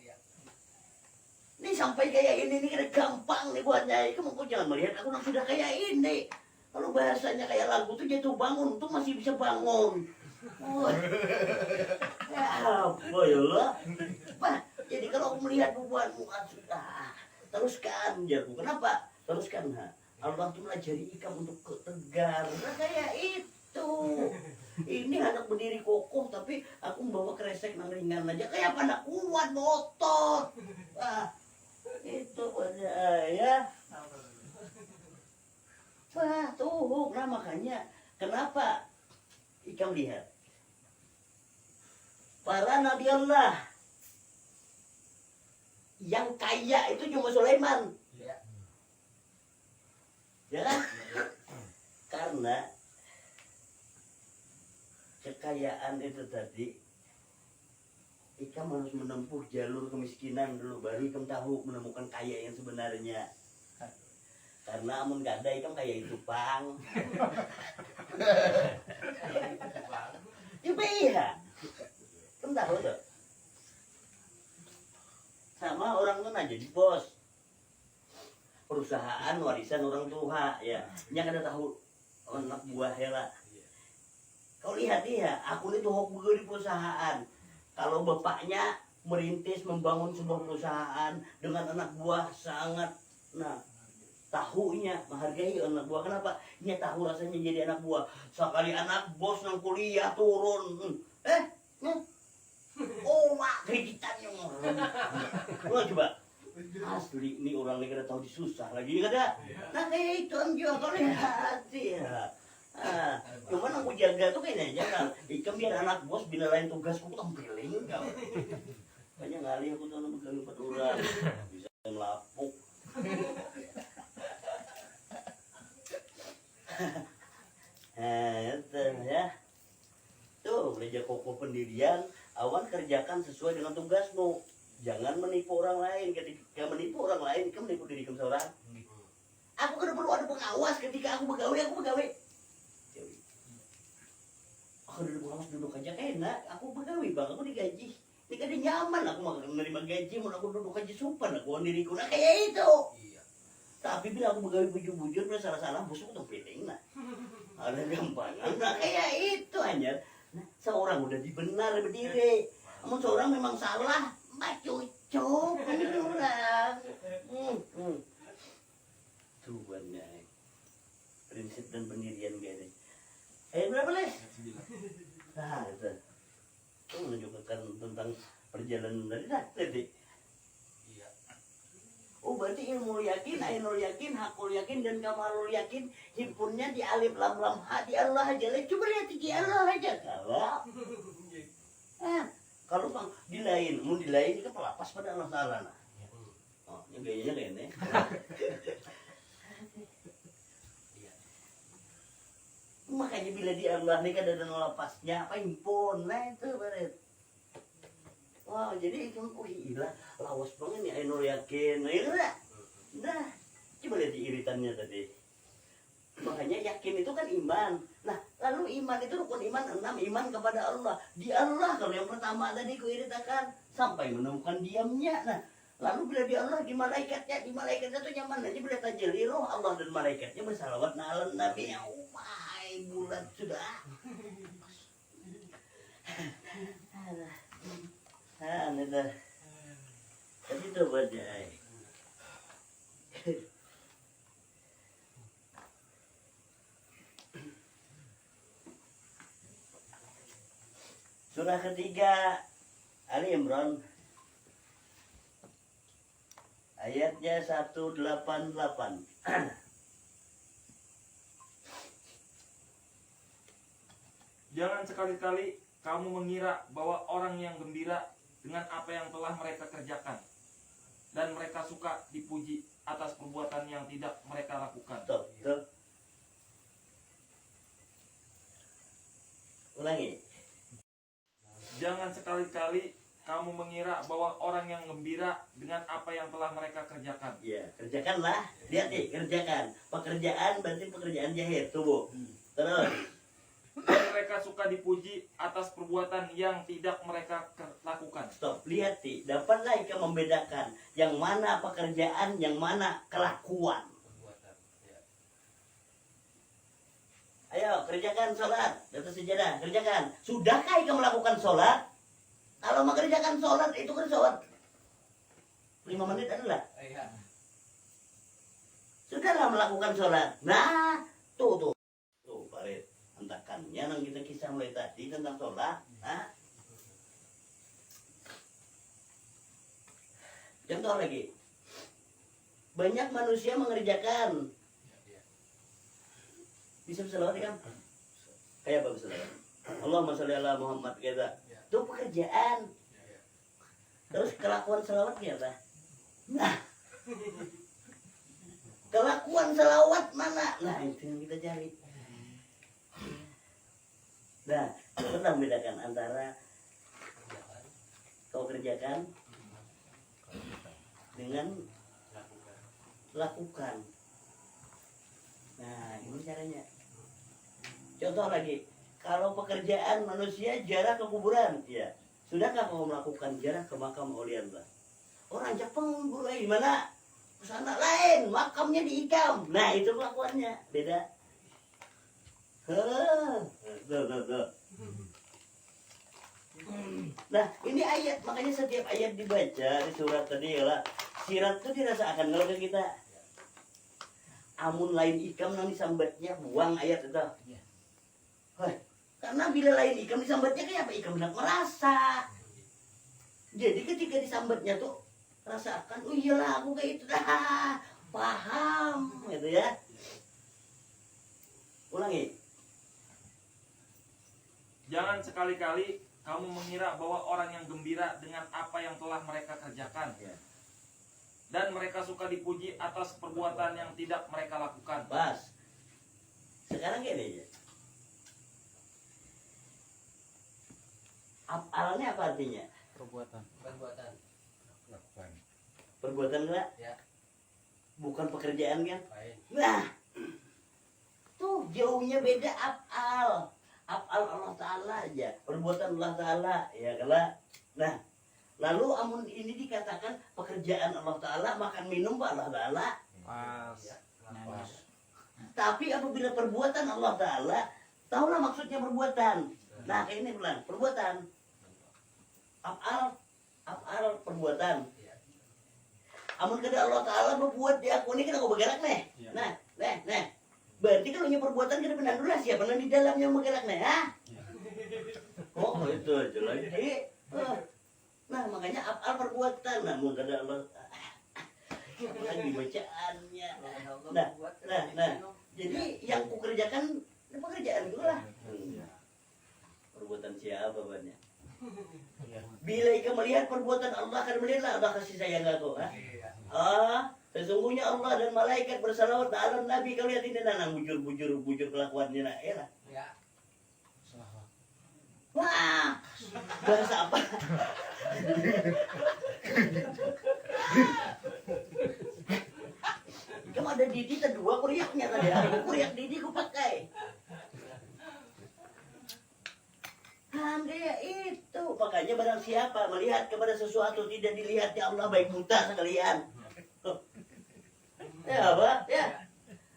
Ini sampai kayak ini kada gampang nih buatnya. Kamu jangan melihat aku sudah kayak ini. Kalau bahasanya kayak lagu tuh jatuh bangun tuh masih bisa bangun. Oh. Ya apa ya Allah? Pak, jadi kalau aku melihat bubuhanmu kan sudah teruskan jago. Kenapa? Teruskan ha. Allah tuh melajari ikam untuk tegar. Nah, kayak itu. Ini anak berdiri kokoh tapi aku membawa kresek nang ringan aja kayak apa anak kuat motor. Wah, itu aja ya. Wah, tuh, nah makanya kenapa ikam lihat para nabi Allah yang kaya itu cuma Sulaiman, ya kan? Karena kekayaan itu tadi ikam harus menempuh jalur kemiskinan dulu, baru ikam tahu menemukan kaya yang sebenarnya. Karena amun gak ada ikam kayak itu bang. Coba iya. Kamu tahu tuh. Sama orang tuh jadi bos. Perusahaan warisan orang tua ya. Yang ada tahu anak buah ya lah. Kau lihat ya, aku itu hobi di perusahaan. Kalau bapaknya merintis membangun sebuah perusahaan dengan anak buah sangat tahunya menghargai anak buah. Kenapa? Dia tahu rasanya jadi anak buah. Sekali anak bos nang kuliah turun, mak kreditannya. Wah coba, asli ini orang ini kada tahu disusah lagi kada. Nah kayak itu am juga kau lihat ya. Cuman aku jaga tuh kayaknya jangan. Ikam biar anak bos bila lain tugasku tampiling kau. Banyak kali aku tuh megang 4 orang bisa melapuk. Itu ya. Tuh belajar kokoh pendirian. Awan kerjakan sesuai dengan tugasmu. Jangan menipu orang lain. Ketika menipu orang lain, kamu menipu diri kamu seorang. Aku kan perlu ada pengawas ketika aku begawe. Aku ada pengawas duduk aja enak. Aku begawe bang, aku digaji. Ini kan nyaman aku menerima gaji, mau aku duduk aja sopan aku diriku. Nah kayak itu. Tapi bila aku begawe bujur-bujur, bila salah-salah, busuk tuh piling lah. Ada gampangan, nah kayak itu aja. Nah, seorang udah dibenar berdiri. Namun seorang memang salah, mah cucuk ini orang. dan pendirian gini. Berapa Les? Nah itu menunjukkan tentang perjalanan dari tadi. Iya. Oh berarti ilmu yakin, ainul yakin, hakul yakin, dan kamalul yakin himpunnya di alif lam lam ha di Allah aja. Coba lihat di Allah aja. Kalau bang di lain, mau di lain itu pelapas pada Allah Taala. Nah. Oh, yang gayanya gini. Makanya bila di Allah ini kan ada lepasnya apa impun, nah itu baret. Wah jadi itu gila, lawas banget nih ainul yakin, nah itu dah. Nah, coba lihat iritannya tadi. Makanya yakin itu kan iman. Nah, lalu iman itu rukun iman 6, iman kepada Allah. Di Allah kalau yang pertama tadi kuiritakan sampai menemukan diamnya. Nah, lalu bila di Allah di malaikatnya itu nyaman aja bila tajalli roh Allah dan malaikatnya bersalawat ala nabi. Bulan sudah. Dah. Tapi itu baca. Surah ketiga Ali Imran ayatnya 188. Jangan sekali-kali kamu mengira bahwa orang yang gembira dengan apa yang telah mereka kerjakan dan mereka suka dipuji atas perbuatan yang tidak mereka lakukan. Stop. Ulangi. Jangan sekali-kali kamu mengira bahwa orang yang gembira dengan apa yang telah mereka kerjakan. Ya, kerjakanlah. Lihat nih, kerjakan. Pekerjaan berarti pekerjaan jahir tubuh. Terus. Dan mereka suka dipuji atas perbuatan yang tidak mereka lakukan. Stop, lihat nih, dapatlah Ika membedakan yang mana pekerjaan, yang mana kelakuan. Perbuatan. Ya. Ayo, kerjakan sholat, di atas sejadah, kerjakan. Sudahkah Ika melakukan sholat? Kalau mengerjakan sholat, itu kan sholat 5 menit adalah. Iya. Sudahlah melakukan sholat. Nah, tuh, Farid. Hentakannya yang kita kisah mulai tadi tentang sholat. Nah. Contoh lagi. Banyak manusia mengerjakan. Bisa berselawat kan? Kayak apa berselawat? Allahumma sholli ala Muhammad kita. Itu pekerjaan. Terus kelakuan selawatnya apa? Nah. Kelakuan selawat mana? Nah, itu yang kita cari. Nah, pernah membedakan antara kau kerjakan dengan lakukan. Nah, ini caranya. Contoh lagi, kalau pekerjaan manusia jarak ke kuburan, ya. Sudahkah kau melakukan jarak ke makam Auliaullah? Orang Jepang di mana? Pesantren lain, makamnya diikam. Nah, itu kelakuannya, beda. Tuh. Nah, ini ayat, makanya setiap ayat dibaca di surat tadi adalah sirat itu dirasakan kalau ke kita. Amun lain ikam nang disambatnya buang ayat itu. Hoi, karena bila lain ikam disambatnya kayak apa? Ikam hendak merasa. Jadi ketika disambatnya tuh rasakan, oh iyalah aku kayak itu dah, paham gitu ya. Ulangi. Jangan sekali-kali kamu mengira bahwa orang yang gembira dengan apa yang telah mereka kerjakan. Ya. Dan mereka suka dipuji atas perbuatan yang tidak mereka lakukan. Pas. Sekarang gini aja. Af'alnya apa artinya? Perbuatan. Perbuatan enggak? Ya. Bukan pekerjaan kan? Lain. Nah, tuh jauhnya beda af'al. Af'al Allah Ta'ala aja, perbuatan Allah Ta'ala, ya kalau. Nah, lalu amun ini dikatakan pekerjaan Allah Ta'ala, makan minum Pak Allah Ta'ala. Pas. Tapi apabila perbuatan Allah Ta'ala, tahulah maksudnya perbuatan. Nah, kayak ini bilang, perbuatan. Af'al perbuatan. Amun kada Allah Ta'ala berbuat di aku ini kan aku bergerak nih. Nah. Berarti kalau punya perbuatan kita benar dulu siapa yang di dalamnya menggeraknya, ha? Oh itu aja lagi. Nah makanya af'al perbuatan, namun kata Allah lagi bacaannya. Nah, jadi yang kukerjakan itu pekerjaan gue lah. Perbuatan siapa banyak? Bila ikan melihat perbuatan Allah akan melihatlah Allah kasih sayang aku. Sesungguhnya Allah dan malaikat bersalawat ala Nabi. Kau lihat ini nah bujur kelakuannya nak ya lah. Wah, bahasa apa? Kamu ada Didi kedua kuriaknya tadi. Kuriak Didi ku pakai. Dia itu makanya barang siapa melihat kepada sesuatu tidak dilihatnya Allah baik buta sekalian. Ya apa? Ya.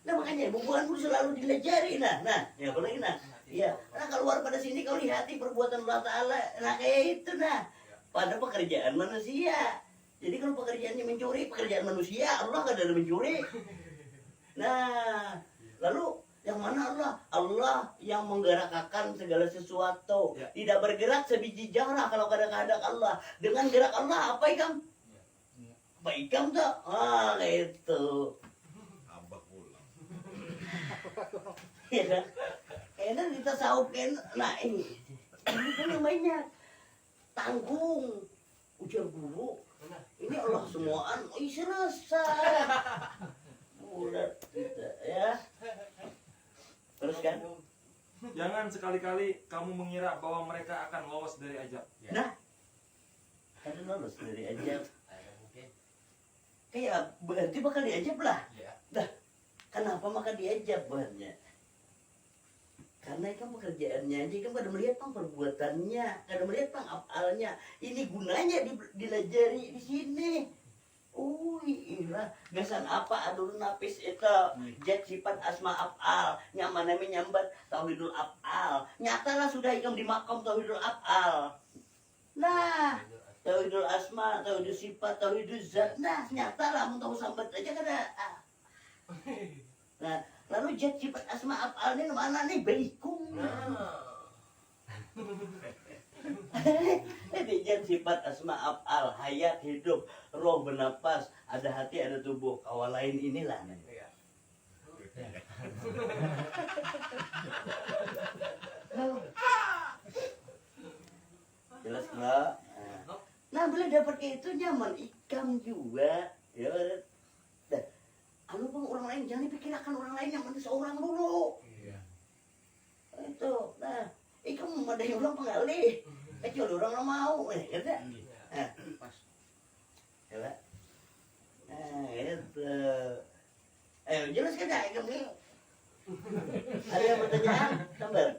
Nah makanya hubunganmu selalu dilajari nah ya apalagi nah. Ya, nah keluar pada sini kau lihati perbuatan Allah Ta'ala. Nah kayak itu nah. Pada pekerjaan manusia. Jadi kalau pekerjaannya mencuri, pekerjaan manusia. Allah kan ada mencuri. Nah, lalu yang mana Allah? Allah yang menggerakkan segala sesuatu. Tidak bergerak sebiji jarah kalau kadang-kadang Allah. Dengan gerak Allah apa ikam? Apa ikam tuh? Itu. Abah pulang. Ya, enak ditasawufkan. Nah ini kan namanya tanggung ujar guru. Ini Allah semuaan. Selesai. Bulat kita ya. Terus kan? Jangan sekali-kali kamu mengira bahwa mereka akan lolos dari ajab. Nah, kan lolos dari ajab. Mungkin. Kayak berarti bakal diajab lah. Ya. Dah, kenapa maka diajab banyak? Karena kan pekerjaannya aja kan pada melihat pang perbuatannya, kada melihat pang afalnya. Ini gunanya dilajari di sini. Iya, gasan apa adul napis itu jat sifat asma afal, nyaman menyambat tauhidul afal. Nyatalah sudah ikam di makam tauhidul afal. Nah, tauhidul asma, tauhidul sifat, tauhidul zat. Nah, nyatalah mun tahu sambat aja kada. Nah, lalu jat sifat asma afal ini mana nih baikum. Ini jat sifat asma afal, hayat hidup, roh bernapas, ada hati ada tubuh, kawan lain inilah. Jelas nggak? Nah, boleh dapat itu nyaman ikam juga, ya. Anu bang orang lain jangan dipikirkan orang lain yang mana seorang dulu. Itu, nah, ikam ada yang orang pengalih. Kecuali orang lo mau, kata. Ya, Pak. Nah, itu. Ayo, jelas kata, kamu. Ada yang pertanyaan? Sambar.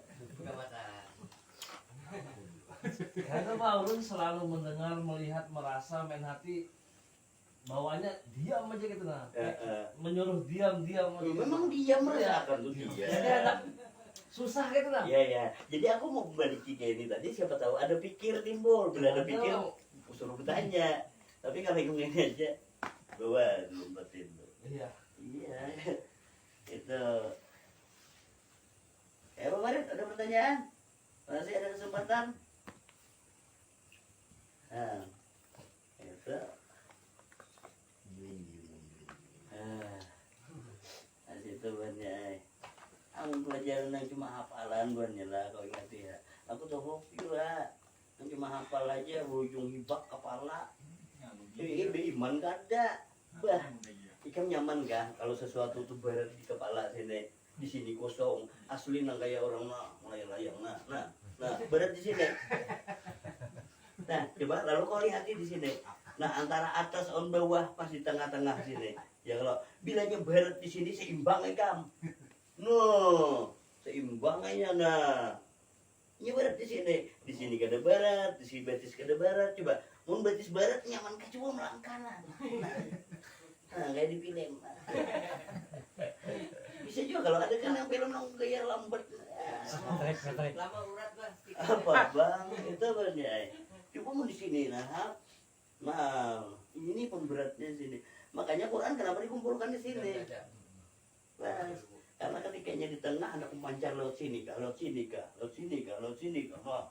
Karena Pak Ulun selalu mendengar, melihat, merasa, main hati bawahnya diam aja gitu nah. Menyuruh diam aja. Memang dia merasakan tuh dia. Jadi agak susah gitu nah. Iya. Jadi aku mau balik kayak ini tadi, siapa tahu ada pikir timbul. Bila ada pikir, suruh bertanya. Tapi kalau yang ini aja, bawa lumpetin tuh. Iya. Itu. Pak Marit, ada pertanyaan? Masih ada kesempatan? Nah, itu. Itu banyak. Aku pelajaran yang cuma hafalan banyak lah kau ingat ya. Aku tuh hoki lah. Yang cuma hafal aja berujung hibak kepala. Iman gak ada. Bah, ikam nyaman kan kalau sesuatu tuh berat di kepala sini, di sini kosong. Asli nang kayak orang mulai layang nah berat di sini. Nah, coba lalu kau lihat di sini. Nah, antara atas on bawah pas di tengah-tengah sini. Ya kalau bilanya berat di sini seimbang ya kam. No, seimbang aja nah. Ini berat di sini kada berat, di sini betis kada berat. Coba, mun betis berat nyaman kecoba melangkanan. Nah, kayak di film. Bisa juga kalau ada kan yang film yang gaya lambat. Lama urat lah. Apa bang? Itu banyak. Coba mau di sini nah. Nah, ini pemberatnya sini. Makanya Quran kenapa dikumpulkan di sini? Bas. Karena ketikanya di tengah ada pemancar laut sini kah, laut sini kah, laut sini kah, laut sini kah. Wah,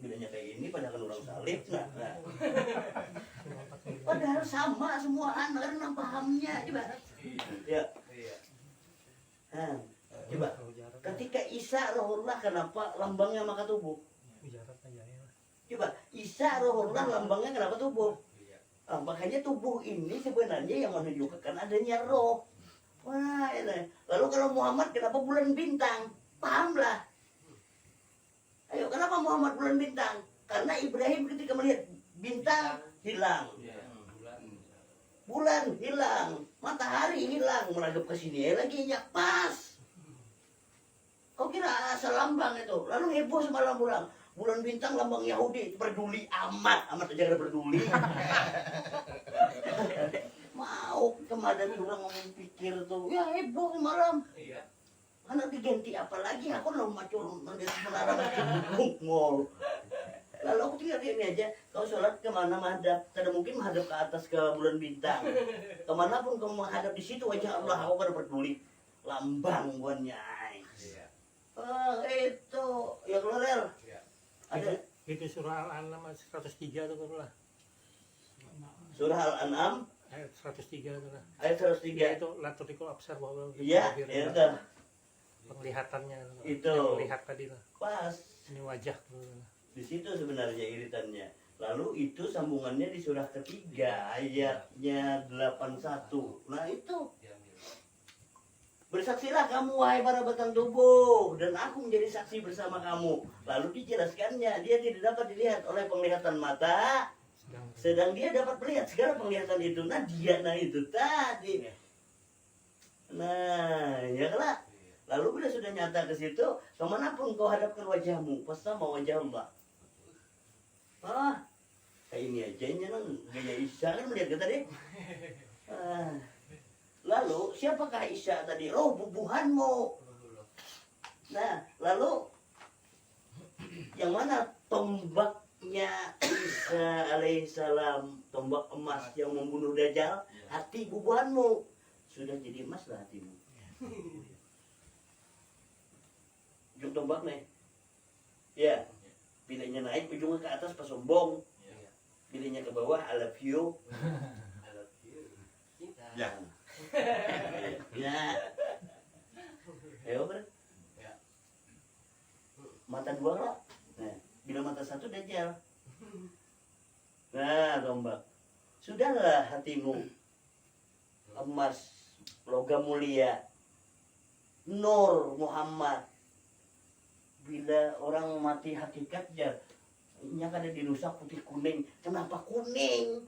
bedanya kayak ini padahal kan orang salib. Nah. Padahal sama semua anak karena pahamnya coba. Ya. Nah, coba. Ketika Isa rohullah kenapa lambangnya maka tubuh? Coba, Isa rohullah lambangnya kenapa tubuh? Nah, makanya tubuh ini sebenarnya yang menunjukkan adanya roh. Wah, ini. Lalu kalau Muhammad kenapa bulan bintang? Pahamlah. Ayo, kenapa Muhammad bulan bintang? Karena Ibrahim ketika melihat bintang hilang. Bulan hilang, matahari hilang, menghadap ke sini lagi pas. Kau kira asal lambang itu? Lalu heboh semalam bulan bintang lambang Yahudi, peduli amat aja gak peduli. Mau kemarin orang ngomong pikir tuh, ya heboh semalam. Anak diganti apa lagi? Aku belum macul menara macul. Lalu aku tinggal ini aja. Kau sholat kemana menghadap? Tidak mungkin menghadap ke atas ke bulan bintang. Kemanapun kau menghadap di situ wajah Allah, aku kan peduli. Lambang buannya. Oh itu, ya keluar. Ada Itu surah Al-An'am 103 tuh kan lah. surah Al-An'am Ayat 103 tuh lah. ayat 103. Itu laturikul absar bahwa Iya, itu. penglihatannya Itu. yang melihat tadi lah. Pas. Ini wajah tuh. Di situ sebenarnya iritannya. Lalu itu sambungannya di surah ketiga ayatnya 81. Nah itu. Bersaksilah kamu wahai para batang tubuh dan aku menjadi saksi bersama kamu. Lalu dijelaskannya dia tidak dapat dilihat oleh penglihatan mata, sedang dia dapat melihat segala penglihatan itu. Nah dia itu tadi. Nah ya kan. Lalu bila sudah nyata ke situ, kemanapun kau hadapkan wajahmu, pasti mau wajah Allah. Ah, kayak ini aja kan gaya Isa kan melihat kita tadi. Lalu siapakah Isa tadi? Roh bubuhanmu. Nah, lalu yang mana tombaknya Isa alaihissalam, tombak emas yang membunuh Dajjal? Hati bubuhanmu sudah jadi emas lah hatimu. Ujung tombak nih, ya, pilihnya naik ujungnya ke atas pas sombong, pilihnya ke bawah I love you. Ya. Ya. Ayo ber. Mata dua lah. Nah, bila mata satu Dajjal. Nah, tombak. Sudahlah hatimu emas, logam mulia, Nur Muhammad. Bila orang mati hakikatnya, ini kan ada dirusak putih kuning. Kenapa kuning?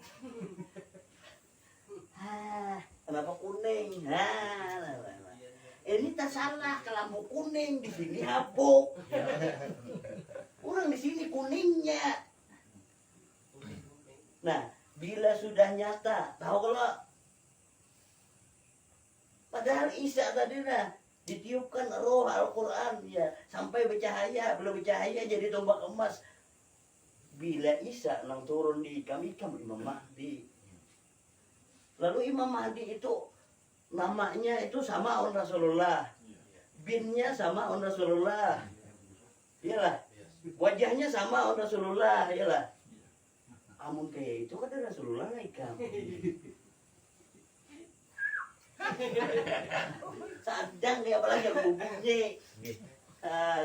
Kenapa kuning? Ini tak salah kalau kuning di sini habuk. Orang di sini kuningnya. Nah, bila sudah nyata, tahu kalau padahal Isa tadi ditiupkan roh Al-Quran ya sampai bercahaya, belum bercahaya jadi tombak emas. Bila Isa nang turun di kami Imam Mahdi. Lalu Imam Mahdi itu namanya itu sama on Rasulullah, binnya sama on Rasulullah, iyalah, wajahnya sama on Rasulullah, iyalah. Amun kayak itu kan ada Rasulullah ikam. Sadang kayak apalagi yang bubuknya.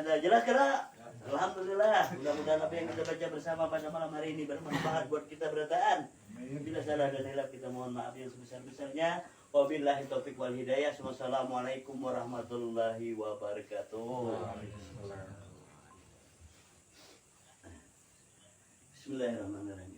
Nah, jelas kira. Alhamdulillah. Mudah-mudahan apa yang kita baca bersama pada malam hari ini bermanfaat buat kita berataan. Bila salah dan hilaf kita mohon maaf yang sebesar-besarnya. Wabillahi taufiq wal hidayah. Wassalamualaikum warahmatullahi wabarakatuh. Bismillahirrahmanirrahim.